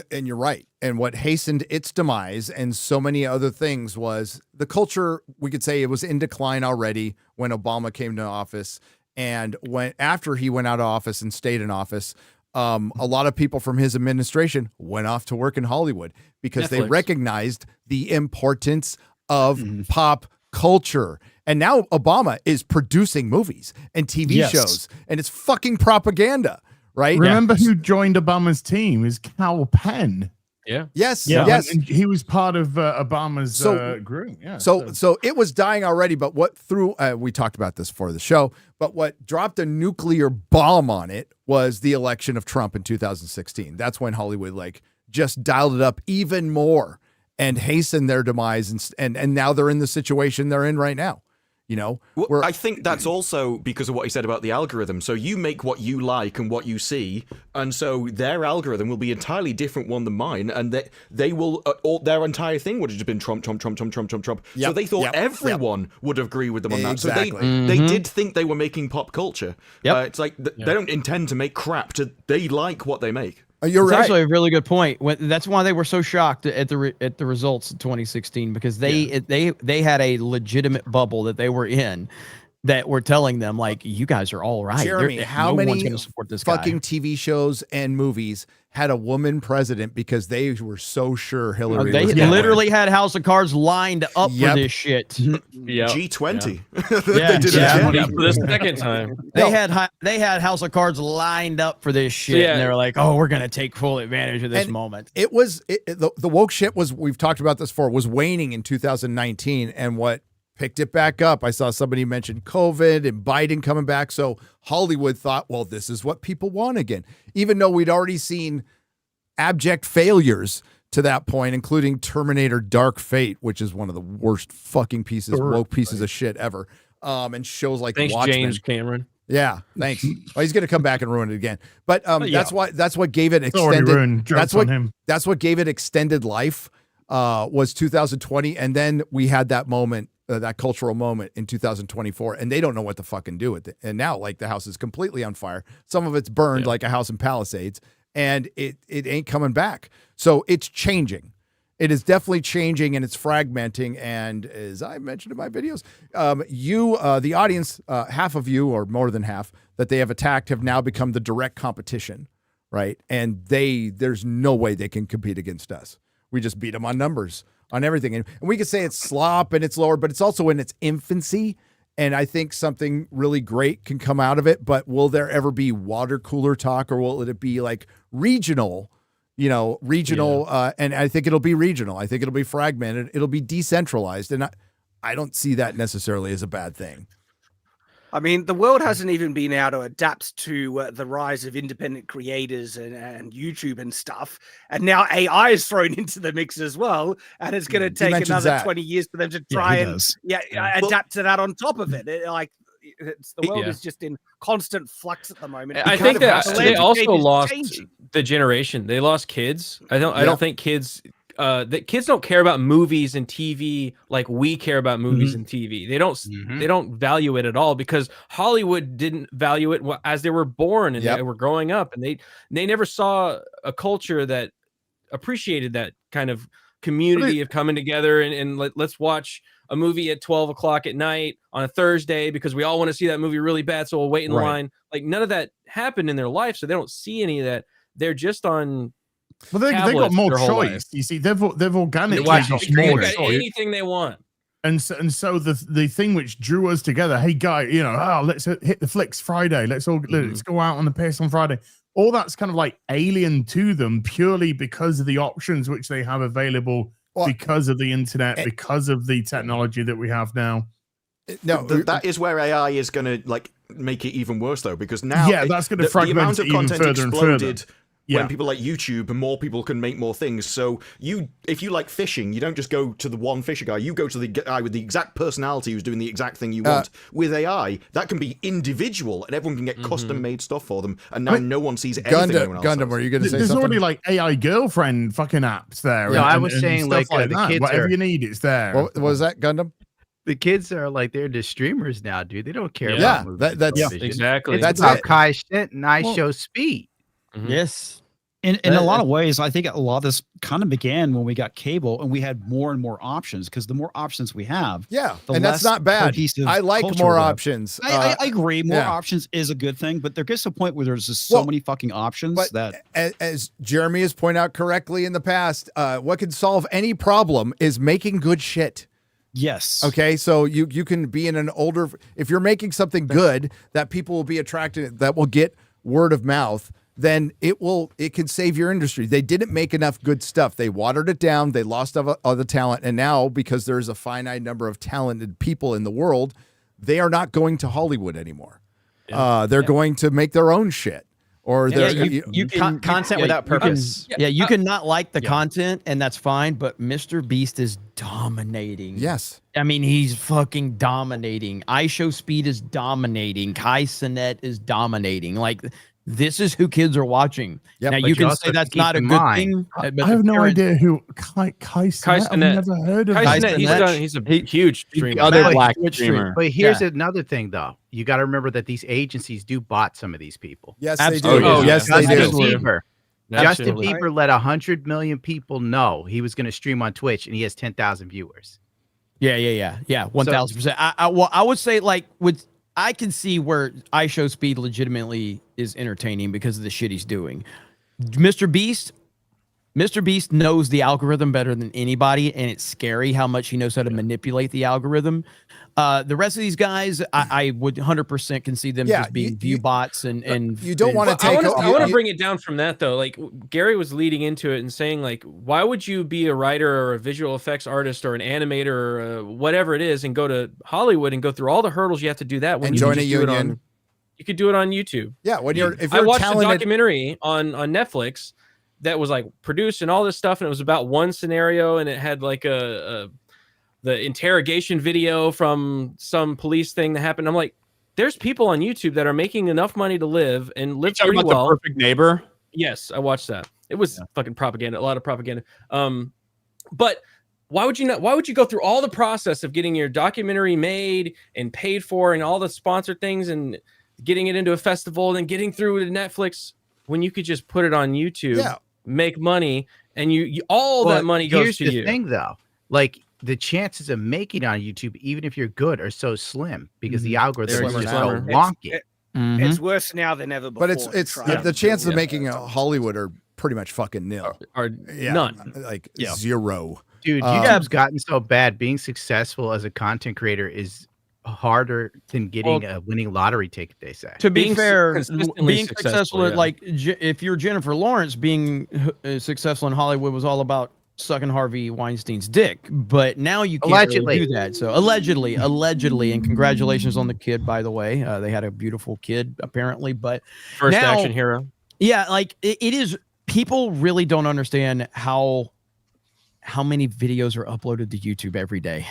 And you're right. And what hastened its demise and so many other things was the culture. We could say it was in decline already when Obama came to office. And after he went out of office and stayed in office, a lot of people from his administration went off to work in Hollywood because they recognized the importance of pop culture. And now Obama is producing movies and TV shows, and it's fucking propaganda, right? Remember who joined Obama's team is Cal Penn. Yeah. Yes. Yeah. Yes. And he was part of Obama's group. Yeah. So it was dying already, but what threw, we talked about this before the show, but what dropped a nuclear bomb on it was the election of Trump in 2016. That's when Hollywood like just dialed it up even more and hastened their demise. And now they're in the situation they're in right now. You know, well, I think that's also because of what he said about the algorithm. So you make what you like and what you see, and so their algorithm will be entirely different one than mine, and they will their entire thing would have just been Trump. Yep, so they thought everyone would agree with them on that. So they did think they were making pop culture. It's like they don't intend to make crap. They like what they make. You're it's right. actually a really good point. That's why they were so shocked at the results in 2016 because they had a legitimate bubble that they were in that were telling them like, you guys are all right. Jeremy, how no many one's gonna support this fucking guy. TV shows and movies had a woman president because they were so sure Hillary They was gonna literally win? had House of Cards lined up for this shit. G20. They did for the second time. They had House of Cards lined up for this shit, and they were like, "Oh, we're gonna take full advantage of this moment." It was the woke shit was, we've talked about this before, was waning in 2019, and what picked it back up, I saw somebody mention COVID and Biden coming back, so Hollywood thought, well, this is what people want again, even though we'd already seen abject failures to that point, including Terminator Dark Fate, which is one of the worst fucking woke pieces of shit ever, and shows like Thanks, Watchmen. James Cameron. Yeah, thanks. Well, he's gonna come back and ruin it again. But that's what gave it extended. That's what gave it extended life. Was 2020, and then we had that moment, that cultural moment in 2024, and they don't know what to fucking do with it. And now, like, the house is completely on fire. Some of it's burned, like a house in Palisades, and it ain't coming back. So it's changing. It is definitely changing, and it's fragmenting. And as I mentioned in my videos, the audience, half of you, or more than half, that they have attacked have now become the direct competition, right? And there's no way they can compete against us. We just beat them on numbers, on everything. And we could say it's slop and it's lower, but it's also in its infancy. And I think something really great can come out of it. But will there ever be water cooler talk, or will it be like regional? And I think it'll be regional. I think it'll be fragmented. It'll be decentralized. And I don't see that necessarily as a bad thing. I mean, the world hasn't even been able to adapt to the rise of independent creators and YouTube and stuff. And now AI is thrown into the mix as well. And it's going to take another 20 years for them to try and adapt to that on top of it. The world is just in constant flux at the moment. I think that they also lost the generation. They lost kids. I don't think kids... that kids don't care about movies and TV like we care about movies and TV. They don't value it at all because Hollywood didn't value it as they were born and they were growing up, and they never saw a culture that appreciated that kind of community of coming together and let's watch a movie at 12 o'clock at night on a Thursday because we all want to see that movie really bad, so we'll wait in line. Like, none of that happened in their life, so they don't see any of that. They're just on... Well, they got more choice. You see, they've organically got more choice. Anything they want. And so the thing which drew us together, hey guy, let's hit the flicks Friday. Let's go out on the piss on Friday. All that's kind of like alien to them purely because of the options which they have available, because of the internet, because of the technology that we have now. No, that is where AI is going to like make it even worse though, because now that's going to fragment it even further and further. When people like YouTube and more people can make more things. So if you like fishing, you don't just go to the one fisher guy. You go to the guy with the exact personality who's doing the exact thing you want. With AI, that can be individual, and everyone can get custom-made stuff for them. And now no one sees anything anyone else Gundam, does. were you going to say There's something? already like AI girlfriend fucking apps there. No, I was saying like the that. kids Whatever are, you need, it's there. What was that, Gundam? the kids are like they're the streamers now, dude. They don't care about movies. That's exactly. It's that's about it. Kai Shent and I show speed. Yes. In a lot of ways, I think a lot of this kind of began when we got cable and we had more and more options, because the more options we have, the and that's less not bad. cohesive I like culture more we have. options. I agree. More yeah. options is a good thing, but there gets to a point where there's just so many fucking options But that as Jeremy has pointed out correctly in the past, what can solve any problem is making good shit. Yes. Okay, so you can be in an older. If you're making something good that people will be attracted, that will get word of mouth, then it can save your industry. They didn't make enough good stuff. They watered it down. They lost other talent, and now because there's a finite number of talented people in the world, they are not going to Hollywood anymore. They're going to make their own shit. Or you can content without purpose. You can not like the content, and that's fine. But Mr. Beast is dominating. Yes, I mean he's fucking dominating. IShowSpeed is dominating. Kai Cenat is dominating. Like this is who kids are watching. Yep, now but you you can also say that's keep not a in good mind- thing. I have no idea who Kai Cenat. I've never heard of Kai him. Cenat, he's a huge streamer. other Matt, black Twitch streamer. But here's another thing, though. You got to remember that these agencies do bot some of these people. yes, Absolutely. they do. Oh, yeah. Yes, they Justin do. Bieber. Justin Absolutely. Bieber let 100 million people know he was going to stream on Twitch, and he has 10,000 viewers. Yeah, 1000%. I would say I can see where IShowSpeed legitimately is entertaining because of the shit he's doing. Mr. Beast knows the algorithm better than anybody, and it's scary how much he knows how to manipulate the algorithm. The rest of these guys, I would 100% concede them as being view bots and you don't want to I take. want to bring it down from that though. Like Gary was leading into it and saying like, why would you be a writer or a visual effects artist or an animator or whatever it is and go to Hollywood and go through all the hurdles you have to do that when And you join can a just do it union. on. You could do it on YouTube. Yeah, when if I you're watched talented, a documentary on Netflix that was like produced and all this stuff, and it was about one scenario, and it had like the interrogation video from some police thing that happened. I'm like, there's people on YouTube that are making enough money to live and live pretty well. The Perfect Neighbor. Yes, I watched that. It was fucking propaganda, a lot of propaganda. But why would you not? Why would you go through all the process of getting your documentary made and paid for, and all the sponsored things, and getting it into a festival, and then getting through to Netflix when you could just put it on YouTube, make money, and you all that money goes to Here's you. the thing, though, like the chances of making it on YouTube, even if you're good, are so slim because the algorithm is just so wonky. It's worse now than ever before. but it's the chances of making a Hollywood are pretty much fucking nil. Are none. Like zero. Dude, YouTube's gotten so bad. Being successful as a content creator is harder than getting a winning lottery ticket, they say. To be Being fair, consistently being successful at if you're Jennifer Lawrence, being successful in Hollywood was all about sucking Harvey Weinstein's dick, but now you can't really do that. So allegedly, and congratulations on the kid, by the way. They had a beautiful kid apparently, but First now, action hero. Yeah, like it is. People really don't understand how many videos are uploaded to YouTube every day.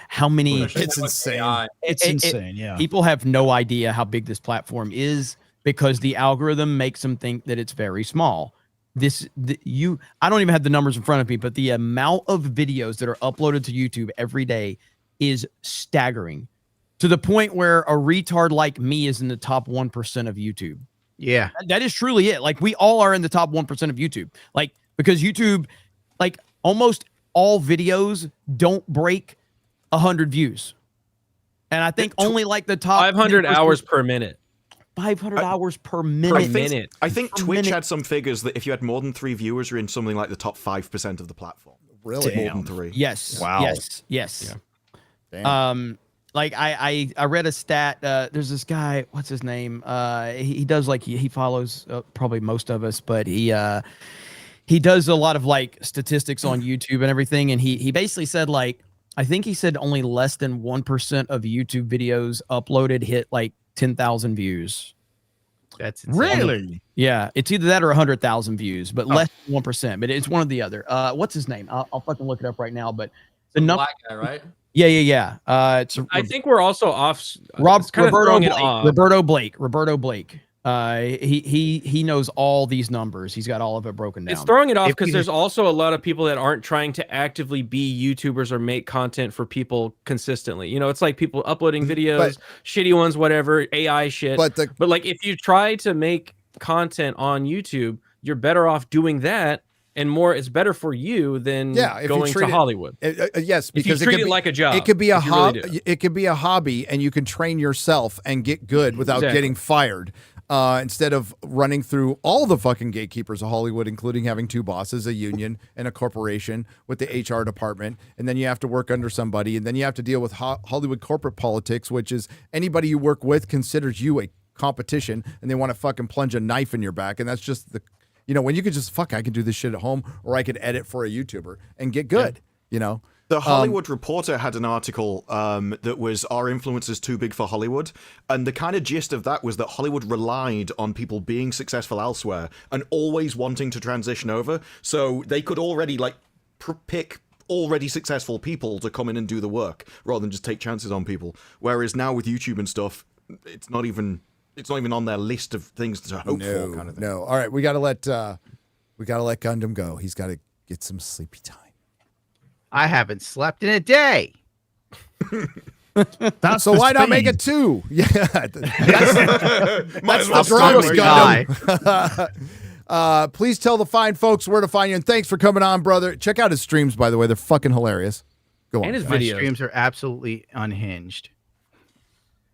How many? It's insane. It's insane. Yeah. People have no idea how big this platform is because the algorithm makes them think that it's very small. I don't even have the numbers in front of me, but the amount of videos that are uploaded to YouTube every day is staggering, to the point where a retard like me is in the top 1% of YouTube. Yeah, that is truly it. Like we all are in the top 1% of YouTube, like because YouTube, like almost all videos don't break 100 views, and I think only like the top 500 hours per minute. 500 hours per minute. I think Per Twitch minute. had some figures that if you had more than 3 viewers, you're in something like the top 5% of the platform. Really? More than 3. Yes. Wow. Yes. Damn. Like I read a stat. There's this guy. What's his name? He does like he follows probably most of us, but he does a lot of like statistics on YouTube and everything. And he basically said like I think he said only less than 1% of YouTube videos uploaded hit like 10,000 views. That's insane. Really? Yeah, it's either that or 100,000 views, but less than 1%. But it's one or the other. What's his name? I'll fucking look it up right now. But the number, Black guy, right? yeah. It's I think we're also off. Roberto Blake. He knows all these numbers. He's got all of it broken down. It's throwing it off because there's also a lot of people that aren't trying to actively be YouTubers or make content for people consistently. You know, it's like people uploading videos, shitty ones, whatever, AI shit. But like if you try to make content on YouTube, you're better off doing that. And more, it's better for you than going to Hollywood. Yes, because if you treat it like a job. It could be a hobby. It could be a hobby, and you can train yourself and get good without getting fired. instead of running through all the fucking gatekeepers of Hollywood, including having two bosses, a union and a corporation with the HR department. And then you have to work under somebody. And then you have to deal with Hollywood corporate politics, which is anybody you work with considers you a competition and they want to fucking plunge a knife in your back. And that's just when you could just, I can do this shit at home, or I could edit for a YouTuber and get good, The Hollywood Reporter had an article that was "Are Influencers Too Big for Hollywood?" And the kind of gist of that was that Hollywood relied on people being successful elsewhere and always wanting to transition over. So they could already pick already successful people to come in and do the work rather than just take chances on people. Whereas now with YouTube and stuff, it's not even on their list of things to hope for, kind of thing. No. All right, we gotta let Gundam go. He's got to get some sleepy time. I haven't slept in a day. So why not make it 2? Yeah, that's the drums, Gundam. Please tell the fine folks where to find you, and thanks for coming on, brother. Check out his streams, by the way; they're fucking hilarious. Go on. And his My videos. streams are absolutely unhinged.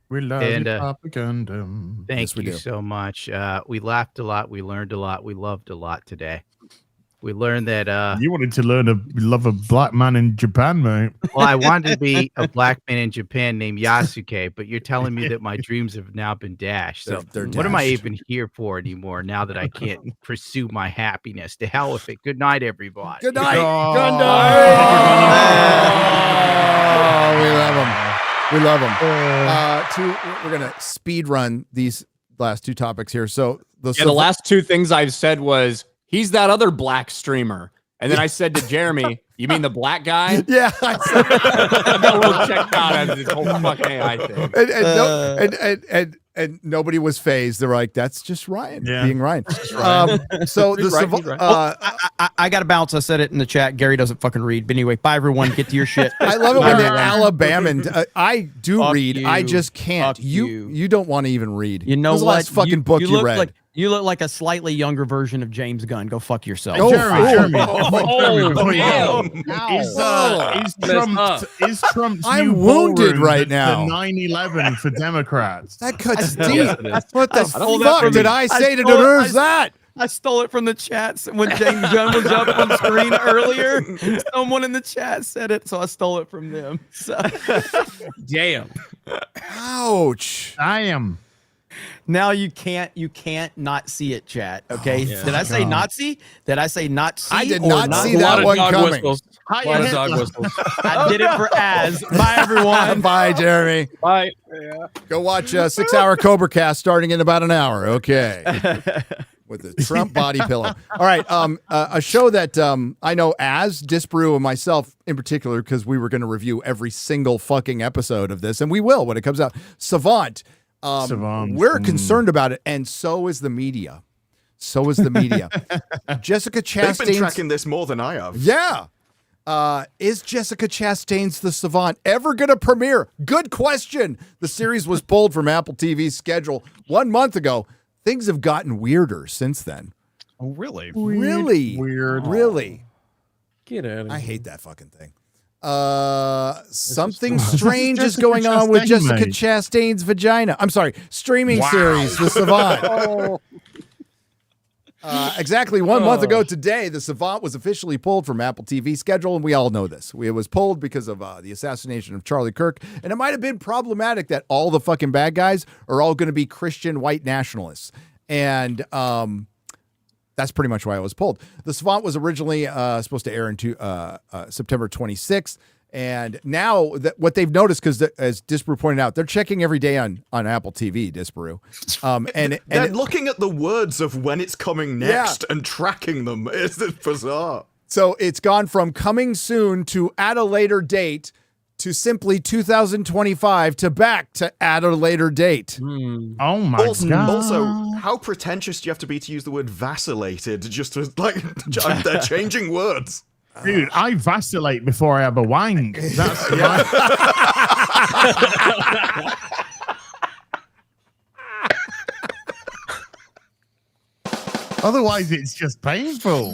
We love And, you, Papa Gundam. Thank Yes, we you do. so much. We laughed a lot. We learned a lot. We loved a lot today. We learned that. You wanted to love a black man in Japan, mate. Well, I wanted to be a black man in Japan named Yasuke, but you're telling me that my dreams have now been dashed. So They're what am I dashed. even here for anymore now that I can't pursue my happiness? To hell with it. Good night, everybody. Good night, Oh. Gundam. We love him. We're gonna speed run these last 2 topics here. So The last 2 things I've said was, he's that other black streamer. And then I said to Jeremy, you mean the black guy? Yeah, I said, I got a little checked out of this whole fucking AI thing. and nobody was phased. They were like, "That's just Ryan being Ryan." So He's the right, he's right. I got to bounce. I said it in the chat. Gary doesn't fucking read. But anyway, bye, everyone. Get to your shit. I love it when Bye, the everyone. Alabaman. I do Fuck read. I you. just can't. Fuck You you. don't want to even read. You know When's the what? last fucking book you look read? You look like a slightly younger version of James Gunn. Go fuck yourself. Oh, Jeremy. Is Trump's I'm new wounded ballroom right the now. 9/11 for Democrats? That cuts Yes, deep. it is. What the stole that fuck from did the- I say to stole it- deserve that? I stole it from the chats when James Gunn was up on screen earlier. Someone in the chat said it, so I stole it from them. So. Damn. Ouch. I am. Now you can't not see it, chat. Okay. Did I say Nazi? Did I say not see? I did or not see A that lot of one dog coming. whistles. A lot of dog whistles. I did it for Az. Bye, everyone. Bye, Jeremy. Bye. Go watch 6-hour Cobra Cast starting in about an hour. Okay. With the Trump body pillow. All right. A show that I know as Disparu and myself in particular, because we were going to review every single fucking episode of this, and we will when it comes out. Savant. Savant. We're concerned about it, and so is the media. Jessica They've been Chastain's. tracking this more than I have. Yeah. Is Jessica Chastain's The Savant ever going to premiere? Good question. The series was pulled from Apple TV's schedule 1 month ago. Things have gotten weirder since then. Oh, really? Really? Weird. Really? Get out of I here. hate that fucking thing. Something strange is Jessica going on with Chastain, Jessica mate. Chastain's vagina. I'm sorry, streaming series, The Savant. Exactly 1 month ago today, The Savant was officially pulled from Apple TV schedule, and we all know this. It was pulled because of the assassination of Charlie Kirk, and it might have been problematic that all the fucking bad guys are all going to be Christian white nationalists. And that's pretty much why it was pulled. The Savant was originally supposed to air in September 26th. And now what they've noticed, because as Disparu pointed out, they're checking every day on Apple TV, Disparu. And They're looking at the words of when it's coming next and tracking them. It's bizarre. So it's gone from coming soon to at a later date to simply 2025 to back to at a later date. Oh my god. Also, how pretentious do you have to be to use the word vacillated? Just to, they're changing words. Dude, I vacillate before I have a wang. That's Otherwise, it's just painful.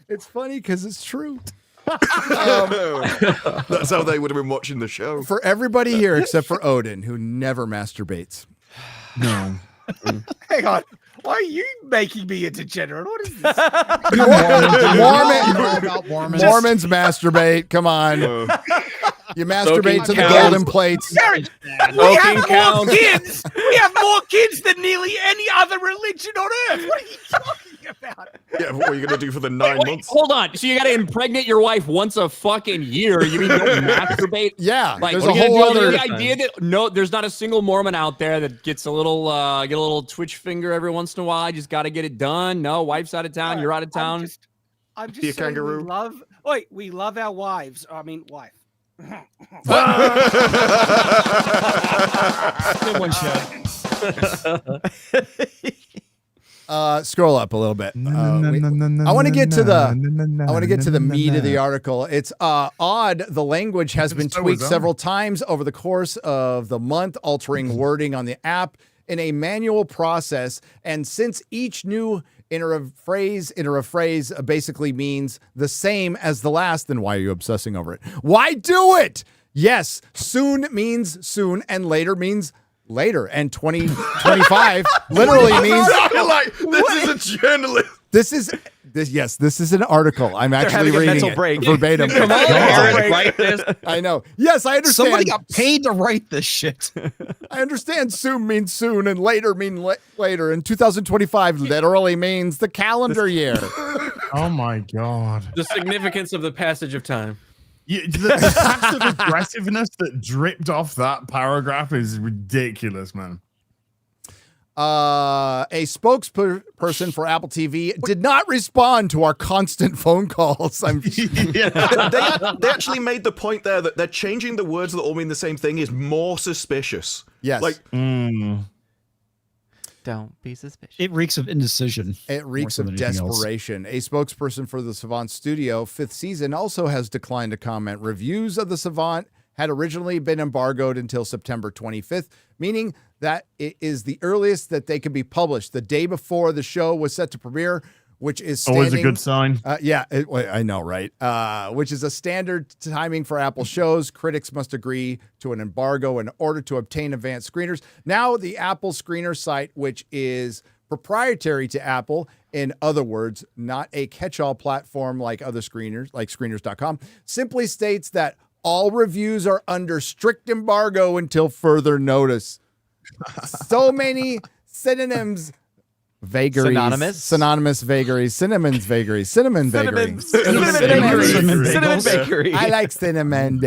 It's funny because it's true. That's how they would have been watching the show. For everybody here except for Odin, who never masturbates. No. Hang on. Why are you making me a degenerate? What is this? Mormons masturbate. Come on. You masturbate to the golden plates. Garrett, we have more kids. We have more kids than nearly any other religion on earth. What are you talking about? Yeah, what are you going to do for the 9 months? Hold on. So you got to impregnate your wife once a fucking year. You mean you don't masturbate? Yeah. Like, There's what a are you whole gonna do? other The idea that there's not a single Mormon out there that gets a little twitch finger every once in a while. I just got to get it done. No, wife's out of town. You're out of town. I'm Be a just saying kangaroo. we love our wives. I mean, wife. Good one, Chad. Scroll up a little bit. I want to get to the meat of the article. It's odd. The language has been tweaked several times over the course of the month, altering wording on the app in a manual process. And since each new iterative phrase basically means the same as the last, then why are you obsessing over it? Why do it? Yes, soon means soon, and later means later, and 2025 literally means like this is a journalist. This is an article. I'm actually reading it verbatim. Come on, Garrett, write this. I know. Yes, I understand. Somebody got paid to write this shit. I understand soon means soon and later mean later. And 2025 literally means the calendar year. Oh my God. The significance of the passage of time. The passive aggressiveness that dripped off that paragraph is ridiculous, man. A spokesperson for Apple TV did not respond to our constant phone calls. They actually made the point there that they're changing the words that all mean the same thing is more suspicious. Yes. Like, Don't be suspicious. It reeks of indecision. It reeks of desperation. A spokesperson for the Savant studio, 5th season, also has declined to comment. Reviews of the Savant had originally been embargoed until September 25th, meaning that it is the earliest that they could be published. The day before the show was set to premiere, which is always a good sign. I know, right? Which is a standard timing for Apple shows. Critics must agree to an embargo in order to obtain advanced screeners. Now, the Apple Screener site, which is proprietary to Apple, in other words, not a catch-all platform like other screeners, like screeners.com, simply states that all reviews are under strict embargo until further notice. So many synonyms. Vagaries. Synonymous vagaries. Cinnamon vagaries. Cinnamon vagaries. Cinnamon bakery. I like cinnamon.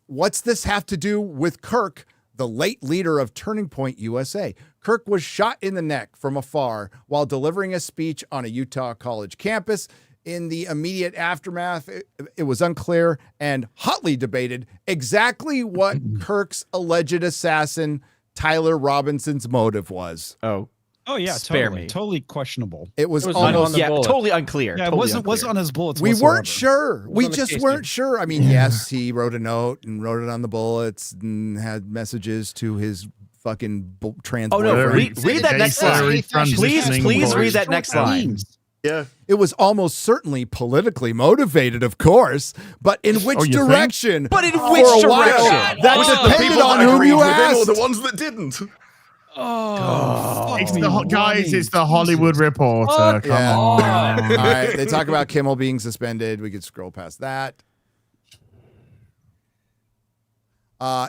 What's this have to do with Kirk, the late leader of Turning Point USA? Kirk was shot in the neck from afar while delivering a speech on a Utah college campus. In the immediate aftermath, it was unclear and hotly debated exactly what Kirk's alleged assassin, Tyler Robinson's motive was. Oh yeah, Spare me. totally questionable. It was almost totally unclear. Yeah, totally it wasn't on his bullets. We whatsoever. weren't sure. We just weren't sure. I mean, yes, he wrote a note and wrote it on the bullets and had messages to his fucking trans. Oh no! boyfriend. Read that next line. Please read that next line. Yeah. It was almost certainly politically motivated, of course, but in which direction? But in For which a while, direction? that depended on whom you asked. Or the ones that didn't. It's the Hollywood Reporter. Come on. All right. They talk about Kimmel being suspended. We could scroll past that.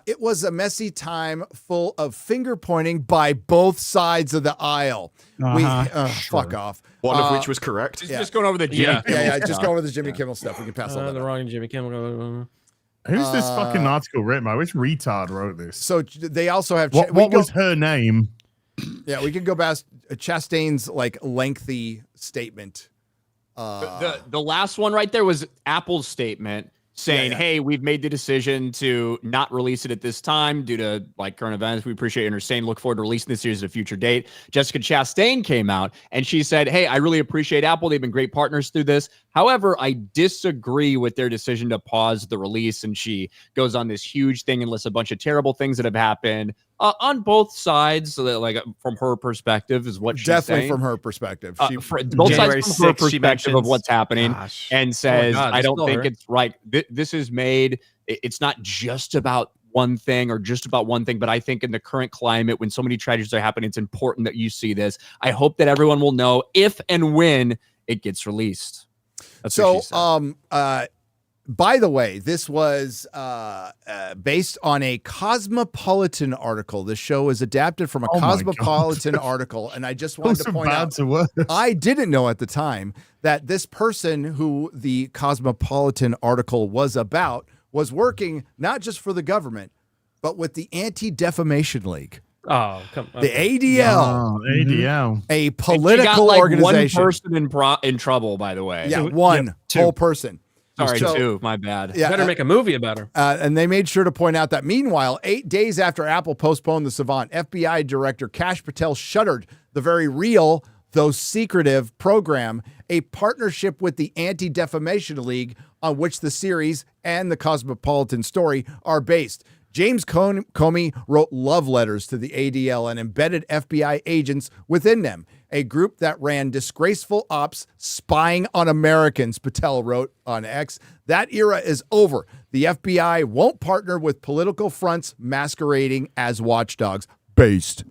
It was a messy time full of finger pointing by both sides of the aisle. Fuck off. One of which was correct. Just going over the Jimmy Kimmel just stuff. go over the Jimmy Kimmel stuff. We can pass on that. The wrong Jimmy Kimmel. Who's this fucking article written by? Which retard wrote this? So they also have. What was her name? Yeah, we can go past Chastain's lengthy statement. The last one right there was Apple's statement saying, hey, we've made the decision to not release it at this time due to current events. We appreciate your understanding. Look forward to releasing this series at a future date. Jessica Chastain came out and she said, hey, I really appreciate Apple. They've been great partners through this. However, I disagree with their decision to pause the release. And she goes on this huge thing and lists a bunch of terrible things that have happened. on both sides. So that, like, from her perspective, is what she's Definitely saying. from her perspective. Both January sides from her 6th, she perspective of mentions- what's happening, Gosh. and says, God, "I just don't tell think her. it's right. This is made. It's not just about one thing or just about one thing, but I think in the current climate, when so many tragedies are happening, it's important that you see this. I hope that everyone will know if and when it gets released." That's what she said. By the way, this was based on a Cosmopolitan article. The show is adapted from a Oh my Cosmopolitan article, and I just wanted Those to are point bad out, to worse. I didn't know at the time that this person who the Cosmopolitan article was about was working not just for the government, but with the Anti-Defamation League, Oh, come on. the ADL, Oh, ADL. a And she political got, like, organization. One person in trouble, by the way. Yeah, one whole person. Sorry, So- two. My bad. Yeah, Better make a movie about her. and they made sure to point out that meanwhile, 8 days after Apple postponed the Savant, FBI Director Kash Patel shuttered the very real, though secretive, program, a partnership with the Anti-Defamation League on which the series and the Cosmopolitan story are based. James Comey wrote love letters to the ADL and embedded FBI agents within them, a group that ran disgraceful ops spying on Americans, Patel wrote on X. That era is over. The FBI won't partner with political fronts masquerading as watchdogs. Based.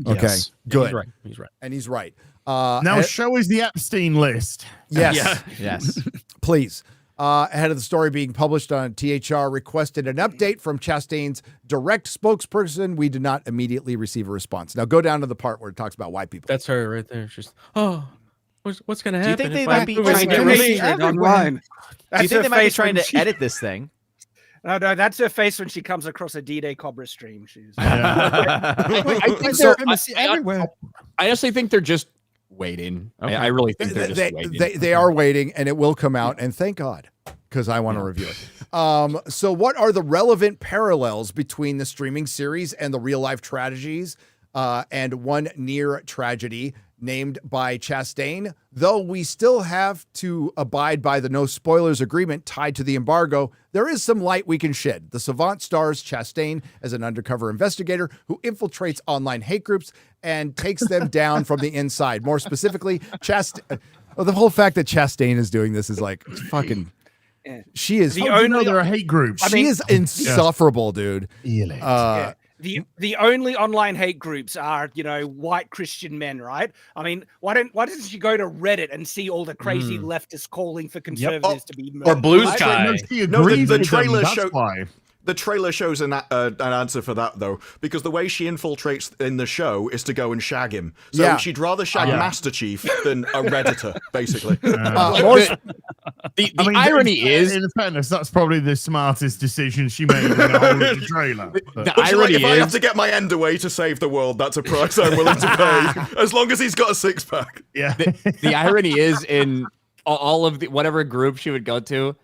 Okay, Yes. good. He's right. He's right. And he's right. Now show us the Epstein list. Yes. Yes. Please. Ahead of the story being published on THR, requested an update from Chastain's direct spokesperson. We did not immediately receive a response. Now go down to the part where it talks about white people. That's her right there. She's what's going to Do you happen? think they if might I be move trying it to release erase it online? Do you think they might be trying to edit this thing? No, that's her face when she comes across a D-Day Cobra stream. She's I think They're they're everywhere. I honestly think they're just waiting. I really think they're just waiting. They are waiting, and it will come out, and thank God, because I want to review it. So what are the relevant parallels between the streaming series and the real-life tragedies and one near tragedy named by Chastain? Though we still have to abide by the no spoilers agreement tied to the embargo, there is some light we can shed. The Savant stars Chastain as an undercover investigator who infiltrates online hate groups and takes them down from the inside. More specifically, the whole fact that Chastain is doing this is like fucking. She is. The only there are hate groups. She is insufferable, dude. The only online hate groups are, white Christian men, right? I mean, why doesn't she go to Reddit and see all the crazy leftists calling for conservatives to be murdered? Or Blue right? Sky. No, the trailer The trailer shows an answer for that, though, because the way she infiltrates in the show is to go and shag him. So she'd rather shag Master Chief than a Redditor, basically. The irony is, in fairness, that's probably the smartest decision she made in the whole of the trailer. the But irony if I have is, to get my end away to save the world, that's a price I'm willing to pay, as long as he's got a six-pack. Yeah. the irony is in all of the whatever group she would go to,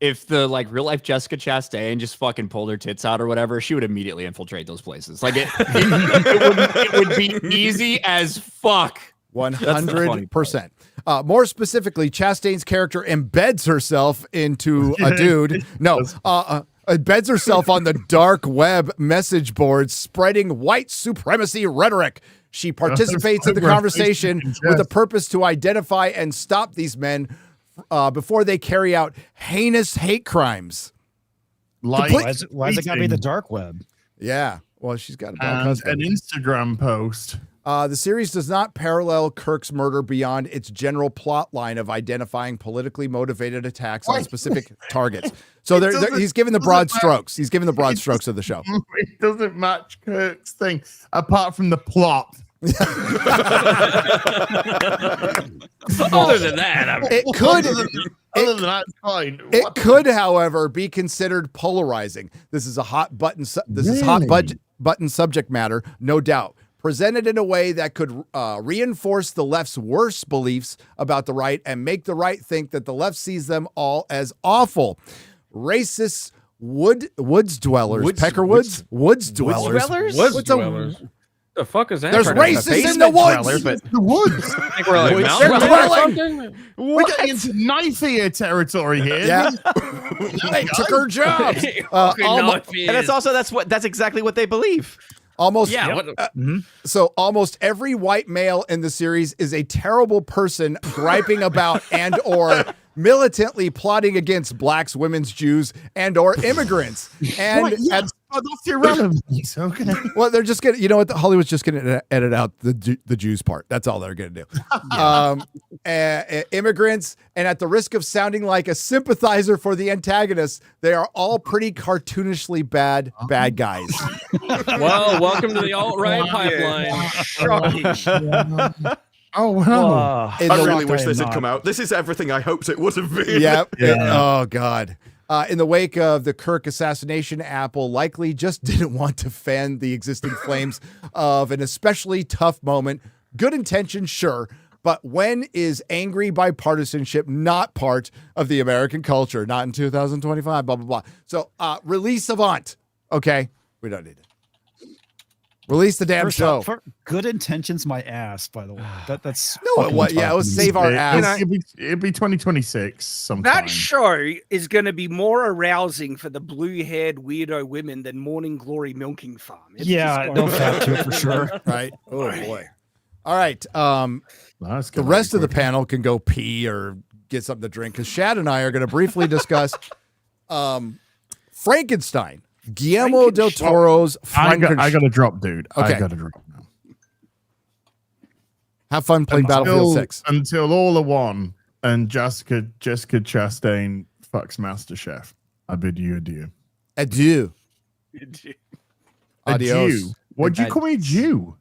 if the real life Jessica Chastain just fucking pulled her tits out or whatever, she would immediately infiltrate those places. It would be easy as fuck. 100%. More specifically, Chastain's character embeds herself into a dude. No, embeds herself on the dark web message boards, spreading white supremacy rhetoric. She participates in the conversation with a purpose to identify and stop these men before they carry out heinous hate crimes. Why is it got to be the dark web? Yeah. Well, she's got a black And husband. an Instagram post. The series does not parallel Kirk's murder beyond its general plot line of identifying politically motivated attacks on specific targets. So he's given the broad strokes. He's given the broad strokes of the show. It doesn't match Kirk's thing, apart from the plot. Other than that, It could. Other than that, it's fine. It could, however, be considered polarizing. This is a hot button. This is hot button subject matter, no doubt. Presented in a way that could reinforce the left's worst beliefs about the right and make the right think that the left sees them all as awful. Racist woods dwellers, Peckerwoods? Woods dwellers? Woods dwellers? The fuck is that? There's racists in the woods. The woods. I think we're like Woods. mountain They're dwellers or dwelling. something? We're getting into knife ear territory here. Yeah. They took her jobs. And that's exactly what they believe. Almost, Yeah. What, so almost every white male in the series is a terrible person griping about and or militantly plotting against blacks, women's, Jews, and or immigrants. And that's irrelevant. Okay. well, they're just gonna, you know what? Hollywood's just gonna edit out the Jews part. That's all they're gonna do. Immigrants, and at the risk of sounding like a sympathizer for the antagonists, they are all pretty cartoonishly bad guys. well, welcome to the alt-right pipeline. Shocking. Oh wow! I really wish this had come out. This is everything I hoped it would have been. Yep. Oh God. In the wake of the Kirk assassination, Apple likely just didn't want to fan the existing flames of an especially tough moment. Good intention, sure, but when is angry bipartisanship not part of the American culture? Not in 2025. Blah blah blah. So release Savant. Okay, we don't need it. Release the damn show. For good intentions, my ass. By the way, that's no. What? Yeah, it was save our ass. It'd be 2026 sometime. That show is going to be more arousing for the blue-haired weirdo women than Morning Glory Milking Farm. It's don't have to for sure. Right? Oh boy. All right. The rest of the panel can go pee or get something to drink because Shad and I are going to briefly discuss Frankenstein. Guillermo del Toro's Frankenstein. I got to drop, dude. Okay. I got to drop now. Have fun playing Battlefield 6. Until all are one and Jessica Chastain fucks MasterChef. I bid you adieu. Adieu. Adios. Adieu. What'd you call me, Jew?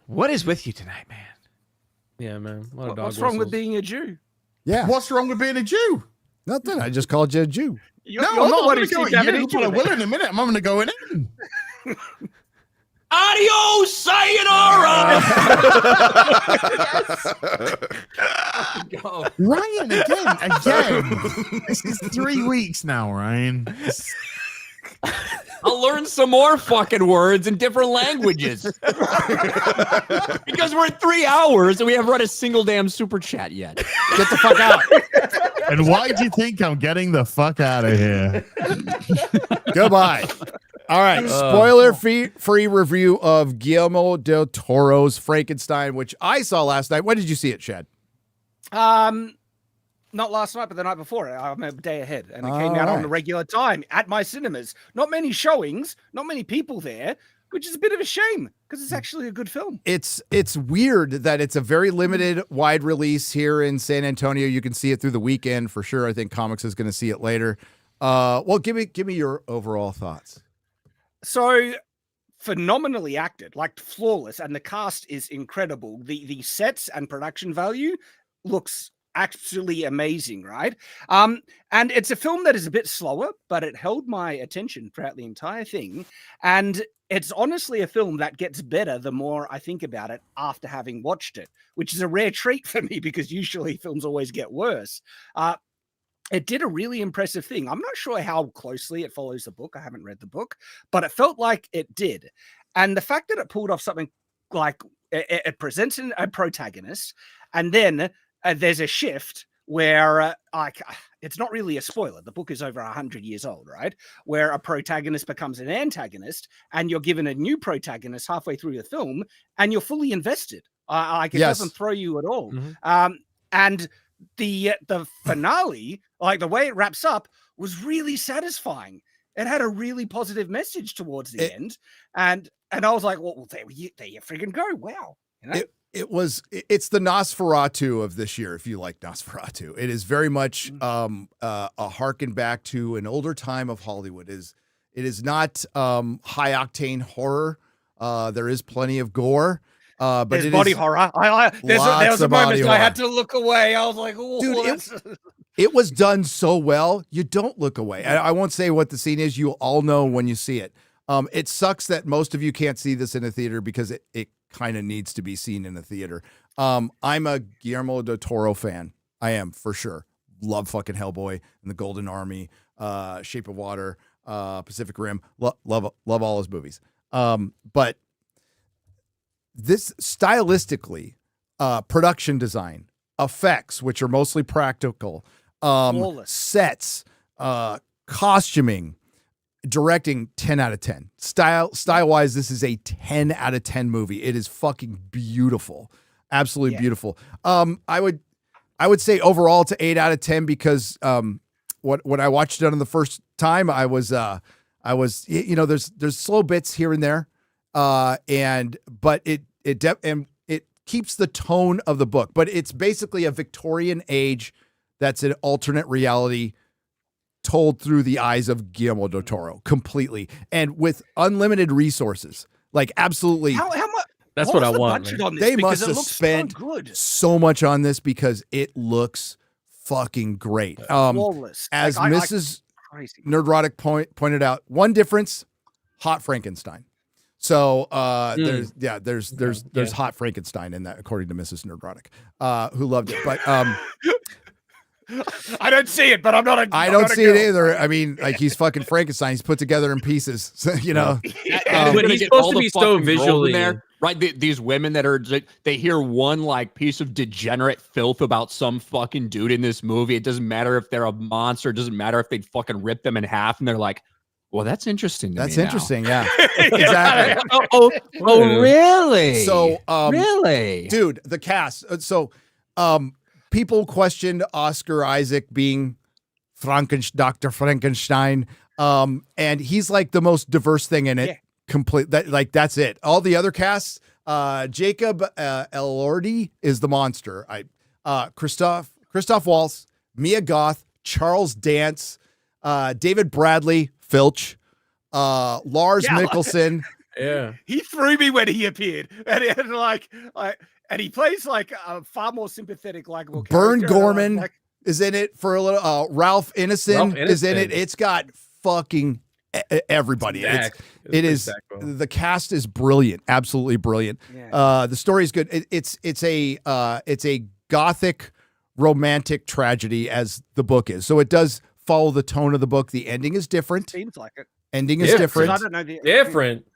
What is with you tonight, man? Yeah, man. What's wrong with being a Jew? Yeah. What's wrong with being a Jew? Nothing. I just called you a Jew. You're No, the I'm not one going who to go seems to have an at you, issue but I with will it. in a minute. I'm going to go in. Adios, sayonara. Go. Ryan, again. This is 3 weeks now, Ryan. I'll learn some more fucking words in different languages. Because we're at 3 hours and we haven't read a single damn super chat yet. Get the fuck out. And why do you think I'm getting the fuck out of here? Goodbye. All right. Spoiler-free review of Guillermo del Toro's Frankenstein, which I saw last night. When did you see it, Shad? Not last night, but the night before. I'm a day ahead, and it came out on the regular time at my cinemas. Not many showings, not many people there, which is a bit of a shame because it's actually a good film. It's weird that it's a very limited wide release here in San Antonio. You can see it through the weekend for sure. I think Comics is going to see it later. Well, give me your overall thoughts. So phenomenally acted, like flawless, and the cast is incredible. The sets and production value looks absolutely amazing, right? And it's a film that is a bit slower, but it held my attention throughout the entire thing. And it's honestly a film that gets better the more I think about it after having watched it, which is a rare treat for me because usually films always get worse. It did a really impressive thing. I'm not sure how closely it follows the book. I haven't read the book, but it felt like it did. And the fact that it pulled off something like it presents a protagonist, and then there's a shift where it's not really a spoiler. The book is over 100 years old, right? Where a protagonist becomes an antagonist and you're given a new protagonist halfway through the film and you're fully invested. It doesn't throw you at all. Mm-hmm. And the finale, like the way it wraps up, was really satisfying. It had a really positive message towards the end. And I was like, well, there you freaking go. Wow. You know? It's the Nosferatu of this year, if you like Nosferatu. It is very much a harken back to an older time of Hollywood. It is not high octane horror. There is plenty of gore. But there's body horror. There was a moment I had to look away. I was like, oh, dude, it was done so well. You don't look away. I won't say what the scene is. You'll all know when you see it. It sucks that most of you can't see this in a theater because it kind of needs to be seen in a theater. I'm a Guillermo del Toro fan. I am, for sure. Love fucking Hellboy and the Golden Army, Shape of Water, Pacific Rim. Love all his movies. But this stylistically, production design, effects, which are mostly practical, sets, costuming, directing 10 out of 10. Style wise, this is a 10 out of 10 movie. It is fucking beautiful. Absolutely beautiful. I would say overall to 8 out of 10 because when I watched it on the first time, I was there's slow bits here and there. But it keeps the tone of the book, but it's basically a Victorian age that's an alternate reality told through the eyes of Guillermo del Toro completely and with unlimited resources. Like absolutely. How much? That's what I the want. budget on this? They Because must it have looks spent so good. so much on this because it looks fucking great. Flawless. As Like, Mrs. crazy. Nerdrotic pointed out, one difference, hot Frankenstein. So there's hot Frankenstein in that, according to Mrs. Nerdrotic, who loved it. But I don't see it, but I'm not. I don't see it either. I mean, like he's fucking Frankenstein. He's put together in pieces. So, you know, But he's supposed to be so visually there, right? These women that are they hear one like piece of degenerate filth about some fucking dude in this movie. It doesn't matter if they're a monster. It doesn't matter if they fucking rip them in half, and they're like, "Well, that's interesting. That's me interesting." Now. Yeah, exactly. Oh, really? So, really, dude, the cast. People questioned Oscar Isaac being Dr. Frankenstein. And he's like the most diverse thing in it. Yeah. Complete that, like that's it. All the other casts, Jacob Elordi is the monster. Christoph Waltz, Mia Goth, Charles Dance, David Bradley, Filch, Lars Mikkelsen. Yeah, he threw me when he appeared, and he plays like a far more sympathetic, likable. Bern character. Gorman is in it for a little. Ralph Ineson is in it. It's got fucking everybody. It is the cast is brilliant, absolutely brilliant. Yeah. The story is good. It's a gothic romantic tragedy as the book is. So it does follow the tone of the book. The ending is different. Seems like it. Ending is different. I don't know different.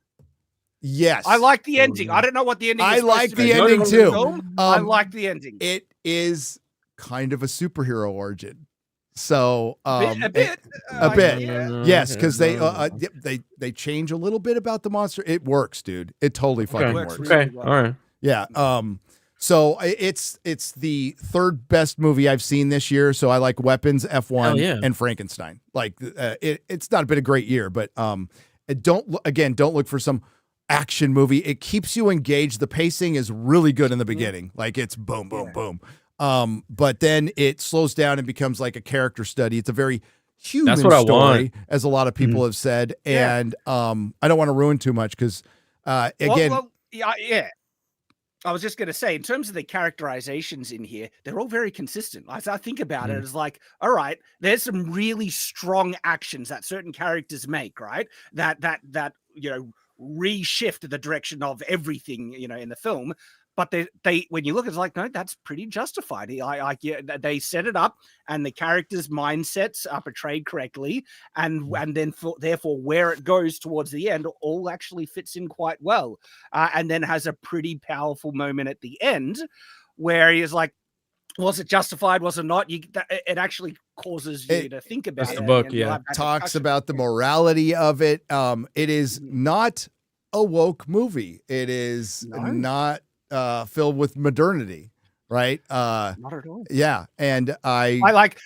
Yes, I like the ending. I don't know what the ending is. I like the ending too. I like the ending. It is kind of a superhero origin. So a bit. Yeah. Yes, because they change a little bit about the monster. It works, dude. It totally fucking works. Okay, all right. Yeah. So it's the third best movie I've seen this year. So I like Weapons, F1, and Frankenstein. Like it's not been a great year, but don't look for some action movie. It keeps you engaged. The pacing is really good in the beginning. Like it's boom, boom, boom. But then it slows down and becomes like a character study. It's a very human story, as a lot of people have said. And I don't want to ruin too much because yeah. I was just going to say, in terms of the characterizations in here, they're all very consistent. As I think about it, it's like, all right, there's some really strong actions that certain characters make, right? That reshift the direction of everything, in the film. But they when you look, it's like, no, that's pretty justified. They set it up, and the characters' mindsets are portrayed correctly, and then therefore where it goes towards the end all actually fits in quite well, and then has a pretty powerful moment at the end where he is like, was it justified? Was it not? It actually causes you to think about it. The book, talks about the morality of it. It is not a woke movie. It is not filled with modernity, right? Not at all. Yeah, and I like.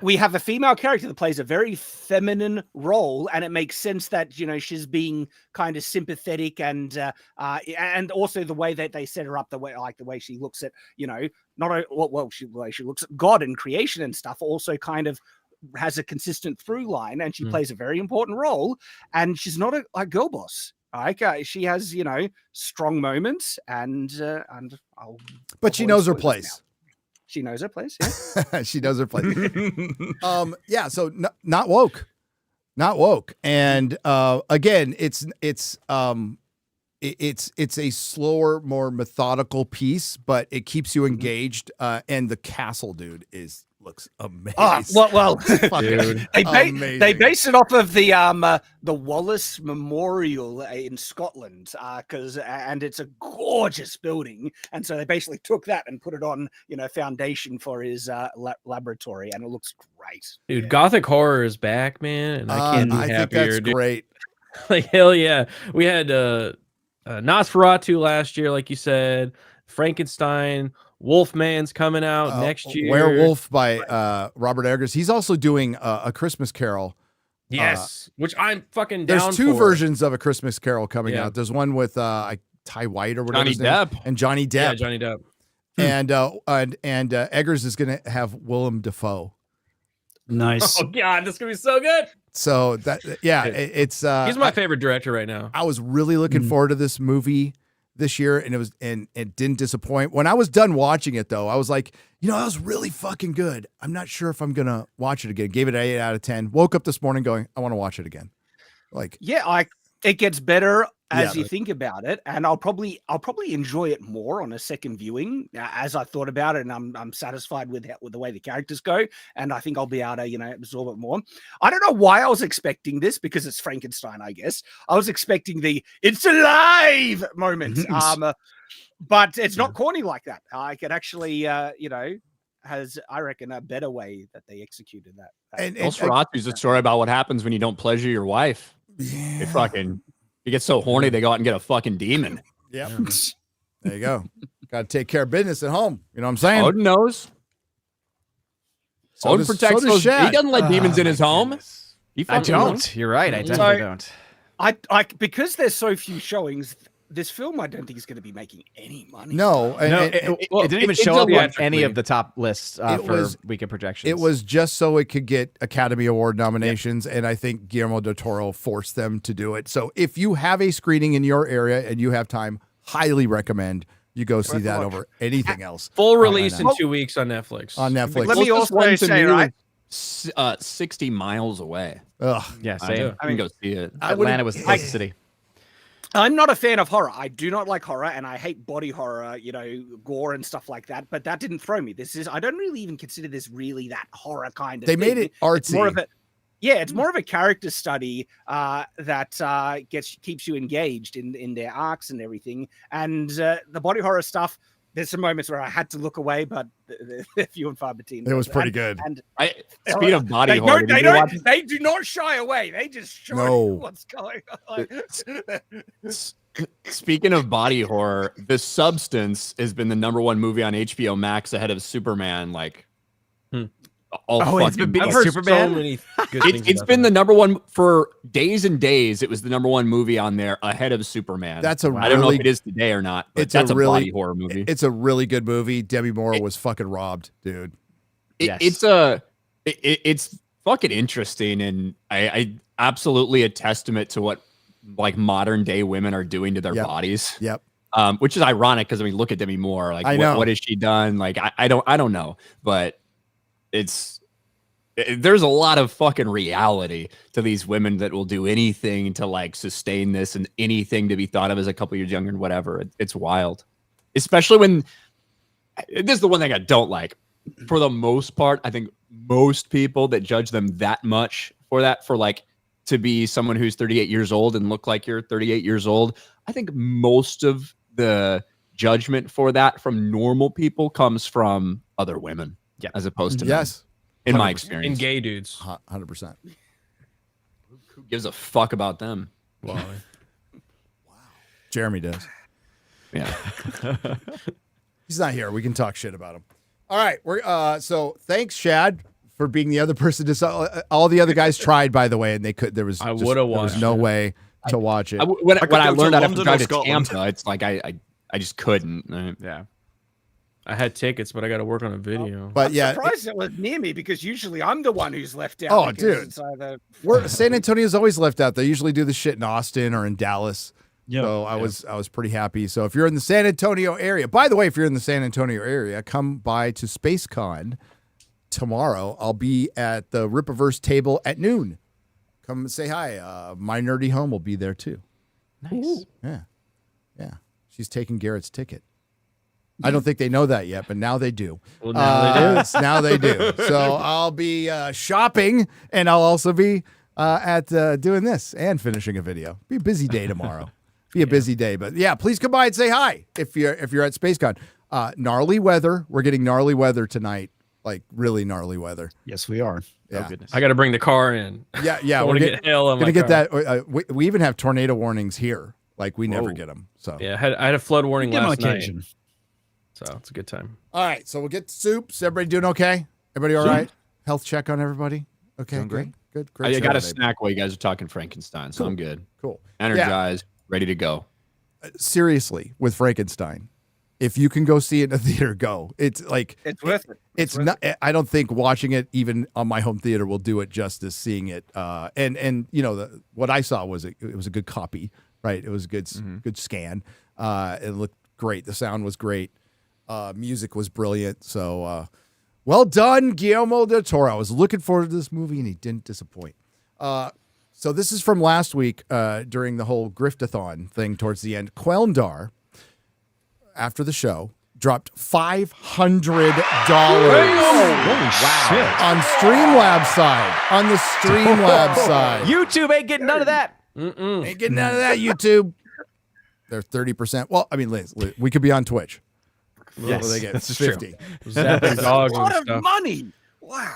We have a female character that plays a very feminine role, and it makes sense that she's being kind of sympathetic, and also the way that they set her up, the way she looks at she looks at God and creation and stuff, also kind of has a consistent through line, and she plays a very important role, and she's not a girl boss. She has strong moments, but she knows her place. She knows her place. Yeah. She knows her place. So not woke, and again, it's it's a slower, more methodical piece, but it keeps you engaged. And the castle, dude, looks amazing. Well, Dude. they base it off of the Wallace Memorial in Scotland, and it's a gorgeous building, and so they basically took that and put it on, foundation for his laboratory, and it looks great. Dude, Gothic horror is back, man, and I can't be happier. think that's dude. great. Like hell yeah, we had Nosferatu last year, like you said, Frankenstein. Wolfman's coming out next year. Werewolf by Robert Eggers. He's also doing A Christmas Carol. Yes, which I'm fucking down for. There's two versions of A Christmas Carol coming out. There's one with Ty White or whatever Johnny his name is, Depp. and Johnny Depp. Yeah, Johnny Depp. And Eggers is going to have Willem Dafoe. Nice. Oh god, this is gonna be so good. So it's He's my favorite director right now. I was really looking forward to this movie this year, and it didn't disappoint. When I was done watching it, though, I was like, that was really fucking good. I'm not sure if I'm gonna watch it again. Gave it an 8 out of 10. Woke up this morning going, I want to watch it again. Like, it gets better as you think about it, and I'll probably enjoy it more on a second viewing as I thought about it, and I'm satisfied with the way the characters go, and I think I'll be able to absorb it more. I don't know why I was expecting this, because it's Frankenstein, I guess. I was expecting the "it's alive" moment, but it's not corny like that. I could actually has, I reckon, a better way that they executed that. And Nosferatu's a story about what happens when you don't pleasure your wife. Yeah. You get so horny, they go out and get a fucking demon. Yep. There you go. Got to take care of business at home. You know what I'm saying? Odin knows. Odin protects those. He doesn't let demons in his home. I don't. You're right. I definitely don't. I because there's so few showings, this film I don't think is going to be making any money. No, it didn't even show up on any of the top lists for weekend projections. It was just so it could get Academy Award nominations, and I think Guillermo del Toro forced them to do it. So if you have a screening in your area and you have time, highly recommend you go see that over anything else. Full release in 2 weeks on Netflix. Let me also say, right? 60 miles away. Ugh. Yeah, same. I can go see it. Atlanta was the closest city. I'm not a fan of horror. I do not like horror, and I hate body horror, gore and stuff like that. But that didn't throw me. I don't really even consider this really that horror kind of thing. They made it artsy. It's more of a character study that keeps you engaged in their arcs and everything. And the body horror stuff, there's some moments where I had to look away, but they're few and far between. It was pretty good. Speaking of body horror, they do not shy away. They just show you what's going on. Speaking of body horror, The Substance has been the #1 movie on HBO Max ahead of Superman. It's been beating Superman. So many good things it's been the #1 for days and days. It was the #1 movie on there ahead of Superman. I don't know if it is today or not. But that's a body horror movie. It's a really good movie. Demi Moore was fucking robbed, dude. It's fucking interesting, and I absolutely a testament to what modern day women are doing to their bodies. Yep. Which is ironic because look at Demi Moore. What has she done? I don't know, but there's a lot of fucking reality to these women that will do anything to sustain this and anything to be thought of as a couple years younger and whatever. It's wild, especially when this is the one thing I don't like. For the most part, I think most people that judge them that much for to be someone who's 38 years old and look like you're 38 years old, I think most of the judgment for that from normal people comes from other women. Yeah, as opposed to men, in my experience, and gay dudes, 100%. Who gives a fuck about them? Wow. Jeremy does. Yeah, he's not here. We can talk shit about him. All right, we're so thanks, Shad, for being the other person to. All the other guys tried, by the way, and they could. There was no way to watch it. When I learned I'd have to drive to Tampa, it's I just couldn't. Yeah. I had tickets, but I got to work on a video. But I'm surprised it was near me because usually I'm the one who's left out. Oh, dude, San Antonio's always left out. They usually do the shit in Austin or in Dallas. So I was pretty happy. So if you're in the San Antonio area, by the way, if you're in the San Antonio area, come by to SpaceCon tomorrow. I'll be at the Rippaverse table at noon. Come and say hi. My nerdy home will be there too. Nice. Yeah. Yeah, she's taking Garrett's ticket. I don't think they know that yet, but now they do. Well, now they do. Now they do. So I'll be shopping, and I'll also be at doing this and finishing a video. Be a busy day tomorrow. Be a busy day, but yeah, please come by and say hi if you're at SpaceCon. Gnarly weather. We're getting gnarly weather tonight, like really gnarly weather. Yes, we are. Yeah. Oh goodness. I got to bring the car in. Yeah. We're gonna get hail on gonna my get car. that. We even have tornado warnings here. Like we never Whoa. get them. So Yeah, I had a flood warning Get on last night, occasion. so it's a good time. all right, so we'll get to soups. Everybody doing okay? Everybody all right? Health check on everybody. Okay, Doing great. Good. I show got a today. snack while you guys are talking Frankenstein, so I'm good. Cool. Energized, ready to go. Seriously, with Frankenstein, if you can go see it in a theater, go. It's like It's worth it. it's not. I don't think watching it even on my home theater will do it justice. Seeing it, and you know what I saw was it was a good copy, right? It was a good scan. It looked great. The sound was great. Music was brilliant. So well done, Guillermo del Toro. I was looking forward to this movie, and he didn't disappoint. So this is from last week during the whole Griftathon thing towards the end. Quelndar, after the show, dropped $500 on Streamlabs side. On the Streamlabs side. YouTube ain't getting none of that. Ain't getting none of that, YouTube. They're 30%. Well, I mean, Liz, we could be on Twitch. Yes, Well, they get this is 50. Zapping dogs A lot and of stuff. money. Wow.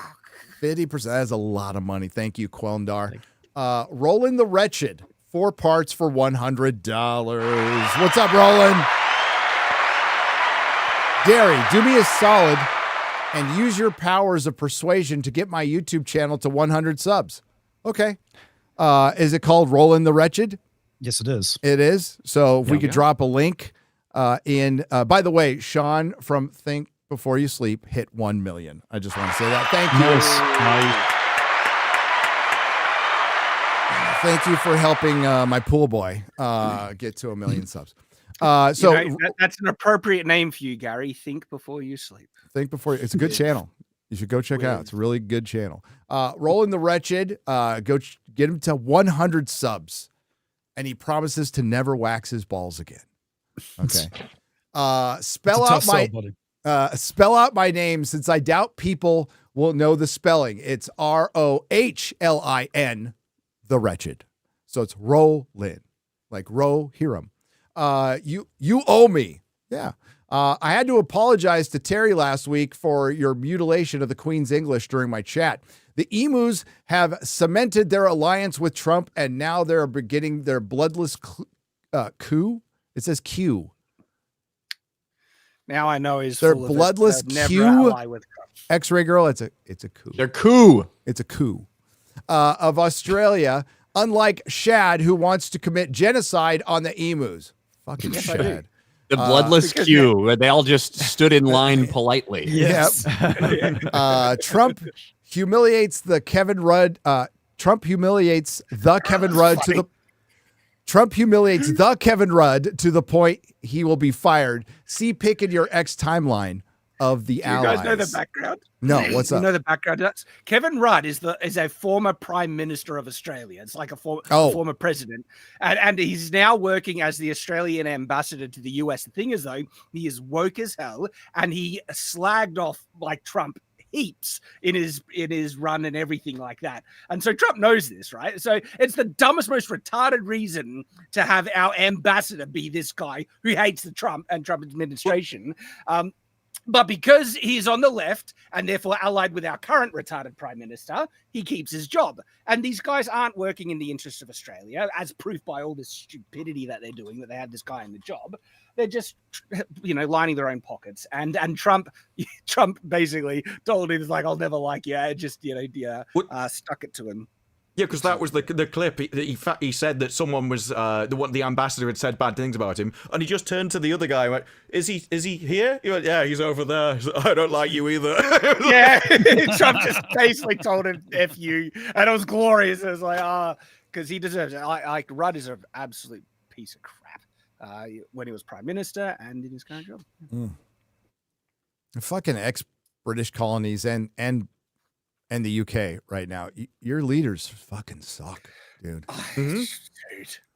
50%. That is a lot of money. Thank you, Quelndar. Roland the Wretched. 4 parts for $100. What's up, Roland? Gary, do me a solid and use your powers of persuasion to get my YouTube channel to 100 subs. Okay. Is it called Roland the Wretched? Yes, it is. It is. So if There we we could go. drop a link in. By the way, Sean from Think Before You Sleep hit 1 million. I just want to say that. Thank you. Thank you for helping my pool boy get to 1 million subs. So That's an appropriate name for you, Gary. Think before you sleep. Think Before It's a good channel. You should go check it out. It's a really good channel. Roland the Wretched, get him to 100 subs, and he promises to never wax his balls again. Okay. Spell out my name, since I doubt people will know the spelling. It's ROHLIN, the Wretched. So it's Roland, like Hiram. You owe me. Yeah. I had to apologize to Terry last week for your mutilation of the Queen's English during my chat. The emus have cemented their alliance with Trump, and now they're beginning their bloodless coup. It says Q. Now I know he's Their full of it, bloodless never Q. ally with Trump. X-ray girl. It's a coup. They're coup. It's a coup of Australia. Unlike Shad, who wants to commit genocide on the emus. Fucking Yes, I do. Shad. The bloodless because queue, where they all just stood in line politely. Yes. Trump humiliates the Kevin Rudd. Trump humiliates the Kevin Rudd to the. Trump humiliates the Kevin Rudd to the point he will be fired. See pick in your X timeline of the You allies. guys know the background? No, what's You up? know the background. That's Kevin Rudd is a former Prime Minister of Australia. It's like a former president, and he's now working as the Australian ambassador to the US. The thing is, though, he is woke as hell, and he slagged off like Trump heaps in his run and everything like that. And so Trump knows this, right? So it's the dumbest, most retarded reason to have our ambassador be this guy who hates the Trump administration. But because he's on the left and therefore allied with our current retarded prime minister, he keeps his job. And these guys aren't working in the interests of Australia, as proof by all this stupidity that they're doing, that they had this guy in the job. They're just, lining their own pockets. And Trump basically told him, like, I'll never like you. I just, stuck it to him. Yeah, because that was the clip. He said that someone was the ambassador had said bad things about him, and he just turned to the other guy and went, "Is he here?" He went, "Yeah, he's over there." He's like, "I don't like you either." Yeah, Trump just basically told him "F you," and it was glorious. It was like, because he deserves it. Like Rudd is an absolute piece of crap when he was prime minister and in his current job. The fucking ex-British colonies and and the UK right now. Your leaders fucking suck, dude.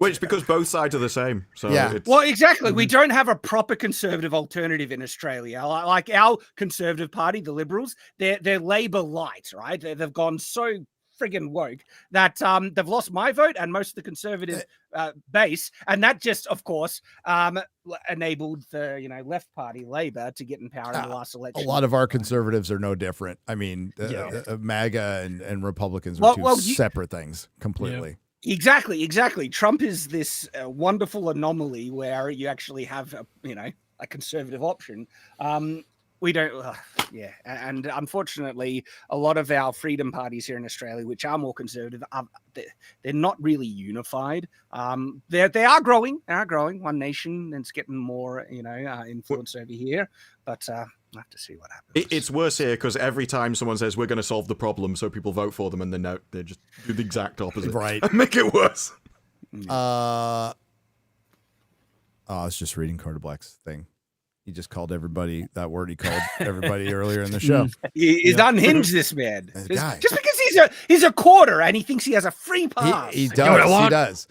Well, it's because both sides are the same. So Yeah. it's, Well, exactly. We don't have a proper conservative alternative in Australia. Like our Conservative Party, the Liberals, they're Labor light, right? They've gone so friggin' woke that they've lost my vote and most of the Conservative base, and that just, of course, enabled the left party Labor to get in power in the last election. A lot of our conservatives are no different. I mean, MAGA and Republicans are two separate things completely. Exactly. Trump is this wonderful anomaly where you actually have a conservative option. We don't, and unfortunately, a lot of our freedom parties here in Australia, which are more conservative, they're not really unified. They are growing. One nation, and it's getting more, influence over here. But we'll have to see what happens. It's worse here because every time someone says we're going to solve the problem, so people vote for them, and then they just do the exact opposite, right? And make it worse. I was just reading Carter Black's thing. He just called everybody that word he called everybody earlier in the show. He's unhinged, this man. Guy. Just because he's a quarter and he thinks he has a free pass. He does. He does.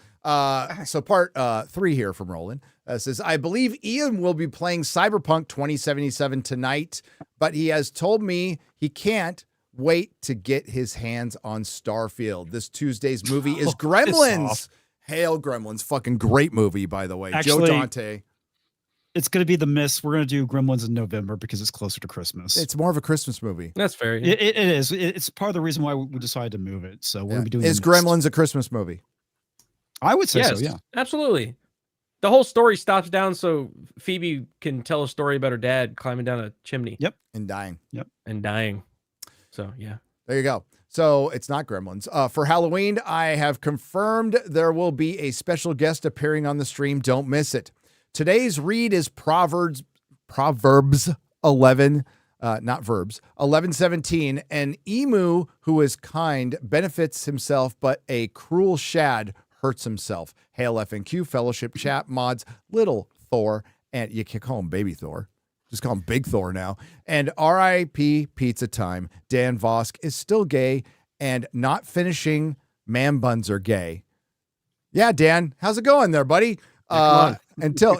So part 3 here from Roland says, I believe Ian will be playing Cyberpunk 2077 tonight, but he has told me he can't wait to get his hands on Starfield. This Tuesday's movie is Gremlins. Hail Gremlins. Fucking great movie, by the way. Actually, Joe Dante. It's going to be The Mist. We're going to do Gremlins in November because it's closer to Christmas. It's more of a Christmas movie. That's fair. It is. It's part of the reason why we decided to move it. So we're going to be doing. Is Gremlins a Christmas movie? I would say yes, so. Yeah, absolutely. The whole story stops down so Phoebe can tell a story about her dad climbing down a chimney. Yep. And dying. Yep. And dying. So yeah. There you go. So it's not Gremlins. For Halloween, I have confirmed there will be a special guest appearing on the stream. Don't miss it. Today's read is Proverbs 11, not verbs, 11:17. An emu who is kind benefits himself, but a cruel shad hurts himself. Hail FNQ, Fellowship Chat, Mods, Little Thor, and you can't call him Baby Thor. Just call him Big Thor now. And RIP Pizza Time. Dan Vosk is still gay and not finishing man buns are gay. Yeah, Dan, how's it going there, buddy? Until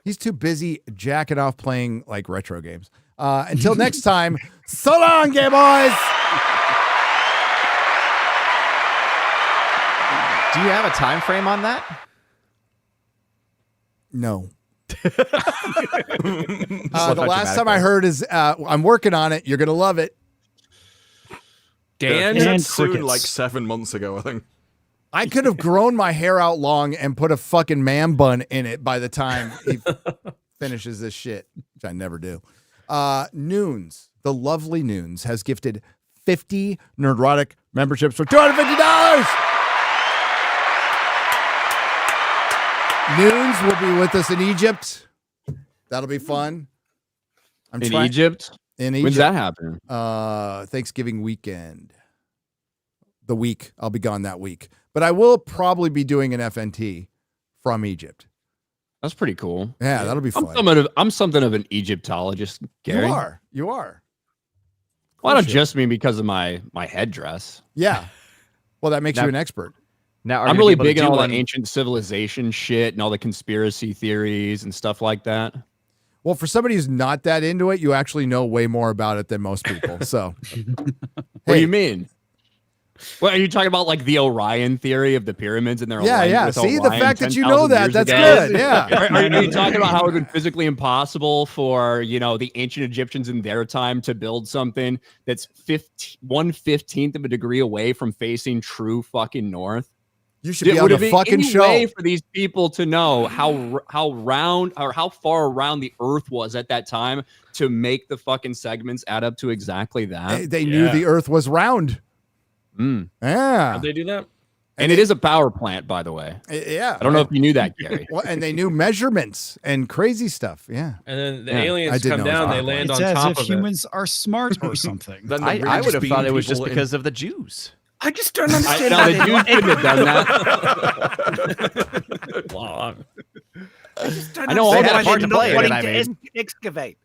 he's too busy jacking off playing like retro games. Until next time, so long, gay boys. Do you have a time frame on that? No. The last time I heard is I'm working on it. You're gonna love it. Dan and soon, crickets. like 7 months ago, I think. I could have grown my hair out long and put a fucking man bun in it by the time he finishes this shit, which I never do. Noons, the lovely Noons, has gifted 50 Nerdrotic memberships for $250. Noons will be with us in Egypt. That'll be fun. Egypt? In Egypt. When's that happen? Thanksgiving weekend. The week. I'll be gone that week. But I will probably be doing an FNT from Egypt. That's pretty cool. Yeah, that'll be fun. I'm something of an Egyptologist, Gary. You are. Well, I don't just mean because of my headdress. Yeah. Well, that makes you an expert. Now, I'm really big in all the ancient civilization shit and all the conspiracy theories and stuff like that. Well, for somebody who's not that into it, you actually know way more about it than most people. So, What do you mean? Well, are you talking about like the Orion theory of the pyramids and their alignment with See, Orion the fact that you 10,000 know that, years that's ago? good. Yeah. Are you talking about how it would have been physically impossible for, the ancient Egyptians in their time to build something that's 1/15 of a degree away from facing true fucking north? You should be on the fucking show. Way for these people to know how round or how far around the Earth was at that time to make the fucking segments add up to exactly that. They knew the Earth was round. Yeah. How'd they do that? And it is a power plant, by the way. Yeah. I don't know if you knew that, Gary. Well, and they knew measurements and crazy stuff. Yeah. And then the I aliens didn't come know it was down, they power land it's on as top if of humans are smart or something. Then I would have thought it was just because of the Jews. I just don't understand. No, the Jews couldn't have done that. Wow. I just don't I know all understand that why part they're to play not in it, wanting I to mean. excavate.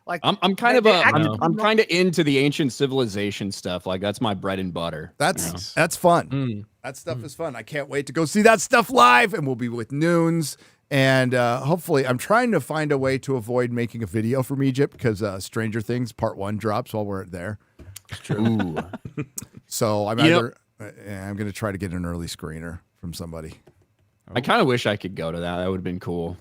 Like I'm kind they- of they a actively I'm not- kind of into the ancient civilization stuff. Like that's my bread and butter. That's fun. That stuff is fun. I can't wait to go see that stuff live, and we'll be with Noons. And hopefully, I'm trying to find a way to avoid making a video from Egypt because Stranger Things Part 1 drops while we're there. Ooh. So I'm You I'm going to try to get an early screener from somebody. I kind of wish I could go to that. That would have been cool.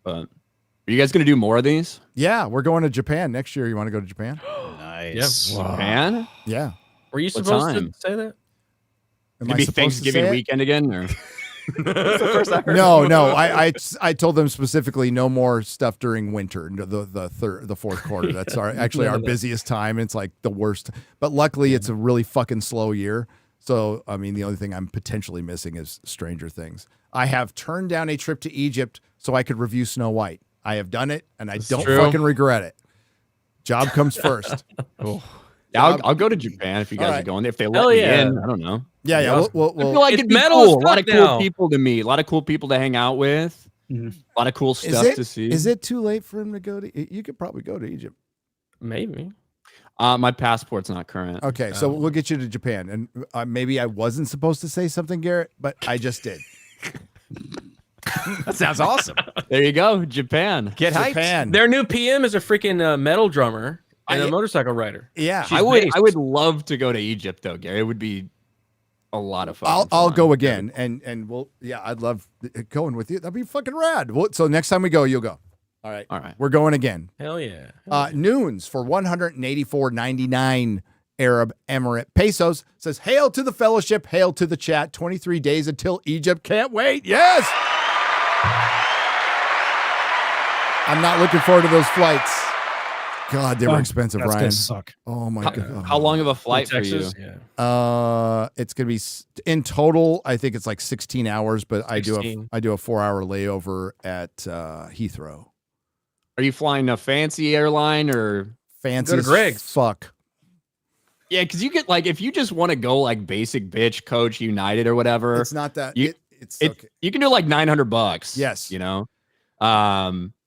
But are you guys going to do more of these? Yeah, we're going to Japan next year. You want to go to Japan? Nice. Japan? Yeah. Were you What supposed time? to say that? Am It'd I be supposed to Thanksgiving say it? weekend again, or No. I told them specifically no more stuff during winter, the fourth quarter. That's our busiest time. It's like the worst. But luckily, it's a really fucking slow year. So I mean, the only thing I'm potentially missing is Stranger Things. I have turned down a trip to Egypt so I could review Snow White. I have done it, and I don't fucking regret it. Job comes first. Yeah, I'll go to Japan if you guys are going. If they let Hell me yeah. in, I don't know. Yeah. We'll, I feel like It's it'd be metal as cool. A lot of fuck cool now. people to meet. A lot of cool people to hang out with. A lot of cool stuff to see. Is it too late for him to go to? You could probably go to Egypt. Maybe. My passport's not current. Okay, so we'll get you to Japan, and maybe I wasn't supposed to say something, Garrett, but I just did. That sounds awesome. There you go, Japan. Get hyped. Japan. Their new PM is a freaking metal drummer and a motorcycle rider. Yeah, She's I would. based. I would love to go to Egypt though, Gary. It would be a lot of fun. I'll go again, and we'll. Yeah, I'd love going with you. That'd be fucking rad. So next time we go, you'll go. All right. We're going again. Hell yeah. Noons for 184.99 Arab Emirate pesos says, "Hail to the fellowship, hail to the chat. 23 days until Egypt. Can't wait. Yes. I'm not looking forward to those flights. God, they were expensive, That's Ryan. gonna suck. Oh my God. How long of a flight for you? Texas? Yeah. It's gonna be in total. I think it's like 16 hours, but I do a 4-hour layover at Heathrow. Are you flying a fancy airline or Fancy Go to as Greg's. fuck. Yeah, because you get like if you just want to go like basic bitch coach United or whatever. It's not that. You- It's it, okay. You can do like $900. Yes. You know.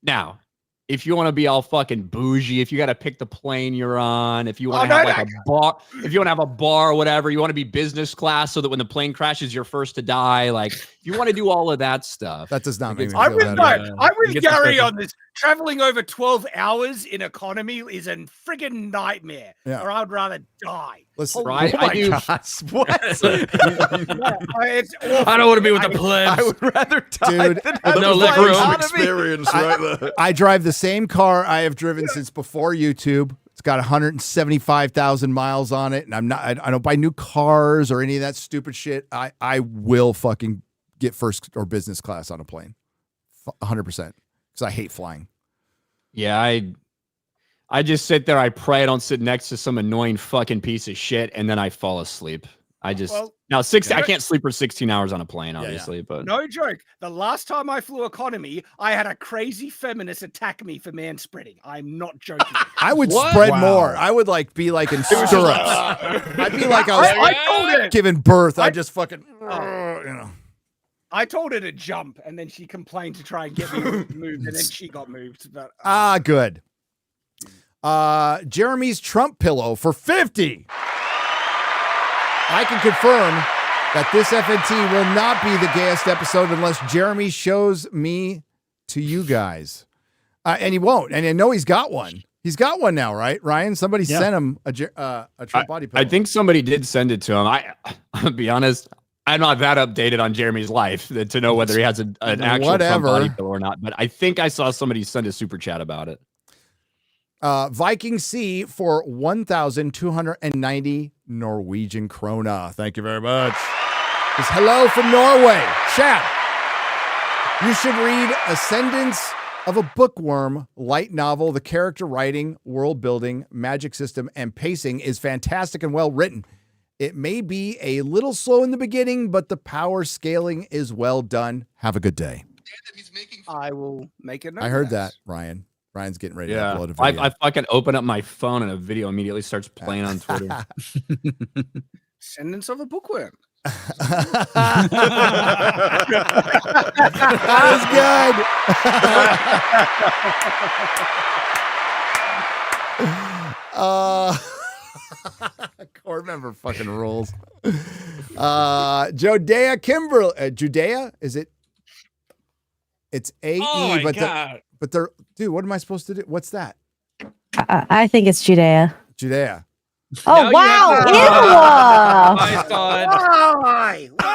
Now, if you want to be all fucking bougie, if you got to pick the plane you're on, if you want to have like a bar, if you want to have a bar or whatever, you want to be business class so that when the plane crashes, you're first to die. Like, if you want to do all of that stuff, That does not make me I'm feel with better. I'm with You get some Gary special- on this. Traveling over 12 hours in economy is a friggin' nightmare. Yeah. Or I'd rather die. Listen, right? Oh I my do. gosh, what? It's awful. I don't want to be with the plebs. I would rather die Dude, than Well, have no a leg flight room. economy. experience right there. I drive the same car I have driven since before YouTube. It's got 175,000 miles on it, and I don't buy new cars or any of that stupid shit. I will fucking get first or business class on a plane, 100%, because I hate flying. Yeah, I just sit there. I pray I don't sit next to some annoying fucking piece of shit, and then I fall asleep. I just Well, I can't sleep for 16 hours on a plane, obviously, but No joke. The last time I flew economy, I had a crazy feminist attack me for man spreading. I'm not joking. I would What? spread Wow. more. I would like be like in stirrups. I'd be like I I was told her. giving birth. I just fucking, you know. I told her to jump, and then she complained to try and get me moved, and then she got moved. But Good. Jeremy's Trump pillow for 50. I can confirm that this FNT will not be the gayest episode unless Jeremy shows me to you guys. And he won't. And I know he's got one. He's got one now, right, Ryan? Somebody sent him a Trump body pillow. I think somebody did send it to him. I'll be honest, I'm not that updated on Jeremy's life to know whether he has an actual Trump body pillow or not. But I think I saw somebody send a super chat about it. Viking C for 1,290 Norwegian krona. Thank you very much. It's hello from Norway. Chat. You should read Ascendance of a Bookworm light novel. The character writing, world building, magic system, and pacing is fantastic and well written. It may be a little slow in the beginning, but the power scaling is well done. Have a good day. I will make a note. I of heard that, Ryan. Ryan's getting ready to Yeah, upload a video. I fucking open up my phone and a video immediately starts playing on Twitter. Descendants of a bookworm. That was good. Core member fucking rules. Judea Kimberly. Judea? Is it? It's AE, but they're dude, what am I supposed to do? What's that? I think it's Judea. Judea. Oh, Now wow. you Ew. Nice, Todd. Why? Why?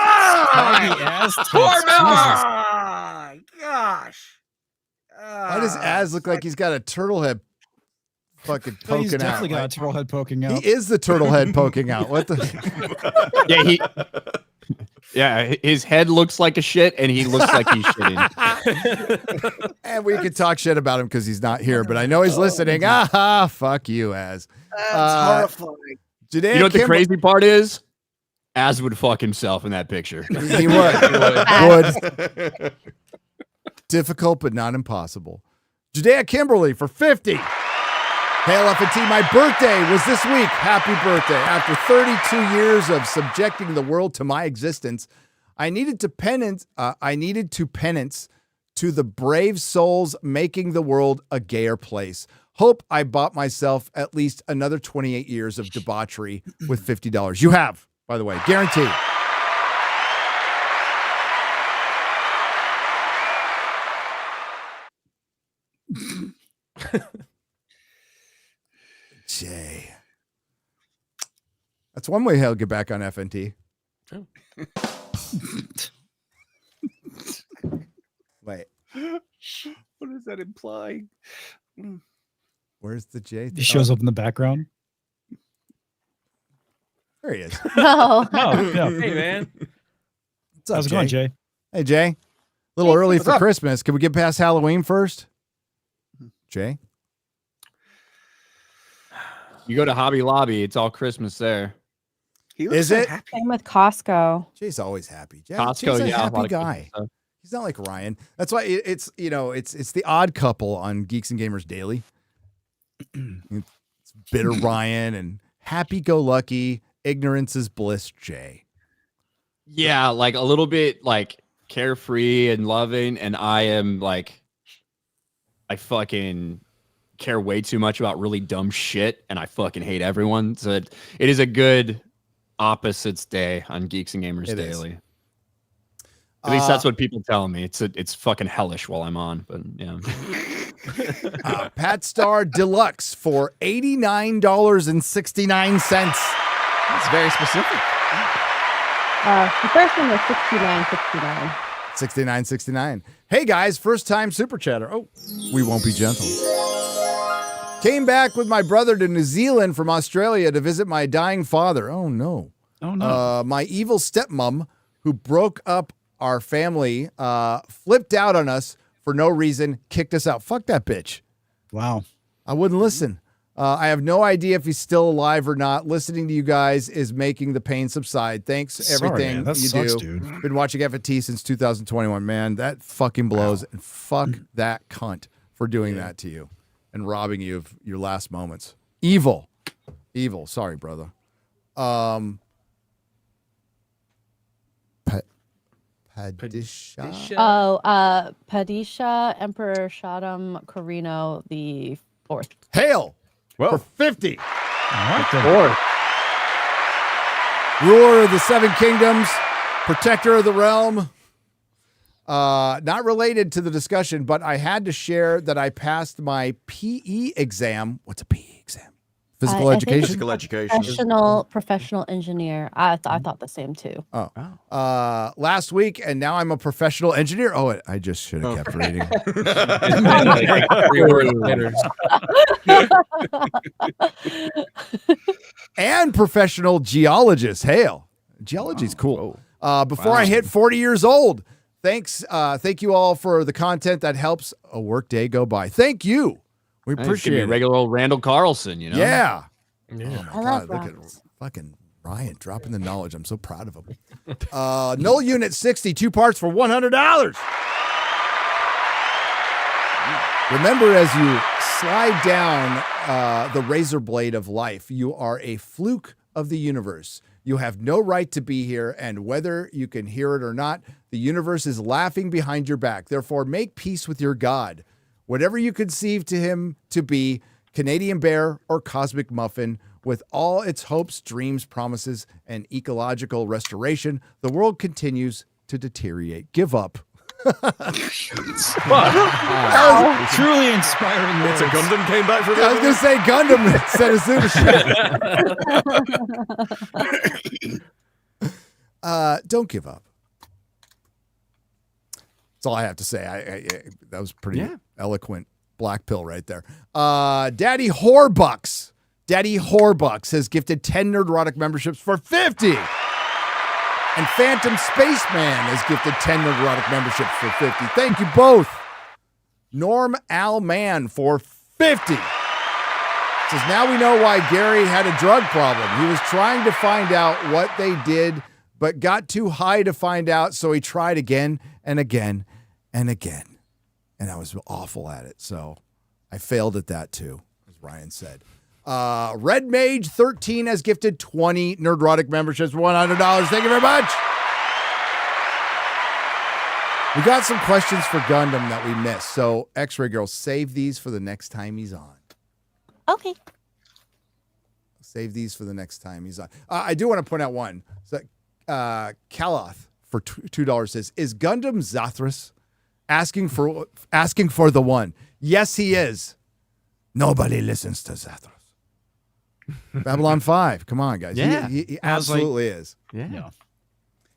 Oh, gosh. Why does Az look like he's got a turtle head fucking Oh, he's poking out? definitely got a turtle head poking out. He is the turtle head poking out. What the? Yeah, his head looks like a shit, and he looks like he's shitting. And we could talk shit about him because he's not here, but I know he's listening. Ah, fuck you, Az. That's horrifying. Judea You know what the Kimber- crazy part is? Az would fuck himself in that picture. He would. Difficult, but not impossible. Judea Kimberly for 50. Hail FNT, my birthday was this week. Happy birthday. After 32 years of subjecting the world to my existence, I needed to penance to the brave souls making the world a gayer place. Hope I bought myself at least another 28 years of debauchery with $50. You have, by the way, guaranteed. Jay. That's one way he'll get back on FNT. Oh. Wait. What does that imply? Where's the J? He shows up in the background. There he is. Oh. Oh, yeah. Hey, man. What's up, How's it going, Jay? Hey, Jay. A little early for Christmas. Can we get past Halloween first? Jay? You go to Hobby Lobby, it's all Christmas there. Is it? Same with Costco. Jay's always happy. Costco, Jay's a yeah, a happy lot of guy. Christmas stuff. He's not like Ryan. That's why it's the odd couple on Geeks and Gamers Daily. It's bitter Ryan and happy-go-lucky, ignorance is bliss Jay. Yeah, like a little bit like carefree and loving, and I am like, I fucking care way too much about really dumb shit, and I fucking hate everyone. So it is a good opposites day on Geeks and Gamers It Daily. is. At least that's what people tell me. It's fucking hellish while I'm on, but yeah. Pat Star Deluxe for $89.69. That's very specific. The first one was $69.69. $69.69. Hey guys, first time super chatter. Oh, we won't be gentle. Came back with my brother to New Zealand from Australia to visit my dying father. Oh no. Oh no. My evil stepmom, who broke up our family, flipped out on us for no reason, kicked us out. Fuck that bitch. Wow. I wouldn't listen. I have no idea if he's still alive or not. Listening to you guys is making the pain subside. Thanks, everything man. That you sucks, do. dude. Been watching FNT since 2021. Man, that fucking blows. And fuck that cunt for doing that to you and robbing you of your last moments. Evil. Evil. Sorry, brother. Padisha. Oh, Padisha, Emperor Shaddam Carino the Fourth. Hail Whoa. for 50. All right, then. Ruler of the Seven Kingdoms, protector of the realm. Not related to the discussion, but I had to share that I passed my PE exam. What's a PE exam? Physical I think education? it's Physical education. Professional engineer. I thought the same too. Last week, and now I'm a professional engineer. Oh, I just should have kept reading. 3 words later. And professional geologist. Hail. Geology's cool. Before I hit 40 years old, thank you all for the content that helps a work day go by. Thank you. We appreciate it. Regular old Randall Carlson, you know? Yeah. Yeah. Oh I my love God, look at rocks. fucking Ryan dropping the knowledge. I'm so proud of him. Null Unit 60, 2 parts for $100. Remember, as you slide down the razor blade of life, you are a fluke of the universe. You have no right to be here, and whether you can hear it or not, the universe is laughing behind your back. Therefore, make peace with your God. Whatever you conceive to him to be, Canadian bear, or cosmic muffin. With all its hopes, dreams, promises, and ecological restoration, the world continues to deteriorate. Give up. Truly inspiring words. It's a Gundam came back from I was going to say Gundam instead of Super Shit. Don't give up. That's all I have to say. That was pretty eloquent black pill right there. Daddy Horbucks has gifted 10 Nerdrotic memberships for 50. And Phantom Spaceman has gifted 10 Nerdrotic memberships for 50. Thank you both. Norm Al Man for 50. Says, now we know why Gary had a drug problem. He was trying to find out what they did, but got too high to find out, so he tried again and again and again. And I was awful at it, so I failed at that too, as Ryan said. Red Mage 13 has gifted 20 Nerdrotic memberships for $100. Thank you very much. We got some questions for Gundam that we missed. So X-Ray Girl, save these for the next time he's on. Okay. Save these for the next time he's on. I do want to point out one. So, Kaloth for $2 says, is Gundam Zathras asking for the one? Yes, he is. Nobody listens to Zathras. Babylon 5. Come on, guys. Yeah. He absolutely is. Yeah.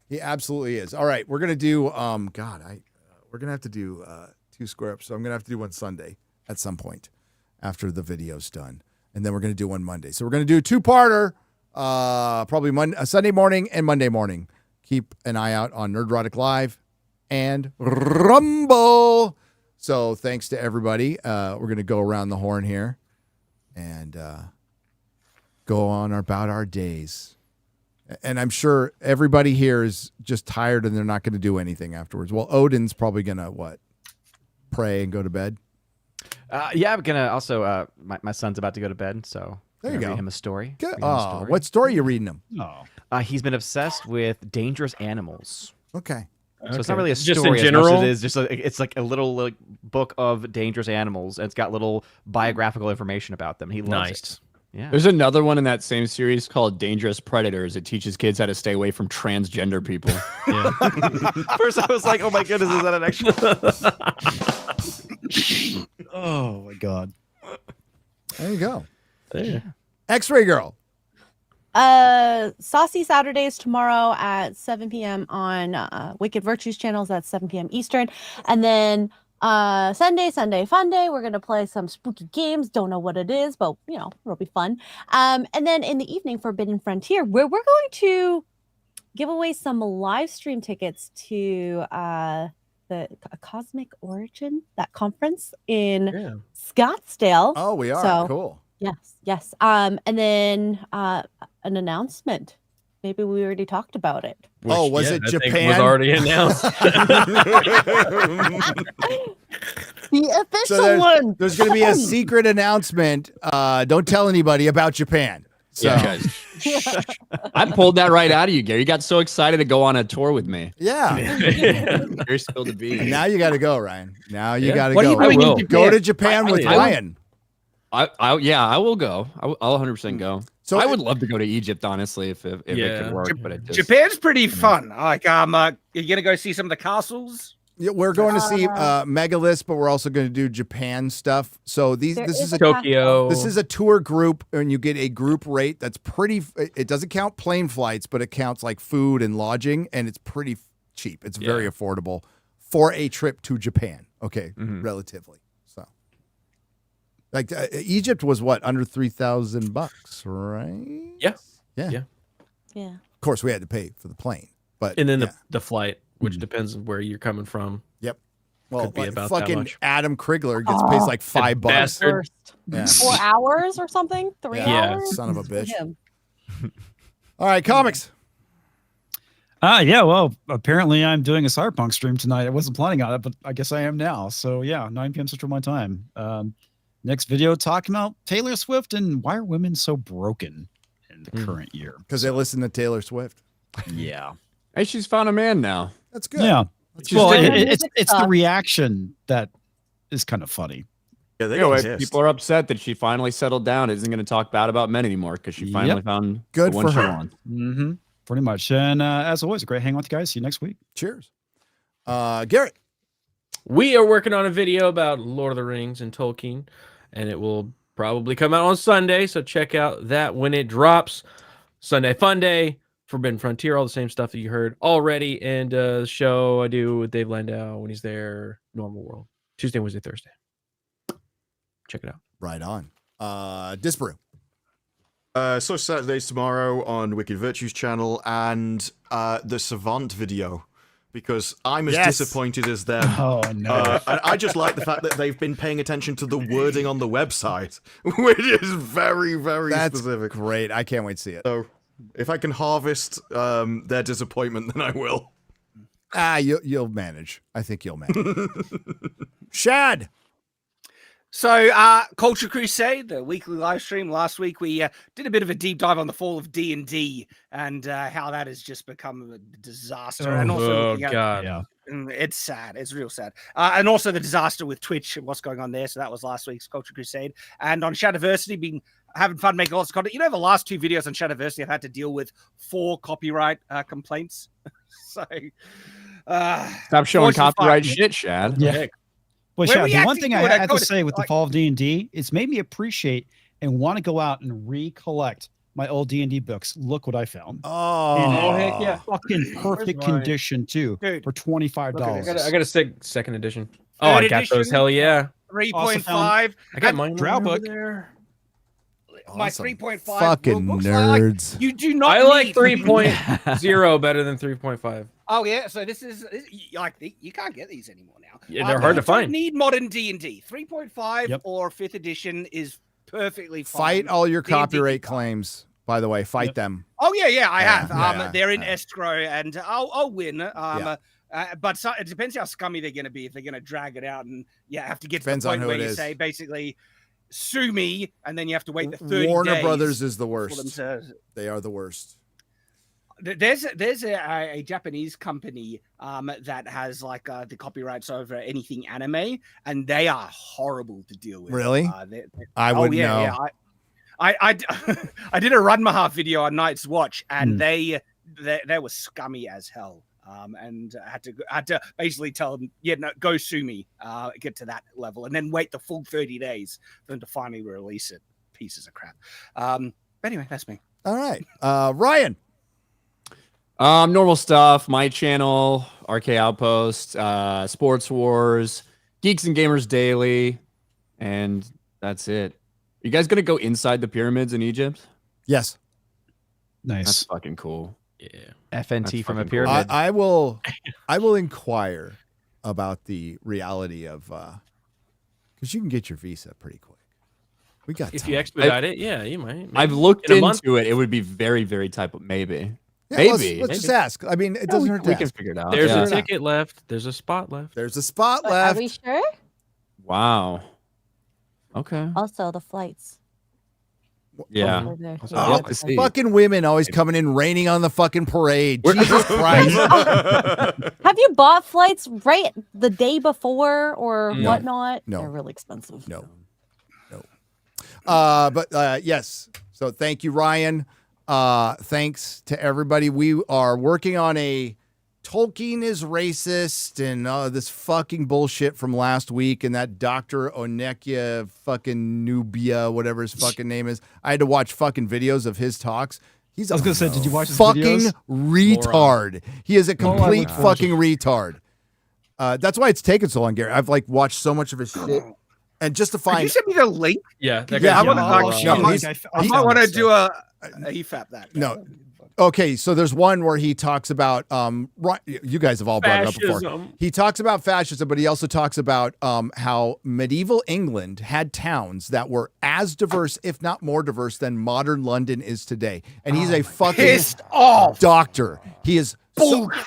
He absolutely is. All right, we're gonna do. We're gonna have to do 2 square ups. So I'm gonna have to do one Sunday at some point after the video's done, and then we're gonna do one Monday. So we're gonna do a 2-parter, probably Sunday morning and Monday morning. Keep an eye out on Nerdrotic Live and Rumble. So thanks to everybody. We're gonna go around the horn here and go on about our days. And I'm sure everybody here is just tired and they're not going to do anything afterwards. Well, Odin's probably going to, pray and go to bed? Yeah, I'm going to also, my son's about to go to bed, so there you go. Read him a story. Good. Oh, what story are you reading him? He's been obsessed with dangerous animals. Okay. So it's not really a Just story in as much general? as it is just it's like a little book of dangerous animals, and it's got little biographical information about them. He loves it. Yeah. There's another one in that same series called Dangerous Predators. It teaches kids how to stay away from transgender people. Yeah. First, I was like, "Oh my goodness, is that an actual?" Oh my god! There you go. Yeah. X-Ray Girl. Saucy Saturdays tomorrow at 7 p.m. on Wicked Virtues channels. That's 7 p.m. Eastern, and then Sunday Fun Day. We're gonna play some spooky games. Don't know what it is, but it'll be fun. And then in the evening, Forbidden Frontier, where we're going to give away some live stream tickets to the Cosmic Origin, that conference in Scottsdale. Oh, we are. So, cool. Yes. And then an announcement. Maybe we already talked about it. Was it Japan? I think was already announced. The official one. There's going to be a secret announcement. Don't tell anybody about Japan. So. Yeah, guys. I pulled that right out of you, Gary. You got so excited to go on a tour with me. Yeah. Gary spilled the beans. Now you got to go, Ryan. Now you got to What are go. you doing in Japan? Go to Japan with Ryan. I will go. I'll 100% go. So I would love to go to Egypt, honestly, if it could work. But it just, Japan's pretty fun. Like, you're gonna go see some of the castles. Yeah, we're going to see Megalith, but we're also going to do Japan stuff. So this is Tokyo. This is a tour group, and you get a group rate that's pretty. It doesn't count plane flights, but it counts like food and lodging, and it's pretty cheap. It's very affordable for a trip to Japan. Okay, relatively. So, like Egypt was what, under $3,000, right? Yeah. Of course, we had to pay for the plane, but And then the flight, which depends on where you're coming from. Yep. Well, Could be like about that fucking much. Adam Krigler gets pays like $5. Bastard. Yeah. 4 hours or something? 3 hours? Son of a For bitch. him. All right, comics. Yeah, well, apparently I'm doing a Cyberpunk stream tonight. I wasn't planning on it, but I guess I am now. So yeah, 9 p.m. Central my time. Next video talking about Taylor Swift and why are women so broken in the current year. Because they listen to Taylor Swift. Yeah. Hey, she's found a man now. That's good. Yeah. That's Well, just- it's the reaction that is kind of funny. Yeah, they Anyway, exist. people are upset that she finally settled down. Isn't going to talk bad about men anymore because she finally found Good the one for she her. wants. Mm-hmm. Pretty much. And as always, great hanging with you guys. See you next week. Cheers. Garrett. We are working on a video about Lord of the Rings and Tolkien, and it will probably come out on Sunday. So check out that when it drops. Sunday Fun Day, Forbidden Frontier, all the same stuff that you heard already. And the show I do with Dave Landau when he's there, Normal World, Tuesday, Wednesday, Thursday. Check it out. Right on. Disparu. So Saturdays tomorrow on Wicked Virtues channel and the Savant video, because I'm as disappointed as them. Oh, no. And I just like the fact that they've been paying attention to the wording on the website, which is very, very specific. Great. I can't wait to see it. So if I can harvest their disappointment, then I will. You'll manage. I think you'll manage. Shad. So, Culture Crusade, the weekly live stream. Last week we did a bit of a deep dive on the fall of D&D and how that has just become a disaster. And also, it's sad. It's real sad. And also the disaster with Twitch and what's going on there. So that was last week's Culture Crusade. And on Shadiversity, been having fun making lots of content. You know, the last 2 videos on Shadiversity, I've had to deal with 4 copyright complaints. So, stop showing copyright shit, Shad. Yeah. Well, Shad, the one thing I have to say with the fall of D&D, it's made me appreciate and want to go out and recollect my old D&D books. Look what I found. Oh, heck yeah. Fucking perfect condition, too, for $25. I got a second edition. Oh, I got those. Hell yeah. 3.5. I got mine. Drow book. There. My 3.5. Fucking nerds. Like, you do not. I like 3.0 better than 3.5. Oh yeah, so this like you can't get these anymore now. Yeah, they're hard to find. Need modern D&D 3.5 or 5th edition is perfectly fine. Fight all your D&D copyright claims. By the way, fight them. Oh yeah, I have. They're in escrow, and I'll win. But it depends how scummy they're going to be. If they're going to drag it out, and have to get to the point where you say basically sue me, and then you have to wait the 30 Warner days. Brothers is the worst. They are the worst. There's a Japanese company that has like the copyrights over anything anime, and they are horrible to deal with. Really? I wouldn't know. Yeah. I did a Ranmaha video on Night's Watch, and they were scummy as hell. And I had to basically tell them, go sue me, get to that level, and then wait the full 30 days for them to finally release it. Pieces of crap. But anyway, that's me. All right, Ryan. Normal stuff. My channel, RK Outpost, Sports Wars, Geeks and Gamers Daily, and that's it. You guys gonna go inside the pyramids in Egypt? Yes. Nice. That's fucking cool. Yeah. FNT from a pyramid. I will inquire about the reality of because you can get your visa pretty quick. We got if time. you expedite it, yeah, you might. Maybe. I've looked In a month? into it. It would be very, very type of maybe. Yeah, maybe. Let's just ask. I mean, it doesn't hurt to We can ask. figure it out. There's Yeah. a ticket left. There's a spot left. There's a spot But left. Are we sure? Wow. Okay. Also, the flights. Yeah. Over there. That's Yeah. what we'll have to see. Fucking women always coming in raining on the fucking parade. Jesus Christ. Have you bought flights right the day before or No. whatnot? No. They're really expensive. No. But yes. So thank you, Ryan. Thanks to everybody. We are working on a Tolkien is racist and this fucking bullshit from last week and that Dr. Onekia fucking Nubia, whatever his fucking name is. I had to watch fucking videos of his talks. I was gonna say, did you watch his fucking videos? retard. He is a complete watched fucking retard. That's why it's taken so long, Gary. I've like watched so much of his shit. And just to Could you find, send me the link? Yeah. That Yeah, I guy's want to young. I might want to do a EFAP that. no. Okay, so there's one where he talks about you guys have all brought it up before. Fascism. He talks about fascism, but he also talks about how medieval England had towns that were as diverse, if not more diverse, than modern London is today. And he's a fucking Pissed off. doctor. He is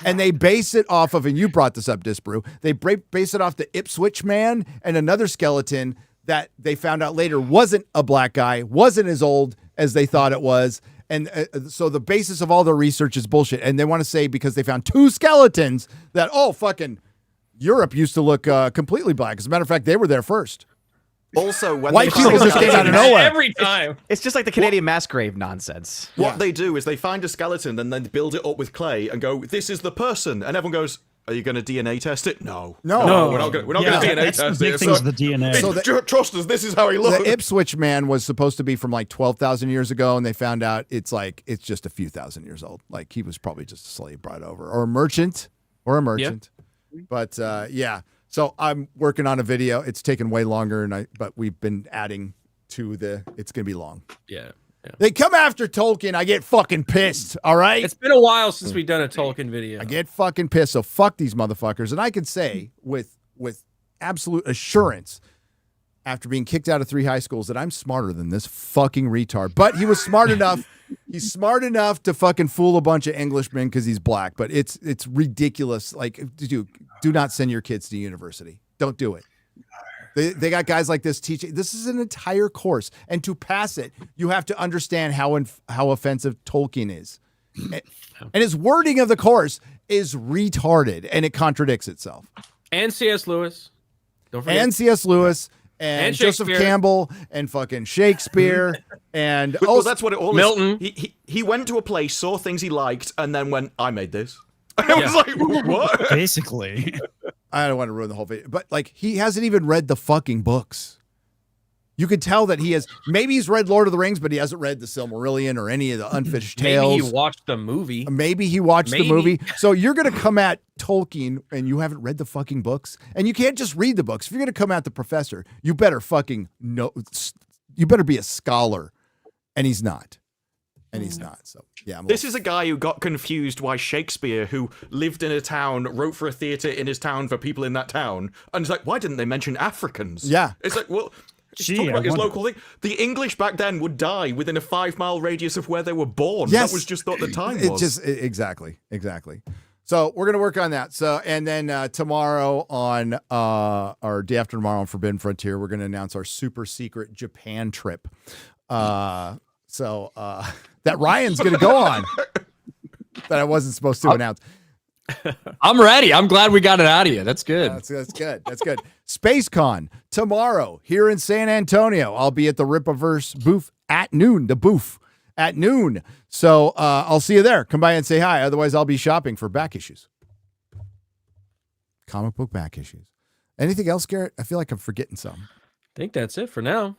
and they base it off of, and you brought this up, Disparu. They base it off the Ipswich man and another skeleton that they found out later wasn't a black guy, wasn't as old as they thought it was. And so the basis of all their research is bullshit. And they want to say because they found 2 skeletons that, fucking Europe used to look completely black. As a matter of fact, they were there first. Also, when White they people find just came out of skeletons- nowhere. Every time. It's just like the Canadian mass grave nonsense. What they do is they find a skeleton and then build it up with clay and go, "This is the person," and everyone goes, "Are you going to DNA test it?" No, we're not going to DNA that's test the big it. thing is the DNA. So Trust us, this is how he looks. The Ipswich man was supposed to be from like 12,000 years ago, and they found out it's just a few thousand years old. Like he was probably just a slave brought over, or a merchant. But yeah. So I'm working on a video. It's taken way longer, but we've been adding to it's going to be long. Yeah. They come after Tolkien. I get fucking pissed. All right. It's been a while since we've done a Tolkien video. I get fucking pissed. So fuck these motherfuckers. And I can say with absolute assurance, after being kicked out of 3 high schools, that I'm smarter than this fucking retard. But he was smart enough. He's smart enough to fucking fool a bunch of Englishmen because he's black. But it's ridiculous. Like, do not send your kids to university. Don't do it. They got guys like this teaching. This is an entire course, and to pass it, you have to understand how offensive Tolkien is, and his wording of the course is retarded, and it contradicts itself. And C.S. Lewis. Don't forget. And C.S. Lewis. And Joseph Campbell and fucking Shakespeare and well, that's what it all Milton. is. He went to a place, saw things he liked, and then went, "I made this." I was like, "What?" Basically. I don't want to ruin the whole video, but like he hasn't even read the fucking books. You could tell that he has. Maybe he's read Lord of the Rings, but he hasn't read the Silmarillion or any of the Unfinished Tales. Maybe he watched the movie. Maybe he watched the movie. So you're going to come at Tolkien and you haven't read the fucking books, and you can't just read the books. If you're going to come at the professor, you better fucking know. You better be a scholar, and he's not. And he's not. So yeah. This is a guy who got confused why Shakespeare, who lived in a town, wrote for a theater in his town for people in that town, and it's like, why didn't they mention Africans? Yeah. It's like, well, just talk about his local thing. The English back then would die within a 5-mile radius of where they were born. Yes. That was just what the time was. Exactly. So we're gonna work on that. So and then tomorrow on or day after tomorrow on Forbidden Frontier, we're gonna announce our super secret Japan trip. That Ryan's gonna go on. That I wasn't supposed to announce. I'm ready. I'm glad we got it out of you. That's good. That's good. That's good. SpaceCon tomorrow here in San Antonio. I'll be at the Ripaverse booth at noon. The booth at noon. So I'll see you there. Come by and say hi. Otherwise, I'll be shopping for back issues. Comic book back issues. Anything else, Garrett? I feel like I'm forgetting some. I think that's it for now.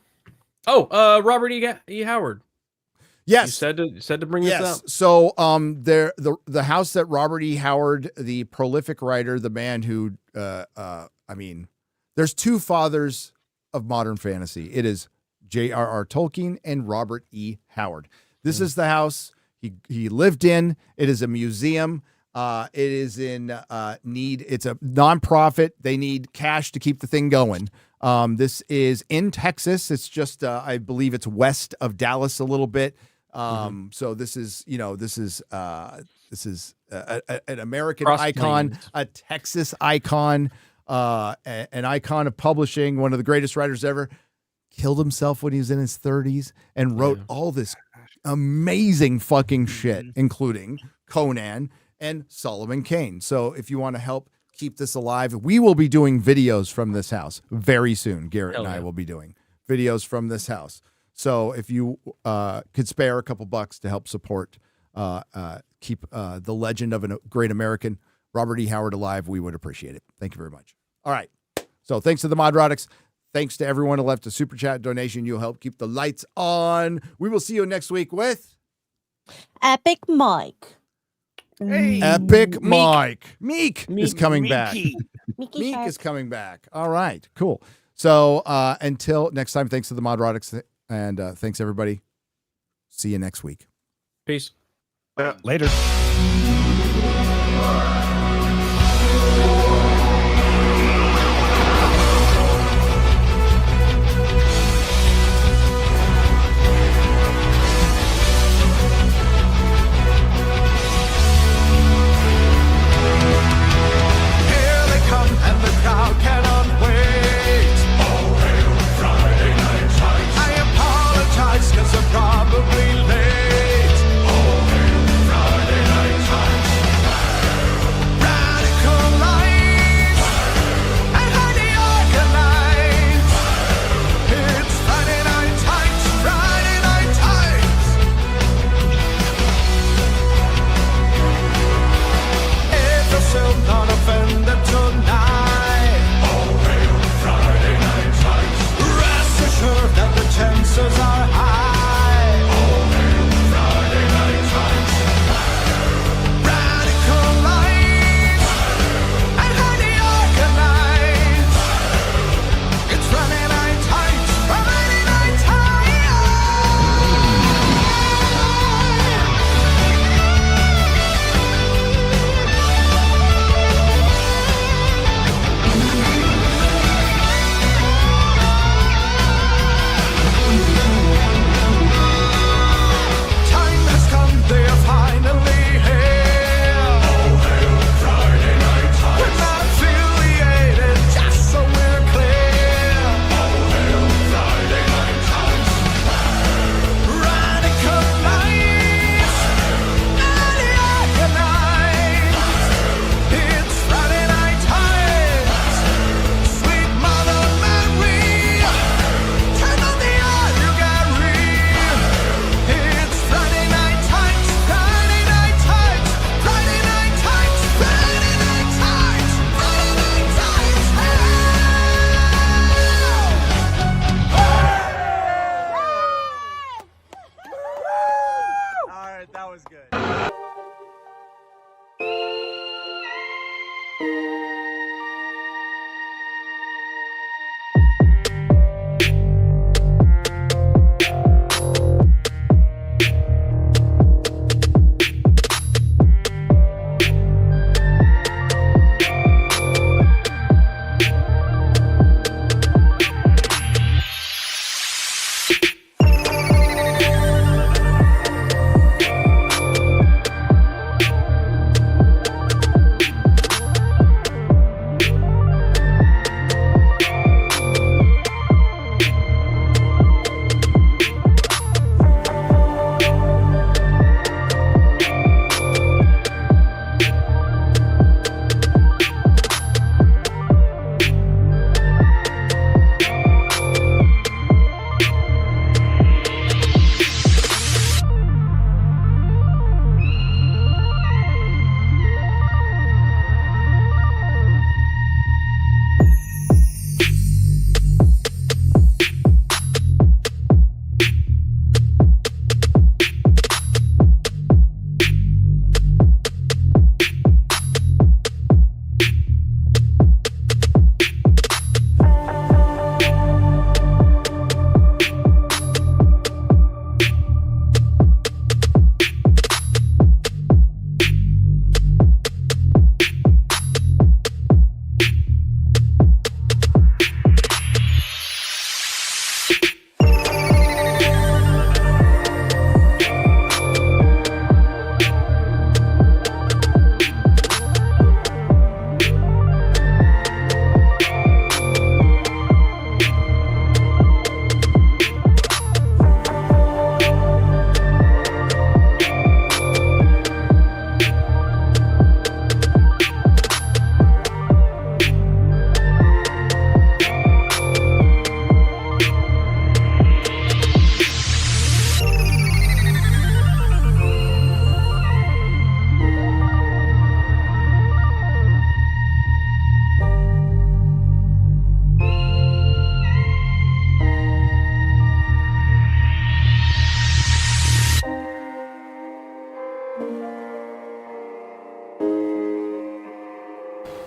Oh, Robert E. Howard. Yes. You said to bring this up. So the house that Robert E. Howard, the prolific writer, the man who there's 2 fathers of modern fantasy. It is J.R.R. Tolkien and Robert E. Howard. This is the house he lived in. It is a museum. It is in need. It's a nonprofit. They need cash to keep the thing going. This is in Texas. It's just I believe it's west of Dallas a little bit. So this is an American icon, a Texas icon, an icon of publishing, one of the greatest writers ever. Killed himself when he was in his 30s and wrote all this amazing fucking shit, including Conan and Solomon Kane. So if you want to help keep this alive, we will be doing videos from this house very soon. Garrett and I will be doing videos from this house. So if you could spare a couple bucks to help support, keep the legend of a great American, Robert E. Howard, alive, we would appreciate it. Thank you very much. All right. So thanks to the Nerdrotics. Thanks to everyone who left a super chat donation. You'll help keep the lights on. We will see you next week with Epic Mike. Hey. Epic Mike. Meek is coming back. Meek is coming back. All right, cool. So until next time, thanks to the Nerdrotics and thanks everybody. See you next week. Peace. Later. Probably late. Oh, Friday night times.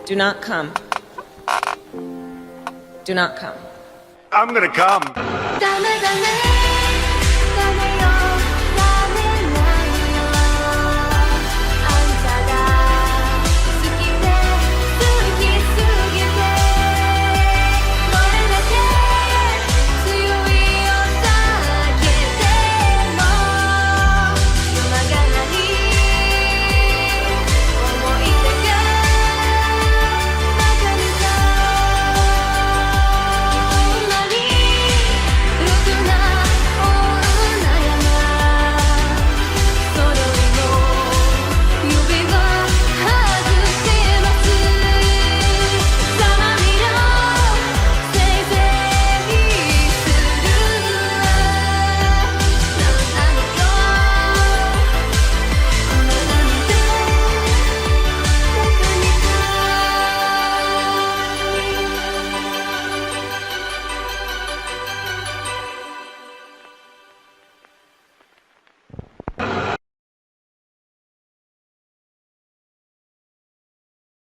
Do not come. Do not come. I'm gonna come. Dame, dame.